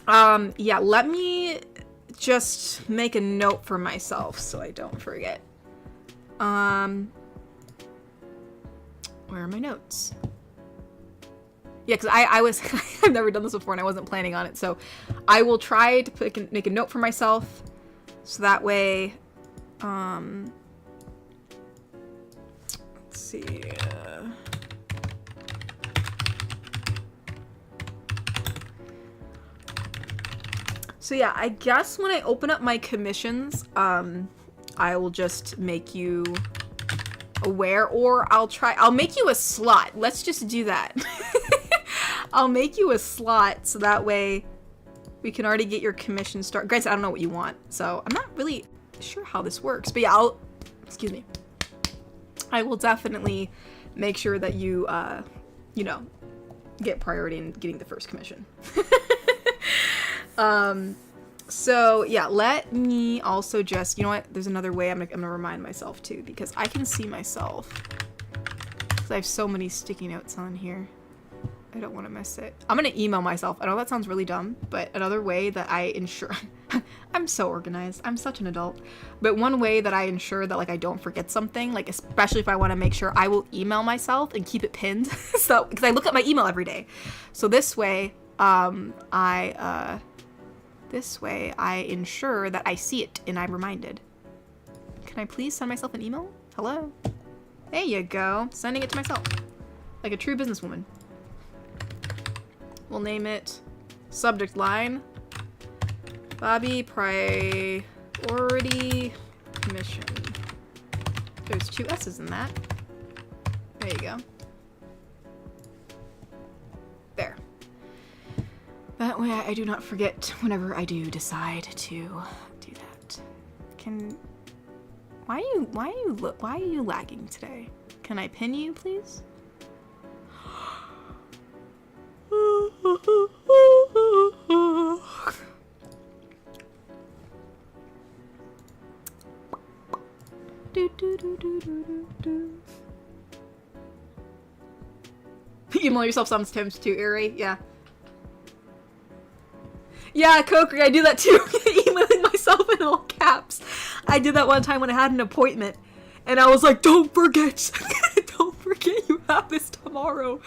S1: Yeah, let me just make a note for myself so I don't forget. Where are my notes? Yeah, because I was I've never done this before and I wasn't planning on it, so I will try to make a note for myself so that way let's see. So yeah, I guess when I open up my commissions, I will just make you aware, or I'll make you a slot. Let's just do that. I'll make you a slot so that way we can already get your commission started. Guys, I don't know what you want, so I'm not really sure how this works, but yeah, excuse me. I will definitely make sure that you, you know, get priority in getting the first commission. So yeah, let me also just, you know what, there's another way I'm gonna remind myself too, because I can see myself, because I have so many sticky notes on here. I don't want to miss it. I'm gonna email myself. I know that sounds really dumb, but another way that I ensure I'm so organized, I'm such an adult, but one way that I ensure that like I don't forget something, like especially if I want to make sure, I will email myself and keep it pinned. So because I look at my email every day, so this way this way I ensure that I see it and I'm reminded. Can I please send myself an email? Hello? There you go. Sending it to myself. Like a true businesswoman. We'll name it subject line Bobby Priority Commission. There's 2 S's in that. There you go. There. That way I do not forget whenever I do decide to do that. Why are you lagging today? Can I pin you, please? Email yourself sometimes too, Eerie. Yeah. Yeah, Kokri, I do that too. Emailing myself in all caps. I did that one time when I had an appointment, and I was like, "Don't forget, don't forget you have this tomorrow."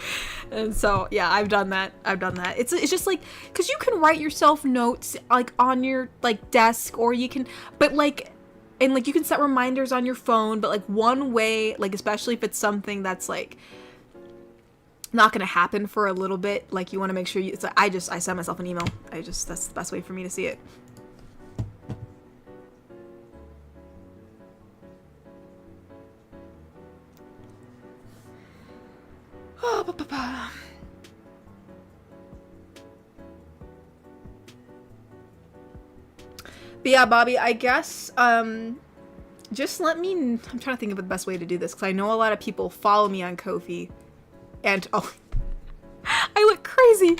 S1: And so, yeah, I've done that. It's just like, cause you can write yourself notes like on your like desk, or you can, but like, and like you can set reminders on your phone. But like one way, like especially if it's something that's like not gonna happen for a little bit, like you want to make sure it's like, I send myself an email. That's the best way for me to see it. But yeah, Bobby, I guess, just let me, I'm trying to think of the best way to do this, because I know a lot of people follow me on Ko-fi, and, oh, I look crazy.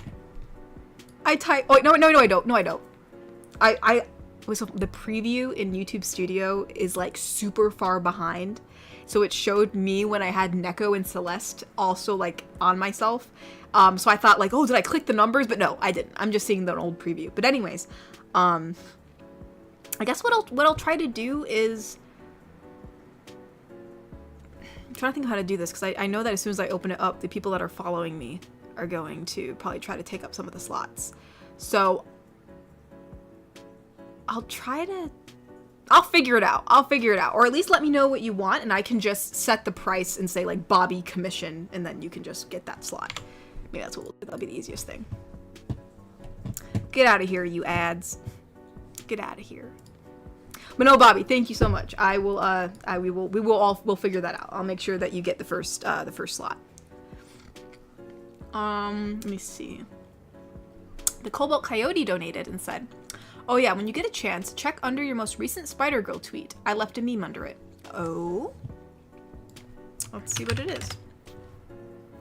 S1: I type, oh, no, I don't. The preview in YouTube Studio is, like, super far behind, so it showed me when I had Neko and Celeste also, like, on myself, so I thought, like, oh, did I click the numbers? But no, I didn't. I'm just seeing the old preview. But anyways, I guess what I'll try to do is, I'm trying to think of how to do this, because I know that as soon as I open it up, the people that are following me are going to probably try to take up some of the slots. So I'll figure it out. Or at least let me know what you want, and I can just set the price and say, like, Bobby commission, and then you can just get that slot. Maybe that's what we'll do. That'll be the easiest thing. Get out of here, you ads. Get out of here. But no, Bobby, thank you so much. We'll figure that out. I'll make sure that you get the first slot. Let me see. The Cobalt Coyote donated and said, "Oh yeah, when you get a chance, check under your most recent Spider-Girl tweet. I left a meme under it." Oh? Let's see what it is.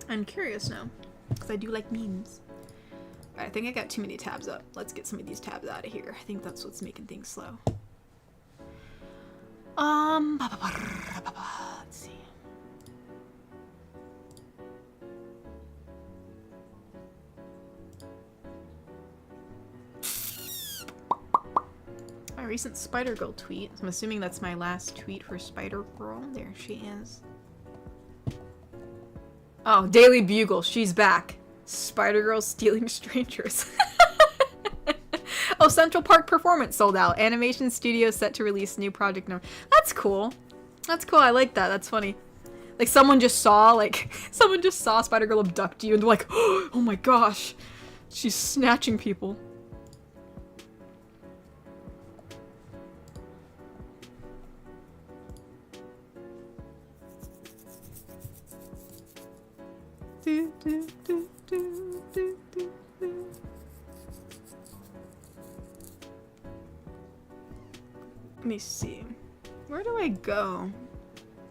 S1: I'm curious now, because I do like memes. Alright, I think I got too many tabs up. Let's get some of these tabs out of here. I think that's what's making things slow. Let's see. My recent Spider-Girl tweet. I'm assuming that's my last tweet for Spider-Girl. There she is. Oh, Daily Bugle. She's back. Spider-Girl stealing strangers. Oh, Central Park Performance sold out. Animation studio set to release new project number. That's cool. That's cool. I like that. That's funny. Like someone just saw Spider-Girl abduct you and they're like, oh my gosh, she's snatching people. Let me see. Where do I go?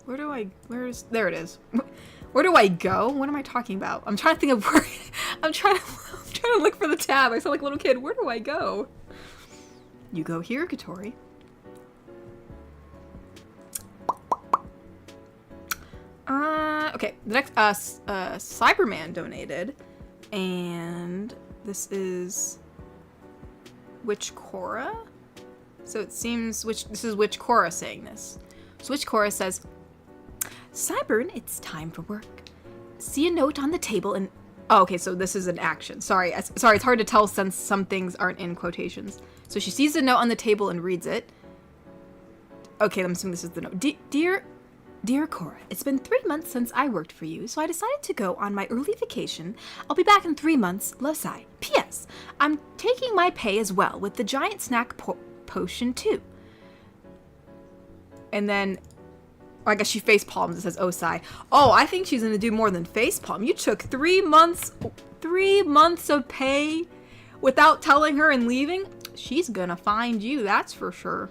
S1: There it is. Where do I go? What am I talking about? I'm trying to think of where, I'm trying to look for the tab. I sound like a little kid. Where do I go? You go here, Katori. Okay, the next, Cyberman donated, and this is Witch Cora? So it seems, this is Witch Cora saying this. So Witch Cora says, "Cybern, it's time for work. See a note on the table and..." Oh, okay, so this is an action. Sorry, it's hard to tell since some things aren't in quotations. So she sees a note on the table and reads it. Okay, I'm assuming this is the note. Dear Cora, it's been 3 months since I worked for you, so I decided to go on my early vacation. I'll be back in 3 months. Love, Sai. P.S. I'm taking my pay as well with the giant snack potion too." And then, I guess she face palms and says, "Oh, Sai." Oh, I think she's gonna do more than face palm. You took 3 months of pay without telling her and leaving. She's gonna find you, that's for sure.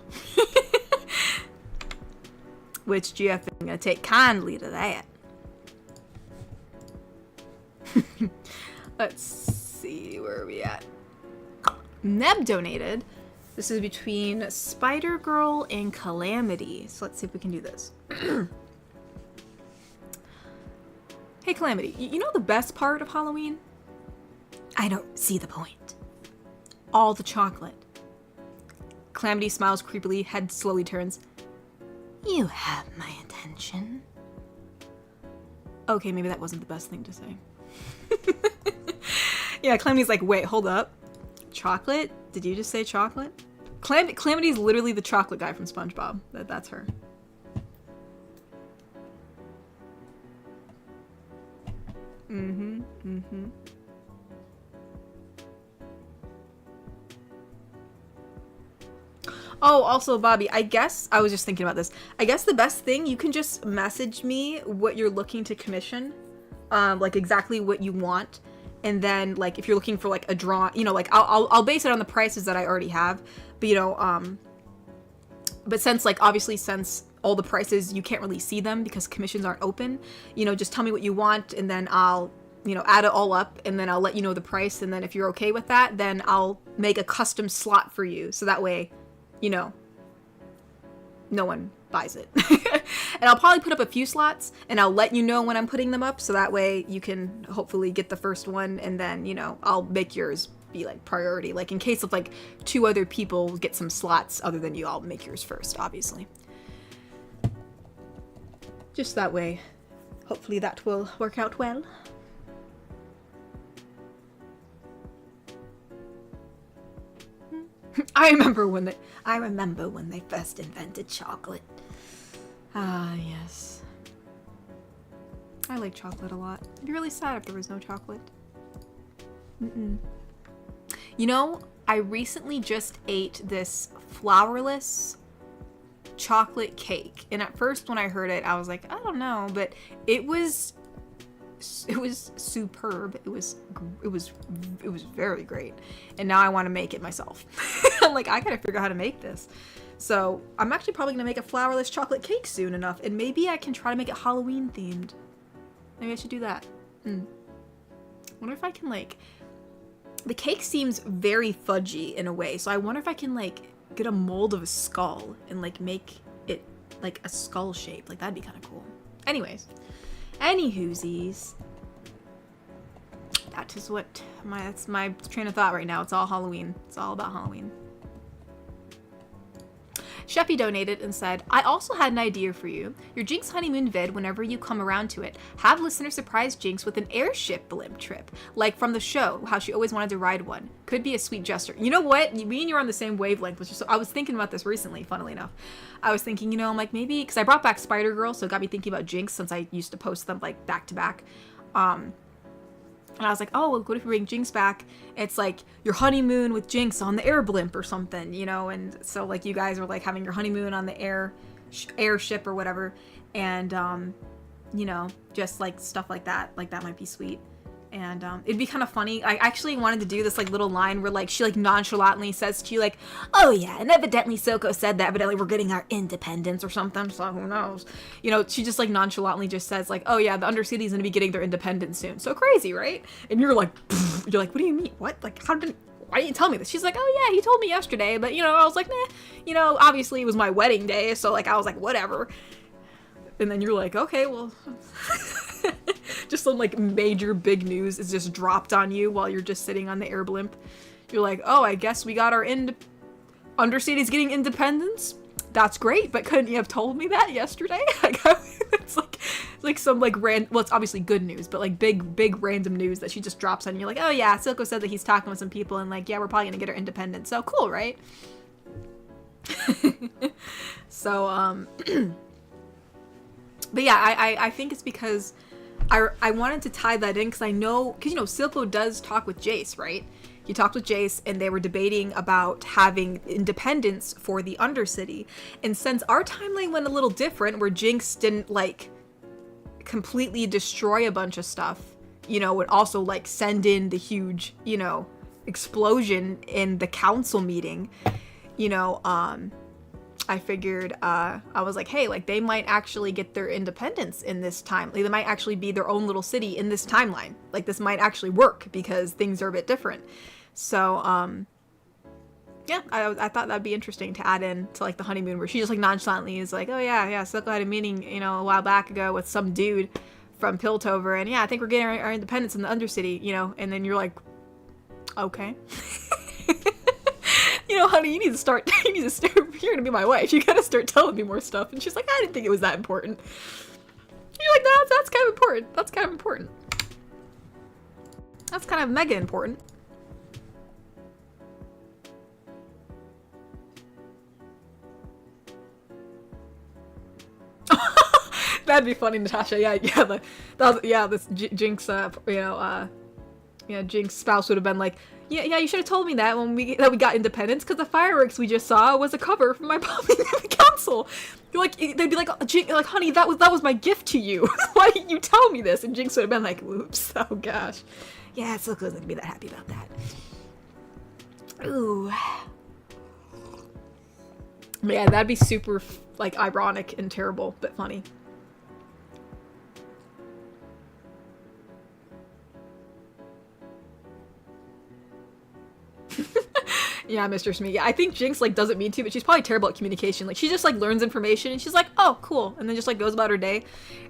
S1: Which GF is gonna take kindly to that. Let's see, where are we at? Neb donated. This is between Spider-Girl and Calamity. So let's see if we can do this. Hey, Calamity, you know the best part of Halloween?
S2: I don't see the point.
S1: All the chocolate. Calamity smiles creepily, head slowly turns.
S2: You have my attention.
S1: Okay, maybe that wasn't the best thing to say. Yeah, Calamity's like, wait, hold up. Chocolate? Did you just say chocolate? Calamity's literally the chocolate guy from SpongeBob. That's her. Oh, also, Bobby, I guess, I was just thinking about this. I guess the best thing, you can just message me what you're looking to commission like exactly what you want. And then like if you're looking for like a draw, you know, like I'll base it on the prices that I already have. But you know, but since like obviously since all the prices you can't really see them because commissions aren't open, you know, just tell me what you want and then I'll, you know, add it all up and then I'll let you know the price, and then if you're okay with that, then I'll make a custom slot for you so that way, you know, no one buys it. And I'll probably put up a few slots and I'll let you know when I'm putting them up so that way you can hopefully get the first one, and then, you know, I'll make yours be like priority. Like in case of like 2 other people get some slots other than you, I'll make yours first, obviously. Just that way, hopefully that will work out well. I remember when they first invented chocolate. Ah, yes. I like chocolate a lot. It'd be really sad if there was no chocolate. You know, I recently just ate this flourless chocolate cake, and at first when I heard it, I was like, I don't know, but it was superb. It was very great, and now I want to make it myself. I'm like, I gotta figure out how to make this. So I'm actually probably gonna make a flourless chocolate cake soon enough, and maybe I can try to make it Halloween themed. Maybe I should do that. Wonder if I can like. The cake seems very fudgy in a way, so I wonder if I can like get a mold of a skull and like make it like a skull shape. Like that'd be kind of cool. Anyways, anywhoosies, that's my train of thought right now. It's all Halloween. It's all about Halloween. Sheffy donated and said, I also had an idea for you. Your Jinx honeymoon vid, whenever you come around to it, have listeners surprise Jinx with an airship blimp trip. Like from the show, how she always wanted to ride one. Could be a sweet gesture. You know what? Me and you are on the same wavelength. Which is, I was thinking about this recently, funnily enough. I was thinking, you know, I'm like maybe, because I brought back Spider-Girl, so it got me thinking about Jinx since I used to post them like back to back. And I was like, oh, well, what if we bring Jinx back? It's like your honeymoon with Jinx on the air blimp or something, you know? And so like you guys were like having your honeymoon on the airship or whatever. And, you know, just like stuff like that might be sweet. And it'd be kind of funny. I actually wanted to do this like little line where like she like nonchalantly says to you like, oh yeah, and evidently Silco said that evidently we're getting our independence or something, so who knows. You know, she just like nonchalantly just says like, oh yeah, the Undercity's gonna be getting their independence soon. So crazy, right? And you're like, what do you mean? What? Like why didn't you tell me this? She's like, oh yeah, he told me yesterday, but you know, I was like, nah, you know, obviously it was my wedding day, so like I was like, whatever. And then you're like, okay, well, just some like major big news is just dropped on you while you're just sitting on the air blimp. You're like, oh, I guess we got our Undercity's getting independence. That's great, but couldn't you have told me that yesterday? It's like some like well, it's obviously good news, but like big random news that she just drops on you. You're like, oh yeah, Silco said that he's talking with some people and like, yeah, we're probably gonna get our independence. So cool, right? So but yeah, I think it's because I wanted to tie that in because I know, because you know, Silco does talk with Jace, right? He talked with Jace and they were debating about having independence for the Undercity. And since our timeline went a little different, where Jinx didn't like completely destroy a bunch of stuff, you know, and also like send in the huge, you know, explosion in the council meeting, you know, I figured, I was like, hey, like they might actually get their independence in this time. Like, they might actually be their own little city in this timeline. Like this might actually work because things are a bit different. So, yeah, I thought that'd be interesting to add in to like the honeymoon where she just like nonchalantly is like, oh yeah, Silco had a meeting, you know, a while back ago with some dude from Piltover, and yeah, I think we're getting our independence in the Undercity, you know, and then you're like, okay. You know, honey, you need to start, you're gonna be my wife. You gotta start telling me more stuff. And she's like, I didn't think it was that important. You're like, no, that's kind of important. That's kind of important. That's kind of mega important. That'd be funny, Natasha. Yeah, this Jinx, you know, Yeah, Jinx's spouse would have been like, yeah, you should have told me that when we got independence, because the fireworks we just saw was a cover for my popping council. Like, they'd be like, like, honey, that was my gift to you. Why didn't you tell me this? And Jinx would have been like, whoops, oh gosh. Yeah, it's so good to be that happy about that. Ooh. Yeah, that'd be super, like, ironic and terrible, but funny. Yeah, Mr. Smee. Yeah, I think Jinx, like, doesn't mean to, but she's probably terrible at communication. Like, she just, like, learns information, and she's like, oh, cool, and then just, like, goes about her day.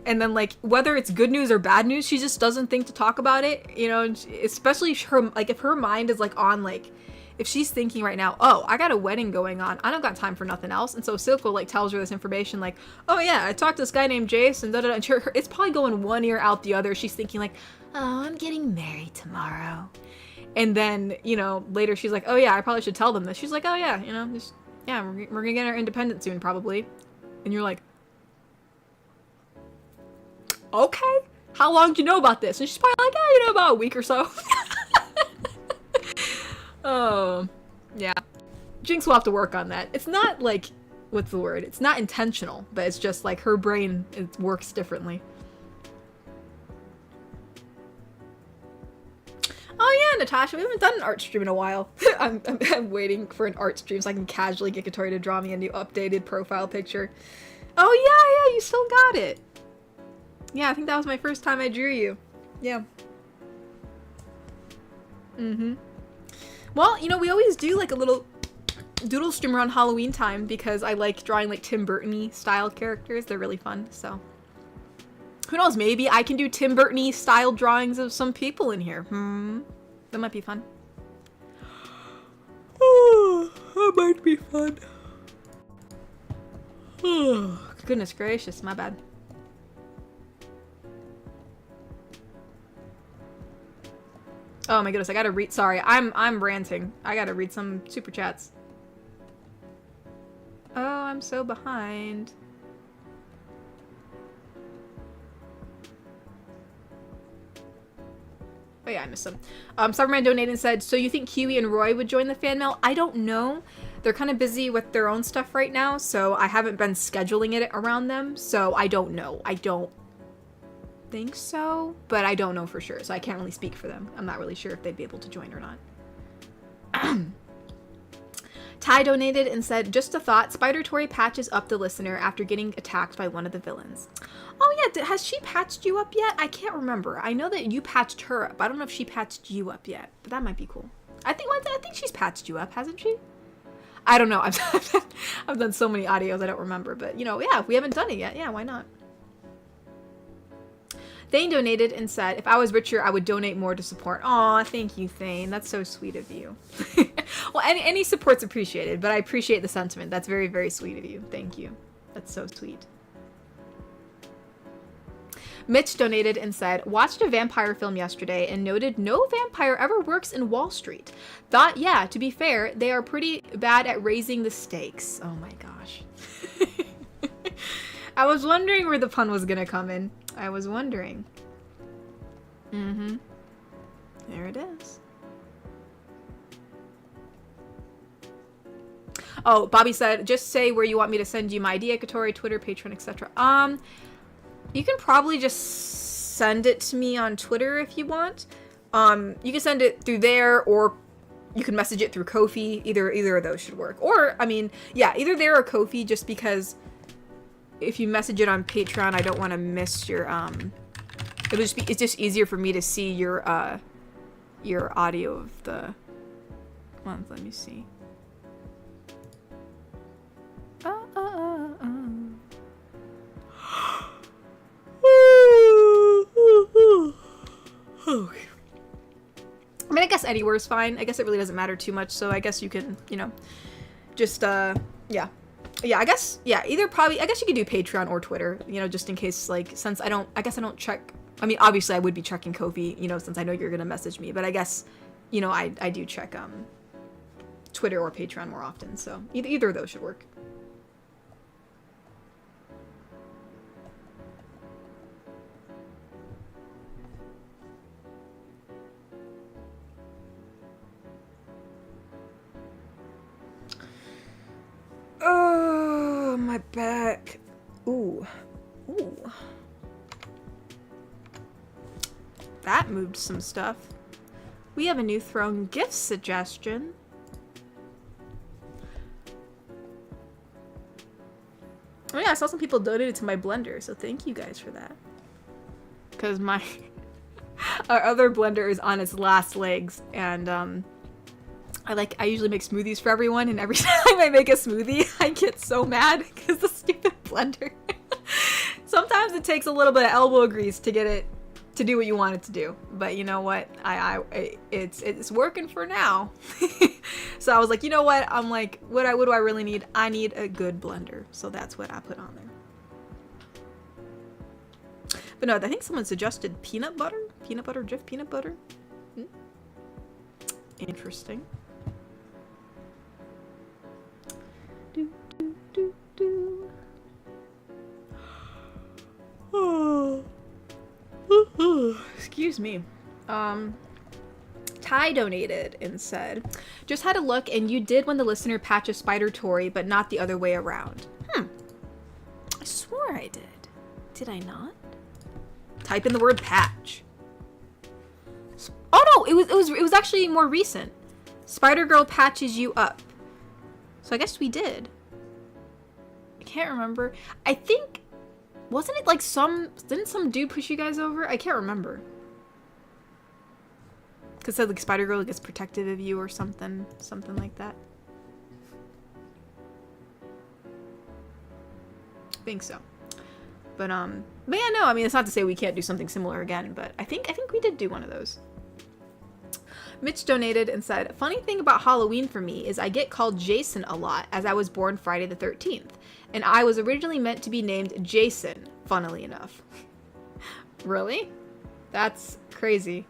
S1: And then, like, whether it's good news or bad news, she just doesn't think to talk about it, you know, and especially her, like, if her mind is, like, on, like, if she's thinking right now, oh, I got a wedding going on, I don't got time for nothing else, and so Silco, like, tells her this information, like, oh, yeah, I talked to this guy named Jace, and da-da-da, and it's probably going one ear out the other. She's thinking, like, oh, I'm getting married tomorrow. And then, you know, later she's like, oh yeah, I probably should tell them this. She's like, oh yeah, you know, just, yeah, we're gonna get our independence soon, probably. And you're like, okay, how long do you know about this? And she's probably like, oh, you know, about a week or so. Oh, yeah. Jinx will have to work on that. It's not like, what's the word? It's not intentional, but it's just like her brain, it works differently. Oh yeah, Natasha, we haven't done an art stream in a while. I'm waiting for an art stream so I can casually get Katori to draw me a new updated profile picture. Oh yeah, you still got it. Yeah, I think that was my first time I drew you. Yeah. Mm-hmm. Well, you know, we always do like a little doodle stream around Halloween time because I like drawing like Tim Burton-y style characters. They're really fun, so. Who knows, maybe I can do Tim Burton-y style drawings of some people in here. That might be fun. Oh, that might be fun. Oh, goodness gracious, my bad. Oh my goodness, I gotta read, sorry, I'm ranting. I gotta read some super chats. Oh, I'm so behind. Oh yeah, I missed some. Cyberman donated and said, so you think Kiwi and Roy would join the fan mail? I don't know. They're kind of busy with their own stuff right now, so I haven't been scheduling it around them, so I don't know. I don't think so, but I don't know for sure, so I can't really speak for them. I'm not really sure if they'd be able to join or not. Ty donated and said, just a thought, Spider Tori patches up the listener after getting attacked by one of the villains. Oh yeah, has she patched you up yet? I can't remember. I know that you patched her up. I don't know if she patched you up yet, but that might be cool. I think she's patched you up, hasn't she? I don't know. I've done so many audios I don't remember, but you know, yeah, if we haven't done it yet, yeah, why not? Thane donated and said, if I was richer, I would donate more to support. Aw, thank you, Thane. That's so sweet of you. Well, any support's appreciated, but I appreciate the sentiment. That's very, very sweet of you. Thank you. That's so sweet. Mitch donated and said, watched a vampire film yesterday and noted no vampire ever works in Wall Street. Thought, yeah, to be fair, they are pretty bad at raising the stakes. Oh my gosh. I was wondering where the pun was gonna come in. I was wondering. There it is. Oh, Bobby said, just say where you want me to send you my idea, Katori, Twitter, Patreon, etc. You can probably just send it to me on Twitter if you want. You can send it through there, or you can message it through Ko-fi. Either of those should work. Or, I mean, yeah, either there or Ko-fi, just because if you message it on Patreon, I don't want to miss your, it's just easier for me to see your audio of the, come on, let me see. I mean, I guess anywhere's fine. I guess it really doesn't matter too much, so I guess you can, you know, just, yeah. Yeah, I guess you could do Patreon or Twitter, you know, just in case, like, since I guess I don't check, I mean, obviously I would be checking Ko-fi, you know, since I know you're gonna message me, but I guess, you know, I do check, Twitter or Patreon more often, so either of those should work. back. Ooh. Ooh. That moved some stuff. We have a new throne gift suggestion. Oh yeah, I saw some people donated to my blender, so thank you guys for that. Because my our other blender is on its last legs, and I usually make smoothies for everyone, and every time I make a smoothie, I get so mad because the stupid blender. Sometimes it takes a little bit of elbow grease to get it to do what you want it to do, but you know what? It's working for now. So I was like, you know what? I'm like, what do I really need? I need a good blender, so that's what I put on there. But no, I think someone suggested peanut butter, Jif peanut butter. Interesting. Oh. Excuse me. Ty donated and said, just had a look and you did when the listener patch a spider Tori, but not the other way around.
S2: I swore I did. Did I not?
S1: Type in the word patch. Oh no, it was actually more recent. Spider Girl patches you up. So I guess we did. I can't remember. I think, wasn't it like didn't some dude push you guys over? I can't remember. Cause it said like Spider Girl gets protective of you or something like that. I think so. But yeah, no, I mean, it's not to say we can't do something similar again, but I think we did do one of those. Mitch donated and said, funny thing about Halloween for me is I get called Jason a lot as I was born Friday the 13th. And I was originally meant to be named Jason, funnily enough. Really? That's crazy.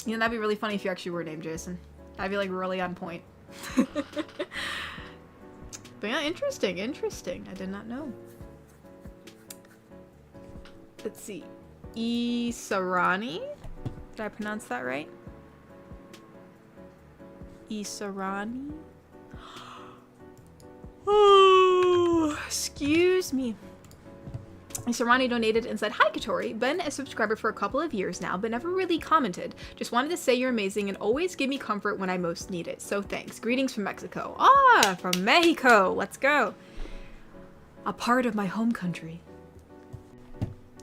S1: You know, that'd be really funny if you actually were named Jason. That'd be like really on point. But yeah, interesting. I did not know. Let's see. Isarani? Did I pronounce that right? Isarani? Oh, excuse me. Isarani donated and said, hi Katori, been a subscriber for a couple of years now, but never really commented. Just wanted to say you're amazing and always give me comfort when I most need it. So thanks. Greetings from Mexico. Ah, from Mexico. Let's go. A part of my home country.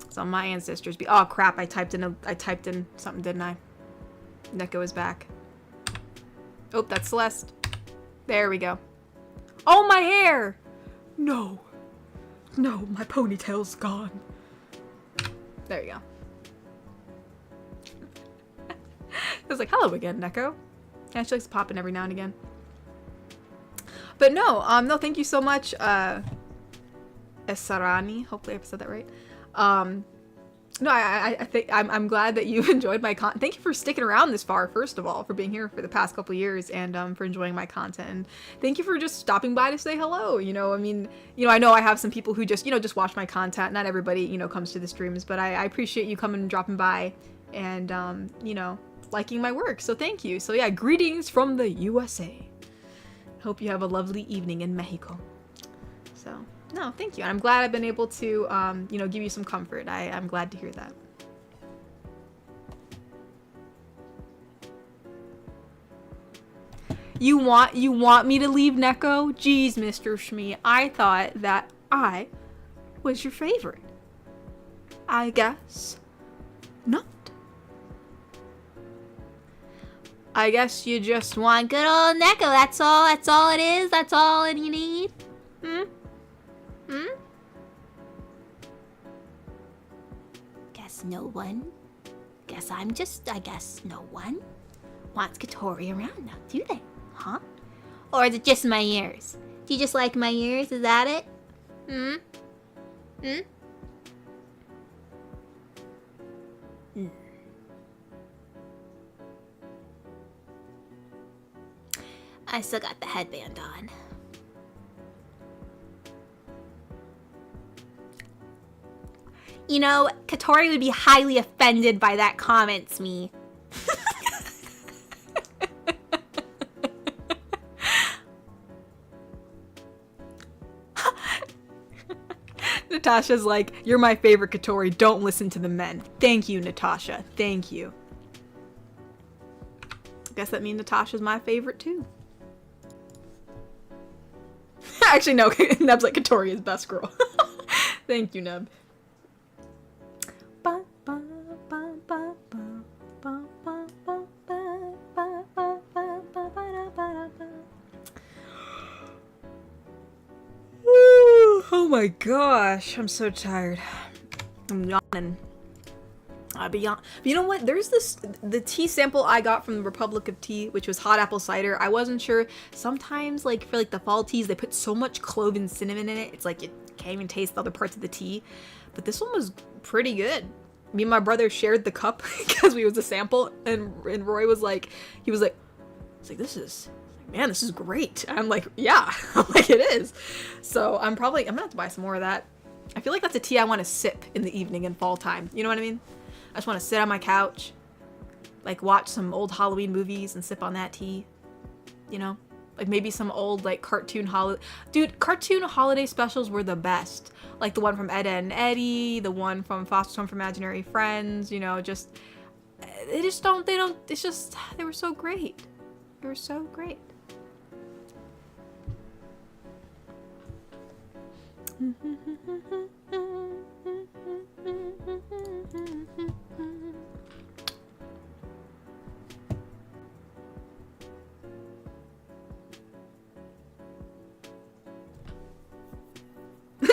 S1: So my ancestors be. Oh crap! I typed in something, didn't I? Neko is back. Oh, that's Celeste. There we go. Oh, my hair! No, my ponytail's gone. There you go. I was like, hello again, Neko. Yeah, she likes popping every now and again. But no, thank you so much, Esarani. Hopefully I said that right. No, I think I'm glad that you enjoyed my content. Thank you for sticking around this far, first of all, for being here for the past couple years and for enjoying my content. And thank you for just stopping by to say hello. You know, I mean, you know, I know I have some people who just watch my content. Not everybody, comes to the streams, but I appreciate you coming and dropping by and, liking my work. So thank you. So yeah, greetings from the USA. Hope you have a lovely evening in Mexico. So. No, thank you. And I'm glad I've been able to, give you some comfort. I'm glad to hear that. You want me to leave Neko? Jeez, Mr. Shmee. I thought that I was your favorite. I guess not. I guess you just want
S3: Good old Neko, that's all it is? That's all you need? Guess no one. I guess no one wants Katori around now, do they? Huh? Or is it just my ears? Do you just like my ears? Is that it? I still got the headband on. You know, Katori would be highly offended by that comment, Smee.
S1: Natasha's like, you're my favorite Katori. Don't listen to the men. Thank you, Natasha. Thank you. Guess that means Natasha's my favorite too. Actually, no. Neb's like, Katori is best girl. Thank you, Neb. Oh my gosh, I'm so tired. I'm yawning. But you know what? There's the tea sample I got from the Republic of Tea, which was hot apple cider. I wasn't sure. Sometimes, like for like the fall teas, they put so much clove and cinnamon in it. It's like you can't even taste the other parts of the tea. But this one was pretty good. Me and my brother shared the cup because we was a sample, and Roy was like, this is, man, this is great. I'm like, yeah, I'm like, it is. So I'm gonna have to buy some more of that. I feel like that's a tea I want to sip in the evening in fall time. You know what I mean? I just want to sit on my couch, like watch some old Halloween movies and sip on that tea. You know? Like maybe some old like cartoon holiday specials were the best. Like the one from Ed, Edd n Eddy, the one from Foster's Home for Imaginary Friends, you know, they were so great. They were so great.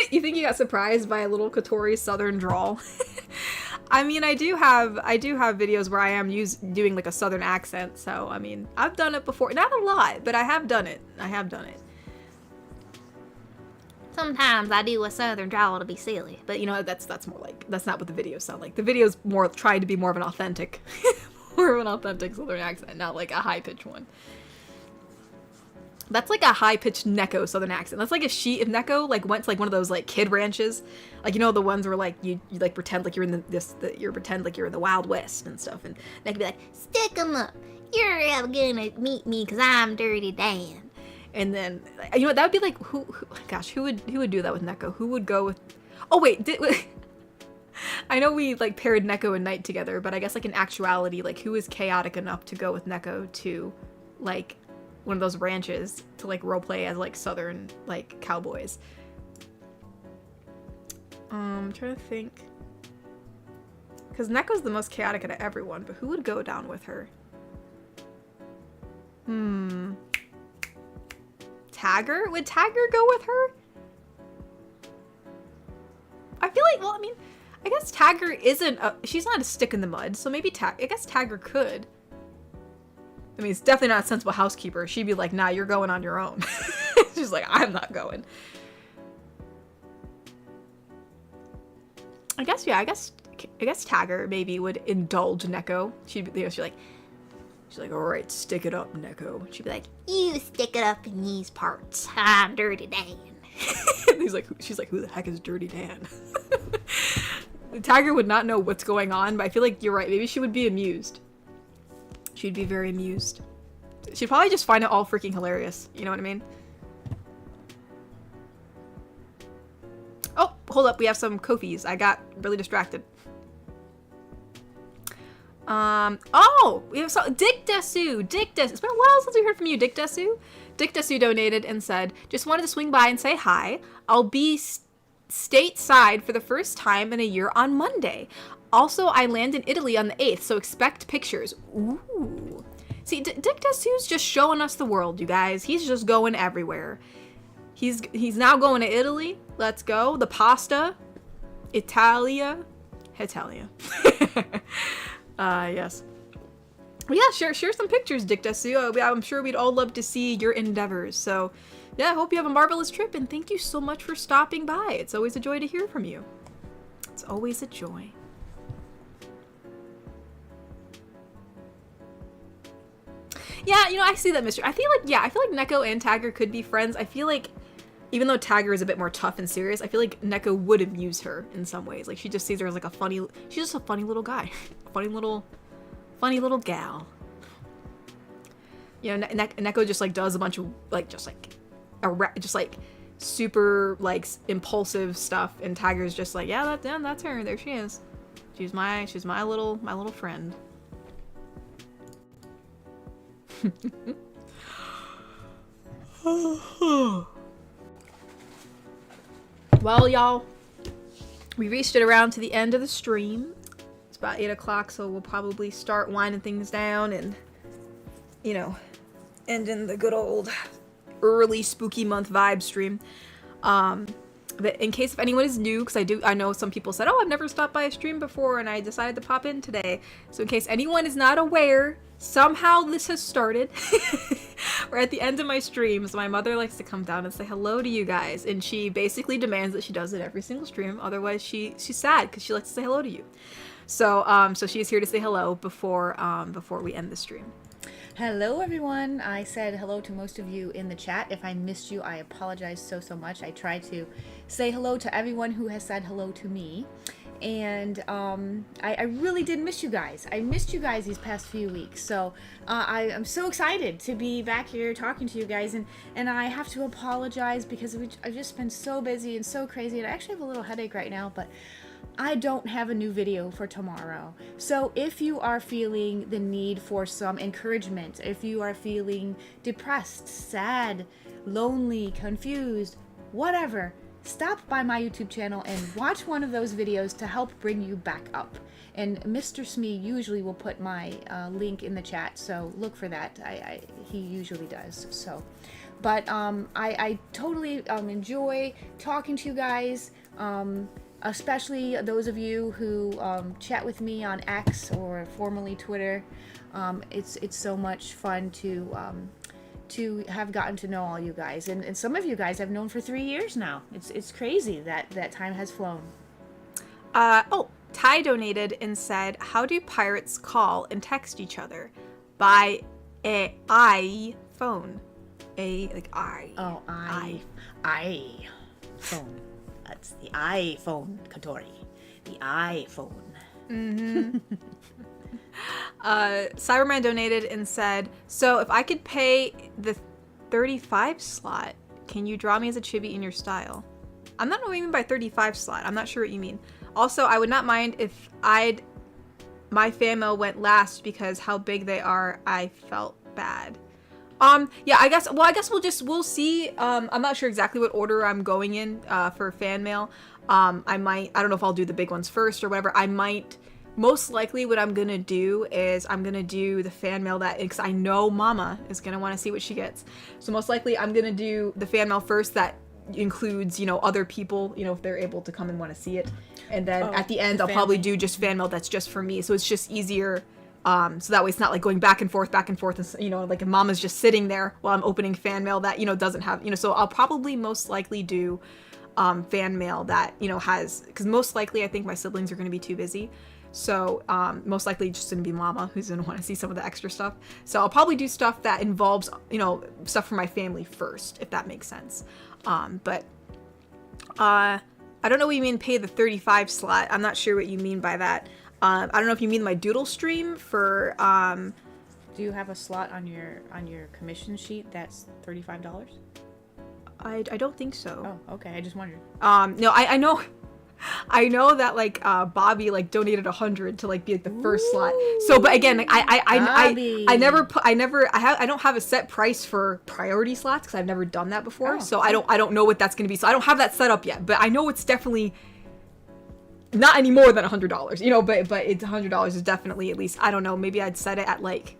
S1: You think you got surprised by a little Katori southern drawl? I mean, I do have videos where I am doing like a southern accent, so I mean, I've done it before. Not a lot, but I have done it.
S3: Sometimes I do a southern drawl to be silly.
S1: But you know, that's more like, that's not what the videos sound like. The videos more try to be more of an authentic southern accent, not like a high-pitched one. That's like a high-pitched Neko southern accent. That's like if Neko like went to like one of those like kid ranches, like you know the ones where like you like pretend like you're in the Wild West and stuff, and
S3: They could be like, stick 'em up. You're gonna meet me because I'm Dirty Dan.
S1: and then you know what, that would be like who would do that with Neko? Who would go with? Oh wait, I know we like paired Neko and Knight together, but I guess like in actuality, like who is chaotic enough to go with Neko to like one of those ranches to like roleplay as like southern like cowboys? I'm trying to think, because Neko's the most chaotic out of everyone, but who would go down with her? Tagger? Would Tagger go with her? I feel like, well, I mean, I guess Tagger she's not a stick in the mud, so maybe I guess Tagger could. I mean, it's definitely not a sensible housekeeper. She'd be like, nah, you're going on your own. She's like, I'm not going. I guess Tagger maybe would indulge Neko. She's like, all right, stick it up, Neko.
S3: She'd be like, you stick it up in these parts. I'm Dirty Dan.
S1: She's like, who the heck is Dirty Dan? Tagger would not know what's going on, but I feel like you're right. Maybe she would be amused. She'd be very amused. She'd probably just find it all freaking hilarious. You know what I mean? Oh, hold up. We have some Kofis. I got really distracted. Oh, we have Dick Desu. It's been a while since we heard from you, Dick Desu. Dick Desu donated and said, just wanted to swing by and say hi. I'll be stateside for the first time in a year on Monday. Also, I land in Italy on the 8th, so expect pictures. Ooh. See, Dick Desu's just showing us the world, you guys. He's just going everywhere. He's now going to Italy. Let's go. The pasta. Italia. Yes. Well, yeah, share some pictures, Dick Desu. I'm sure we'd all love to see your endeavors. So, yeah, I hope you have a marvelous trip, and thank you so much for stopping by. It's always a joy to hear from you. It's always a joy. Yeah, you know, I see that, Mr. I feel like Neko and Tagger could be friends. I feel like, even though Tagger is a bit more tough and serious, I feel like Neko would amuse her in some ways. Like, she just sees her as like she's just a funny little guy. funny little gal. You know, Neko just like does a bunch of like, just like super like impulsive stuff, and Tiger's just like, yeah, that's her. There she is. She's my little friend. Well, y'all, we reached it around to the end of the stream. It's about 8 o'clock, so we'll probably start winding things down and, you know, end in the good old early spooky month vibe stream. But in case if anyone is new, because I know some people said, oh, I've never stopped by a stream before, and I decided to pop in today. So in case anyone is not aware, somehow this has started. Or at the end of my streams, my mother likes to come down and say hello to you guys, and she basically demands that she does it every single stream. Otherwise, she's sad because she likes to say hello to you. So so she is here to say hello before we end the stream.
S4: Hello everyone. I said hello to most of you in the chat. If I missed you, I apologize so much. I try to say hello to everyone who has said hello to me. And I really did miss you guys. I missed you guys these past few weeks. So I'm so excited to be back here talking to you guys. And I have to apologize because I've just been so busy and so crazy. And I actually have a little headache right now, but I don't have a new video for tomorrow. So if you are feeling the need for some encouragement, if you are feeling depressed, sad, lonely, confused, whatever, stop by my YouTube channel and watch one of those videos to help bring you back up. And Mr. Smee usually will put my link in the chat, so look for that. He usually does. So, but I totally enjoy talking to you guys. Especially those of you who chat with me on X or formerly Twitter. It's so much fun to have gotten to know all you guys, and some of you guys I've known for 3 years now. It's crazy that time has flown.
S1: Oh, Ty donated and said, how do pirates call and text each other? By a iPhone. A like I.
S4: Oh, iPhone. That's the iPhone, Katori. The iPhone.
S1: Mm-hmm. Cyberman donated and said, so if I could pay the 35 slot, can you draw me as a chibi in your style? I'm not know what you mean by 35 slot. I'm not sure what you mean. Also, I would not mind if my fan mail went last because how big they are, I felt bad. Yeah, I guess we'll see. I'm not sure exactly what order I'm going in, for fan mail. I don't know if I'll do the big ones first or whatever. Most likely what I'm gonna do is I'm gonna do the fan mail because I know Mama is gonna want to see what she gets. So most likely I'm gonna do the fan mail first that includes, other people, if they're able to come and want to see it. And then at the end, I'll probably do just fan mail that's just for me. So it's just easier. So that way it's not like going back and forth, and, like if Mama's just sitting there while I'm opening fan mail that, doesn't have, so I'll probably most likely do fan mail that, has, because most likely I think my siblings are going to be too busy. So most likely just going to be Mama who's going to want to see some of the extra stuff. So I'll probably do stuff that involves, stuff for my family first, if that makes sense. But I don't know what you mean pay the 35 slot. I'm not sure what you mean by that. I don't know if you mean my doodle stream for
S4: Do you have a slot on your commission sheet that's $35?
S1: I don't think so.
S4: Oh, okay. I just wondered.
S1: No, I know that like Bobby like donated 100 to like be like the first slot. So, but again, like I don't have a set price for priority slots because I've never done that before.
S4: Oh,
S1: so I don't know what that's gonna be. So I don't have that set up yet. But I know it's definitely not any more than $100. But it's $100 is definitely at least, I don't know, maybe I'd set it at like,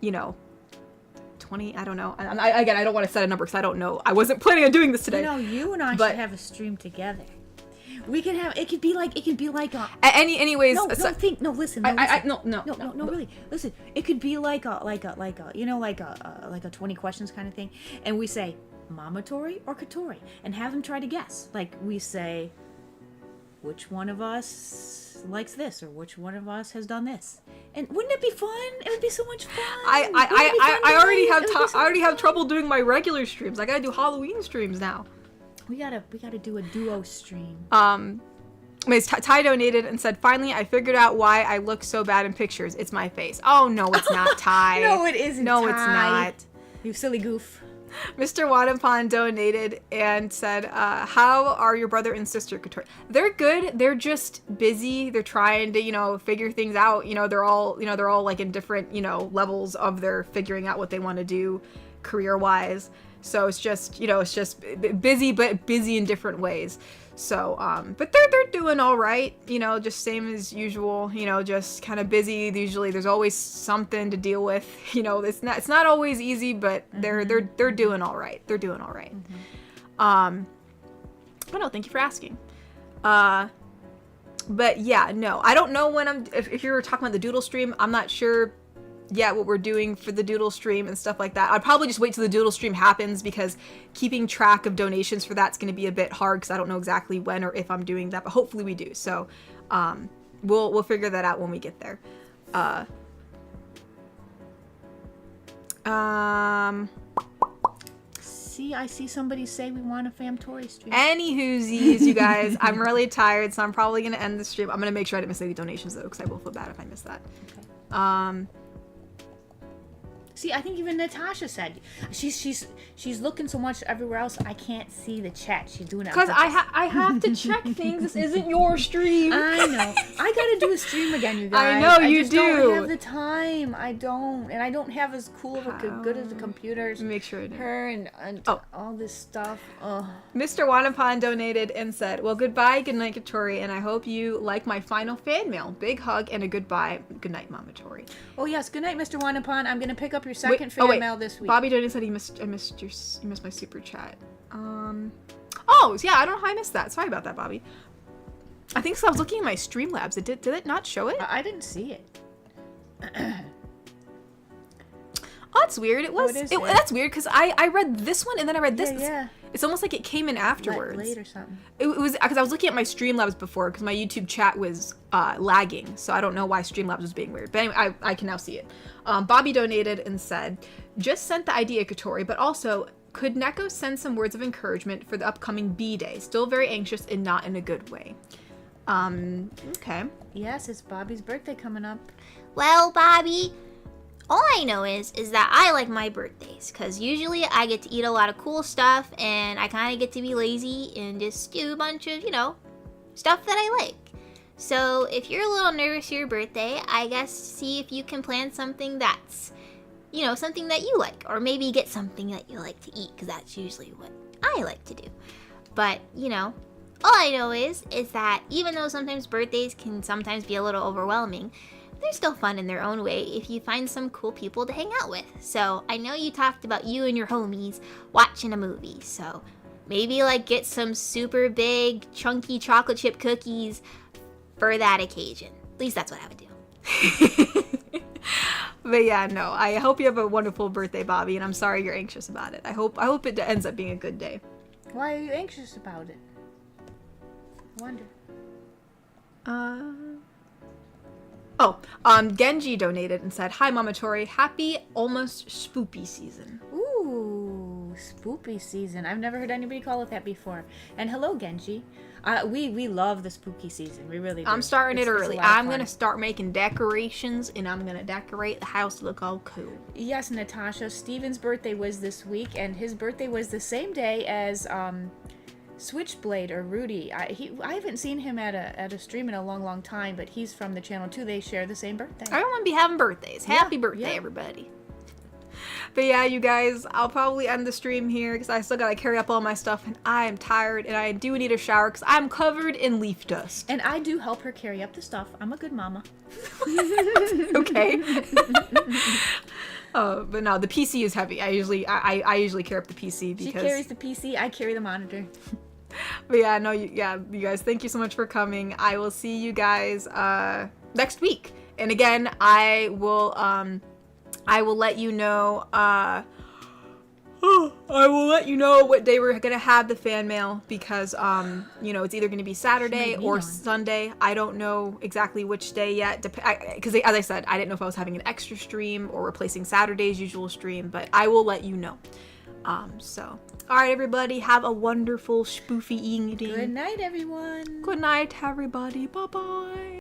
S1: 20. I don't know. I don't want to set a number because I don't know. I wasn't planning on doing this today.
S4: You and I should have a stream together. We can have. It could be like a.
S1: Anyways.
S4: No, listen.
S1: No,
S4: really. Listen. It could be like a 20 questions kind of thing, and we say Mamatori or Katori, and have them try to guess. Like we say, which one of us likes this, or which one of us has done this, and wouldn't it be fun? It would be so much fun.
S1: I already have trouble doing my regular streams. I gotta do Halloween streams now.
S4: We gotta do a duo stream.
S1: Ty donated and said, finally, I figured out why I look so bad in pictures. It's my face. Oh, no, it's not, Ty.
S4: No, it isn't,
S1: No,
S4: Ty.
S1: it's not.
S4: You silly goof.
S1: Mr. Wadapan donated and said, how are your brother and sister, Katori? They're good. They're just busy. They're trying to, figure things out. They're all like in different, levels of their figuring out what they want to do career-wise. So it's just busy, but busy in different ways. So, but they're doing all right, just same as usual, just kind of busy. Usually there's always something to deal with, it's not always easy, but they're doing all right. They're doing all right. But no, thank you for asking. But yeah, no, I don't know when if you were talking about the doodle stream, I'm not sure yet what we're doing for the doodle stream and stuff like that. I'd probably just wait till the doodle stream happens, because keeping track of donations for that's going to be a bit hard, because I don't know exactly when or if I'm doing that, but hopefully we do. So we'll figure that out when we get there.
S4: See, I see somebody say we want a Fam Tori stream.
S1: Any whoosies, you guys. I'm really tired, so I'm probably going to end the stream. I'm going to make sure I didn't miss any donations, though, because I will feel bad if I miss that.
S4: Okay. See, I think even Natasha said she's looking so much everywhere else. I can't see the chat. She's doing it
S1: because I have to check things. This isn't your stream.
S4: I know. I gotta do a stream again, you guys.
S1: I know you
S4: just
S1: do.
S4: Don't have the time. I don't, and I don't have as cool of a good as the computers.
S1: Make sure it is.
S4: Her and all this stuff. Oh.
S1: Mr. Wanapan donated and said, "Well, goodbye, good night, Tori, and I hope you like my final fan mail. Big hug and a goodbye. Good night, Mama Tori."
S4: Oh yes, good night, Mr. Wanapan. I'm gonna pick up your second fan mail this week.
S1: Bobby donated said he missed my super chat. Oh yeah, I don't know how I missed that. Sorry about that, Bobby. I think so. I was looking at my Streamlabs. Did it not show it?
S4: I didn't see it.
S1: Oh, that's weird. It was. That's weird because I read this one and then I read this.
S4: Yeah.
S1: It's almost like it came in afterwards.
S4: Late or something.
S1: It was because I was looking at my Streamlabs before because my YouTube chat was lagging, so I don't know why Streamlabs was being weird. But anyway, I can now see it. Bobby donated and said, "Just sent the idea, Katori, but also could Neko send some words of encouragement for the upcoming B-Day? Still very anxious and not in a good way." Okay.
S4: Yes, it's Bobby's birthday coming up.
S3: Well, Bobby, all I know is that I like my birthdays, because usually I get to eat a lot of cool stuff, and I kind of get to be lazy and just do a bunch of, stuff that I like. So if you're a little nervous for your birthday, I guess see if you can plan something that's, something that you like, or maybe get something that you like to eat, because that's usually what I like to do. But, all I know is that even though sometimes birthdays can sometimes be a little overwhelming, they're still fun in their own way if you find some cool people to hang out with. So I know you talked about you and your homies watching a movie, so maybe get some super big chunky chocolate chip cookies for that occasion. At least that's what I would do.
S1: But yeah, no, I hope you have a wonderful birthday, Bobby, and I'm sorry you're anxious about it. I hope it ends up being a good day.
S4: Why are you anxious about it? I wonder.
S1: Genji donated and said, "Hi, Mama Tori. Happy almost spoopy season."
S4: Ooh, spoopy season. I've never heard anybody call it that before. And hello, Genji. We love the spooky season. We really do.
S1: I'm starting it early.
S4: I'm
S1: I'm going to start making decorations, and I'm going to decorate the house to look all cool.
S4: Yes, Natasha. Steven's birthday was this week, and his birthday was the same day as Switchblade or Rudy. I haven't seen him at a stream in a long time, but he's from the channel too. They share the same birthday.
S1: Everyone be having birthdays. Happy birthday, everybody. But yeah, you guys, I'll probably end the stream here because I still gotta carry up all my stuff, and I am tired, and I do need a shower because I'm covered in leaf dust.
S4: And I do help her carry up the stuff. I'm a good mama.
S1: Okay. But no, the PC is heavy. I usually carry up the PC because
S4: she carries the PC. I carry the monitor.
S1: But yeah, no, you guys, thank you so much for coming. I will see you guys next week. And again, I will let you know I will let you know what day we're gonna have the fan mail, because it's either gonna be Saturday or Sunday. I don't know exactly which day yet, because as I said, I didn't know if I was having an extra stream or replacing Saturday's usual stream, but I will let you know. So all right, everybody, have a wonderful spoofy evening.
S4: Good night, everyone.
S1: Good night, everybody. Bye bye.